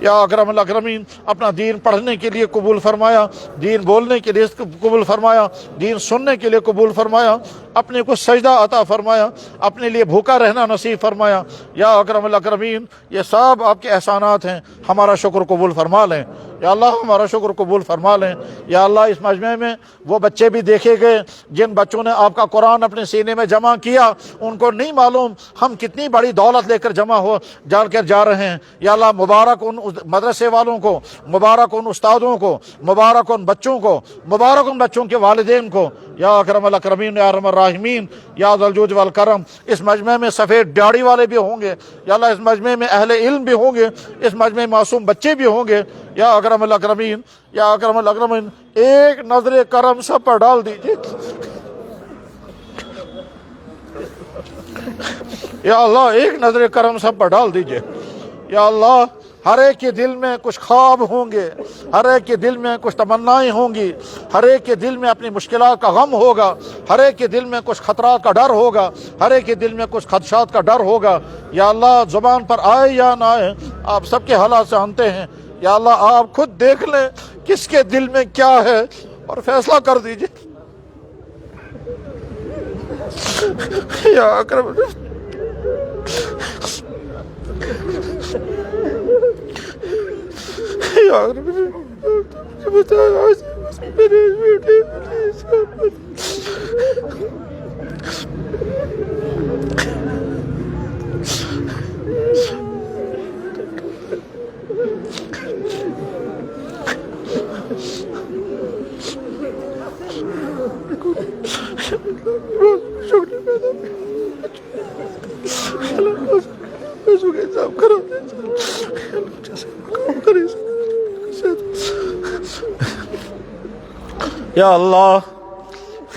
یا اکرم الاکرمین اپنا دین پڑھنے کے لیے قبول فرمایا، دین بولنے کے لیے قبول فرمایا، دین سننے کے لیے قبول فرمایا، اپنے کو سجدہ عطا فرمایا، اپنے لیے بھوکا رہنا نصیب فرمایا۔ یا اکرم الاکرمین یہ سب آپ کے احسانات ہیں، ہمارا شکر قبول فرما لیں یا اللہ، ہمارا شکر قبول فرما لیں یا اللہ۔ اس مجمع میں وہ بچے بھی دیکھے گئے جن بچوں نے آپ کا قرآن اپنے سینے میں جمع کیا، ان کو نہیں معلوم ہم کتنی بڑی دولت لے کر جا رہے ہیں۔ یا اللہ مبارک ان مدرسے والوں کو، مبارک ان استادوں کو، مبارک ان بچوں کو، مبارک ان بچوں کے والدین کو۔ یا اکرم الاکرمین یا ارحم الراحمین یا ذا الجود والکرم۔ اس مجمع میں سفید داڑھی والے بھی ہوں گے یا اللہ، اس مجمع میں اہل علم بھی ہوں گے، اس مجمع میں معصوم بچے بھی ہوں گے۔ یا اکرم الاکرمین یا اکرم الاکرمین ایک نظر کرم سب پر ڈال دیجیے یا اللہ، ایک نظر کرم سب پر ڈال دیجیے یا اللہ۔ ہر ایک کے دل میں کچھ خواب ہوں گے، ہر ایک کے دل میں کچھ تمنائیں ہوں گی، ہر ایک کے دل میں اپنی مشکلات کا غم ہوگا، ہر ایک کے دل میں کچھ خطرات کا ڈر ہوگا، ہر ایک کے دل میں کچھ خدشات کا ڈر ہوگا۔ یا اللہ زبان پر آئے یا نہ آئے آپ سب کے حالات جانتے ہیں یا اللہ، آپ خود دیکھ لیں کس کے دل میں کیا ہے اور فیصلہ کر دیجیے یا اکرم۔ یا اللہ،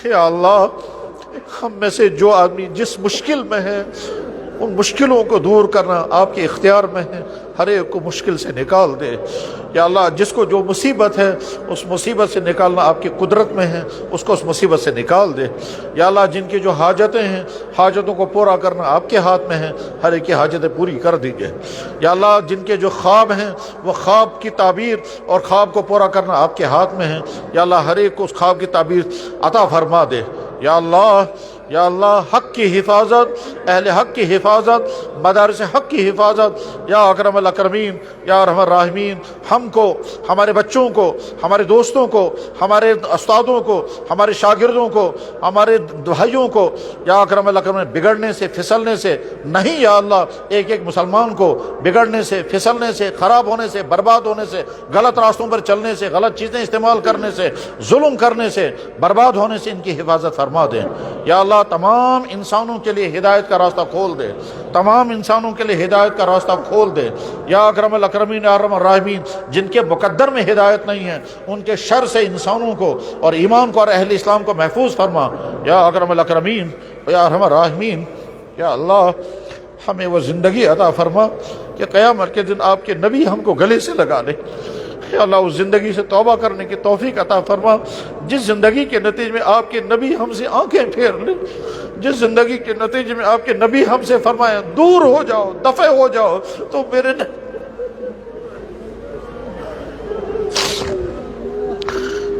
یا اللہ ہم میں سے جو آدمی جس مشکل میں ہے ان مشکلوں کو دور کرنا آپ کے اختیار میں ہے، ہر ایک کو مشکل سے نکال دے یا اللہ۔ جس کو جو مصیبت ہے اس مصیبت سے نکالنا آپ کی قدرت میں ہے، اس کو اس مصیبت سے نکال دے یا اللہ۔ جن کی جو حاجتیں ہیں حاجتوں کو پورا کرنا آپ کے ہاتھ میں ہے، ہر ایک کی حاجتیں پوری کر دیجیے یا اللہ۔ جن کے جو خواب ہیں وہ خواب کی تعبیر اور خواب کو پورا کرنا آپ کے ہاتھ میں ہے یا اللہ، ہر ایک کو اس خواب کی تعبیر عطا فرما دے یا اللہ۔ یا اللہ حق کی حفاظت، اہل حق کی حفاظت، مدارس حق کی حفاظت یا اکرم الاکرمین یا ارحم الراحمین۔ ہم کو، ہمارے بچوں کو، ہمارے دوستوں کو، ہمارے استادوں کو، ہمارے شاگردوں کو، ہمارے بھائیوں کو یا اکرم الاکرمین بگڑنے سے، پھسلنے سے نہیں یا اللہ۔ ایک ایک مسلمان کو بگڑنے سے، پھسلنے سے، خراب ہونے سے، برباد ہونے سے، غلط راستوں پر چلنے سے، غلط چیزیں استعمال کرنے سے، ظلم کرنے سے، برباد ہونے سے ان کی حفاظت فرما دیں یا اللہ۔ تمام انسانوں کے لیے ہدایت کا راستہ کھول دے، تمام انسانوں کے لیے ہدایت کا راستہ کھول دے یا اکرم الاکرمین یا ارحم الراحمین۔ جن کے مقدر میں ہدایت نہیں ہے ان کے شر سے انسانوں کو اور ایمان کو اور اہل اسلام کو محفوظ فرما یا اکرم الاکرمین یا ارحم الراحمین یا اللہ۔ ہمیں وہ زندگی عطا فرما کہ قیامت کے دن آپ کے نبی ہم کو گلے سے لگا لے یا اللہ۔ اس زندگی سے توبہ کرنے کی توفیق عطا فرما جس زندگی کے نتیجے میں آپ کے نبی ہم سے آنکھیں پھیر لیں، جس زندگی کے نتیجے میں آپ کے نبی ہم سے فرمائیں دور ہو جاؤ، دفع ہو جاؤ، تو میرے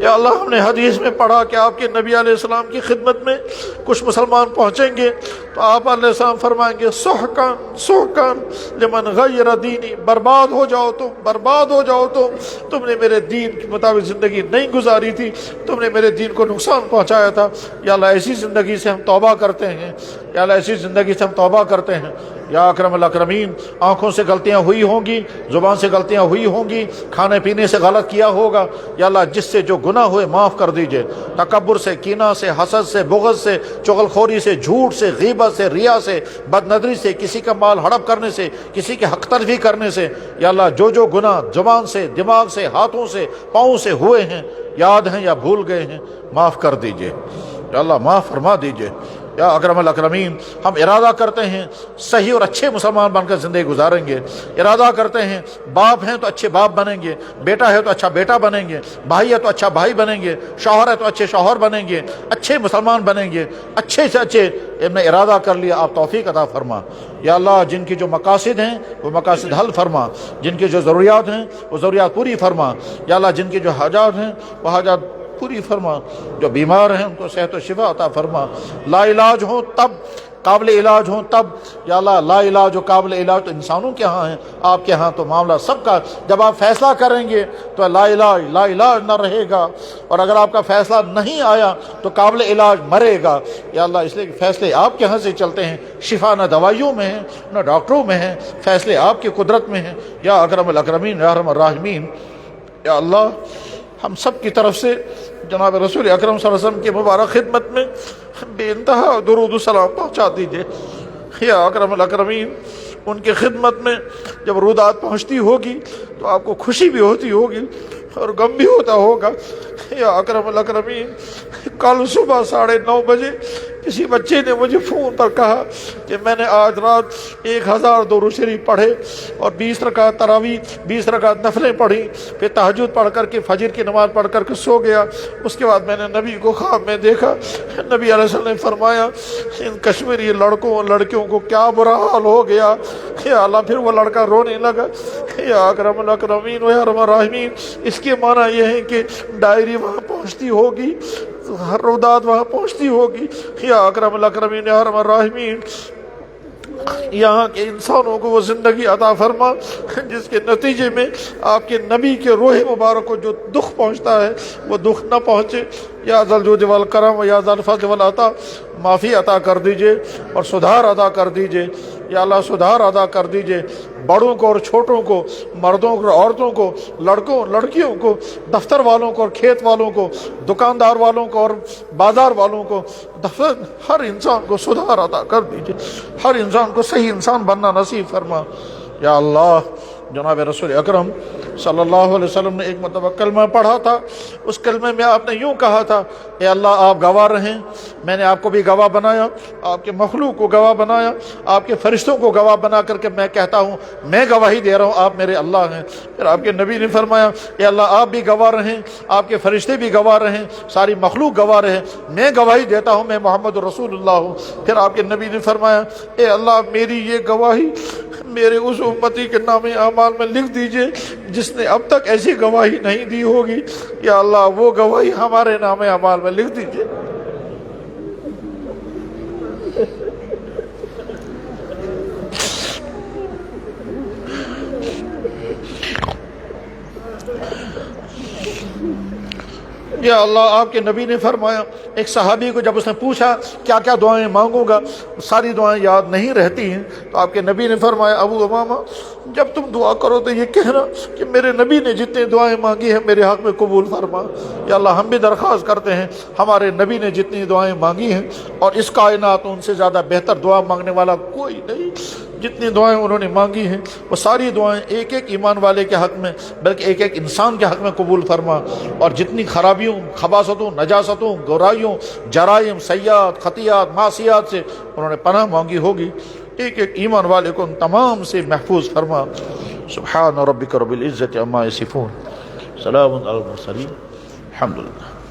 یا اللہ ہم نے حدیث میں پڑھا کہ آپ کے نبی علیہ السلام کی خدمت میں کچھ مسلمان پہنچیں گے تو آپ علیہ السلام فرمائیں گے سحقاً سحقاً لمن غیر دینی، برباد ہو جاؤ تم، برباد ہو جاؤ تم نے میرے دین کے مطابق زندگی نہیں گزاری تھی، تم نے میرے دین کو نقصان پہنچایا تھا یا اللہ۔ ایسی زندگی سے ہم توبہ کرتے ہیں یا اللہ ایسی زندگی سے ہم توبہ کرتے ہیں یا اکرم الاکرمین۔ آنکھوں سے غلطیاں ہوئی ہوں گی، زبان سے غلطیاں ہوئی ہوں گی، کھانے پینے سے غلط کیا ہوگا، یا اللہ جس سے جو گناہ ہوئے معاف کر دیجئے۔ تکبر سے، کینہ سے، حسد سے، بغض سے، چغل خوری سے، جھوٹ سے، غیبت سے، ریا سے، بد نظری سے، کسی کا مال ہڑپ کرنے سے، کسی کے حق تلفی کرنے سے، یا اللہ جو جو گناہ زبان سے، دماغ سے، ہاتھوں سے، پاؤں سے ہوئے ہیں، یاد ہیں یا بھول گئے ہیں، معاف کر دیجئے یا اللہ، معاف فرما دیجئے یا اکرم الاکرمین۔ ہم ارادہ کرتے ہیں صحیح اور اچھے مسلمان بن کر زندگی گزاریں گے، ارادہ کرتے ہیں باپ ہیں تو اچھے باپ بنیں گے، بیٹا ہے تو اچھا بیٹا بنیں گے، بھائی ہے تو اچھا بھائی بنیں گے، شوہر ہے تو اچھے شوہر بنیں گے، اچھے مسلمان بنیں گے، اچھے سے اچھے۔ ہم نے ارادہ کر لیا، آپ توفیق عطا فرما یا اللہ۔ جن کی جو مقاصد ہیں وہ مقاصد حل فرما، جن کی جو ضروریات ہیں وہ ضروریات پوری فرما یا اللہ۔ جن کی جو حاجات ہیں وہ حاجات پوری فرما، جو بیمار ہیں ان کو صحت و شفا عطا فرما، لا علاج ہوں تب، قابل علاج ہوں تب یا اللہ۔ لا علاج و قابل علاج تو انسانوں کے ہاں ہیں، آپ کے ہاں تو معاملہ سب کا، جب آپ فیصلہ کریں گے تو لا علاج نہ رہے گا، اور اگر آپ کا فیصلہ نہیں آیا تو قابل علاج مرے گا یا اللہ۔ اس لیے کہ فیصلے آپ کے ہاں سے چلتے ہیں، شفا نہ دوائیوں میں ہے نہ ڈاکٹروں میں ہے، فیصلے آپ کی قدرت میں ہیں یا اکرم الاکرمین یا ارحم الراحمین یا اللہ۔ ہم سب کی طرف سے جناب رسول اکرم صلی اللہ علیہ وسلم کی مبارک خدمت میں بے انتہا درود و سلام پہنچا دیجئے یا اکرم الاکرمین۔ ان کی خدمت میں جب رودات پہنچتی ہوگی تو آپ کو خوشی بھی ہوتی ہوگی اور غم بھی ہوتا ہوگا یا اکرم الاکرمین۔ کل صبح 9:30 بجے کسی بچے نے مجھے فون پر کہا کہ میں نے آج رات 1000 درود شریف پڑھے اور 20 رکعت تراویح، 20 رکعت نفلیں پڑھی، پھر تہجد پڑھ کر کے فجر کی نماز پڑھ کر کے سو گیا۔ اس کے بعد میں نے نبی کو خواب میں دیکھا، نبی علیہ السلام نے فرمایا ان کشمیری لڑکوں اور لڑکیوں کو کیا برا حال ہو گیا یا اللہ۔ پھر وہ لڑکا رونے لگا یا اکرم الاکرمین و یا ارحم الراحمین۔ اس کے معنی یہ ہے کہ ڈائری وہاں پہنچتی ہوگی، ہر رودات وہاں پہنچتی ہوگی یا اکرم الاکرمین یا ارحم الراحمین۔ یہاں کے انسانوں کو وہ زندگی عطا فرما جس کے نتیجے میں آپ کے نبی کے روح مبارک کو جو دکھ پہنچتا ہے وہ دکھ نہ پہنچے یا ذل جود والکرم یا ذل فضل والعطا۔ معافی عطا کر دیجئے اور سدھار ادا کر دیجئے یا اللہ، سدھار ادا کر دیجئے بڑوں کو اور چھوٹوں کو، مردوں کو اور عورتوں کو، لڑکوں لڑکیوں کو، دفتر والوں کو اور کھیت والوں کو، دکاندار والوں کو اور بازار والوں کو، ہر انسان کو سدھار عطا کر دیجئے، ہر انسان کو صحیح انسان بننا نصیب فرما یا اللہ۔ جناب رسول اکرم صلی اللہ علیہ وسلم نے ایک مرتبہ کلمہ پڑھا تھا، اس کلمے میں آپ نے یوں کہا تھا، اے اللہ آپ گواہ رہیں، میں نے آپ کو بھی گواہ بنایا، آپ کے مخلوق کو گواہ بنایا، آپ کے فرشتوں کو گواہ بنا کر کے میں کہتا ہوں میں گواہی دے رہا ہوں آپ میرے اللہ ہیں۔ پھر آپ کے نبی نے فرمایا اے اللہ آپ بھی گواہ رہیں، آپ کے فرشتے بھی گواہ رہیں، ساری مخلوق گواہ رہے، میں گواہی دیتا ہوں میں محمد رسول اللہ ہوں۔ پھر آپ کے نبی نے فرمایا اے اللہ میری یہ گواہی میرے اس امتی کے نام اعمال میں لکھ دیجئے جس نے اب تک ایسی گواہی نہیں دی ہوگی یا اللہ، وہ گواہی ہمارے نام اعمال میں لکھ دیجئے۔ یا اللہ آپ کے نبی نے فرمایا، ایک صحابی کو جب اس نے پوچھا کیا کیا دعائیں مانگوں گا، ساری دعائیں یاد نہیں رہتی ہیں، تو آپ کے نبی نے فرمایا ابو امامہ جب تم دعا کرو تو یہ کہنا کہ میرے نبی نے جتنے دعائیں مانگی ہیں میرے حق میں قبول فرما۔ یا اللہ ہم بھی درخواست کرتے ہیں ہمارے نبی نے جتنی دعائیں مانگی ہیں اور اس کائنات ان سے زیادہ بہتر دعا مانگنے والا کوئی نہیں، جتنی دعائیں انہوں نے مانگی ہیں وہ ساری دعائیں ایک ایک ایمان والے کے حق میں بلکہ ایک ایک انسان کے حق میں قبول فرما، اور جتنی خرابیوں، خباثتوں، نجاستوں، گورائیوں، جرائم، سیئات، خطیات، معصیات سے انہوں نے پناہ مانگی ہوگی، ایک ایک ایمان والے کو ان تمام سے محفوظ فرما۔ سبحان ربک رب العزت عما یصفون، سلام علی المرسلین، الحمدللہ۔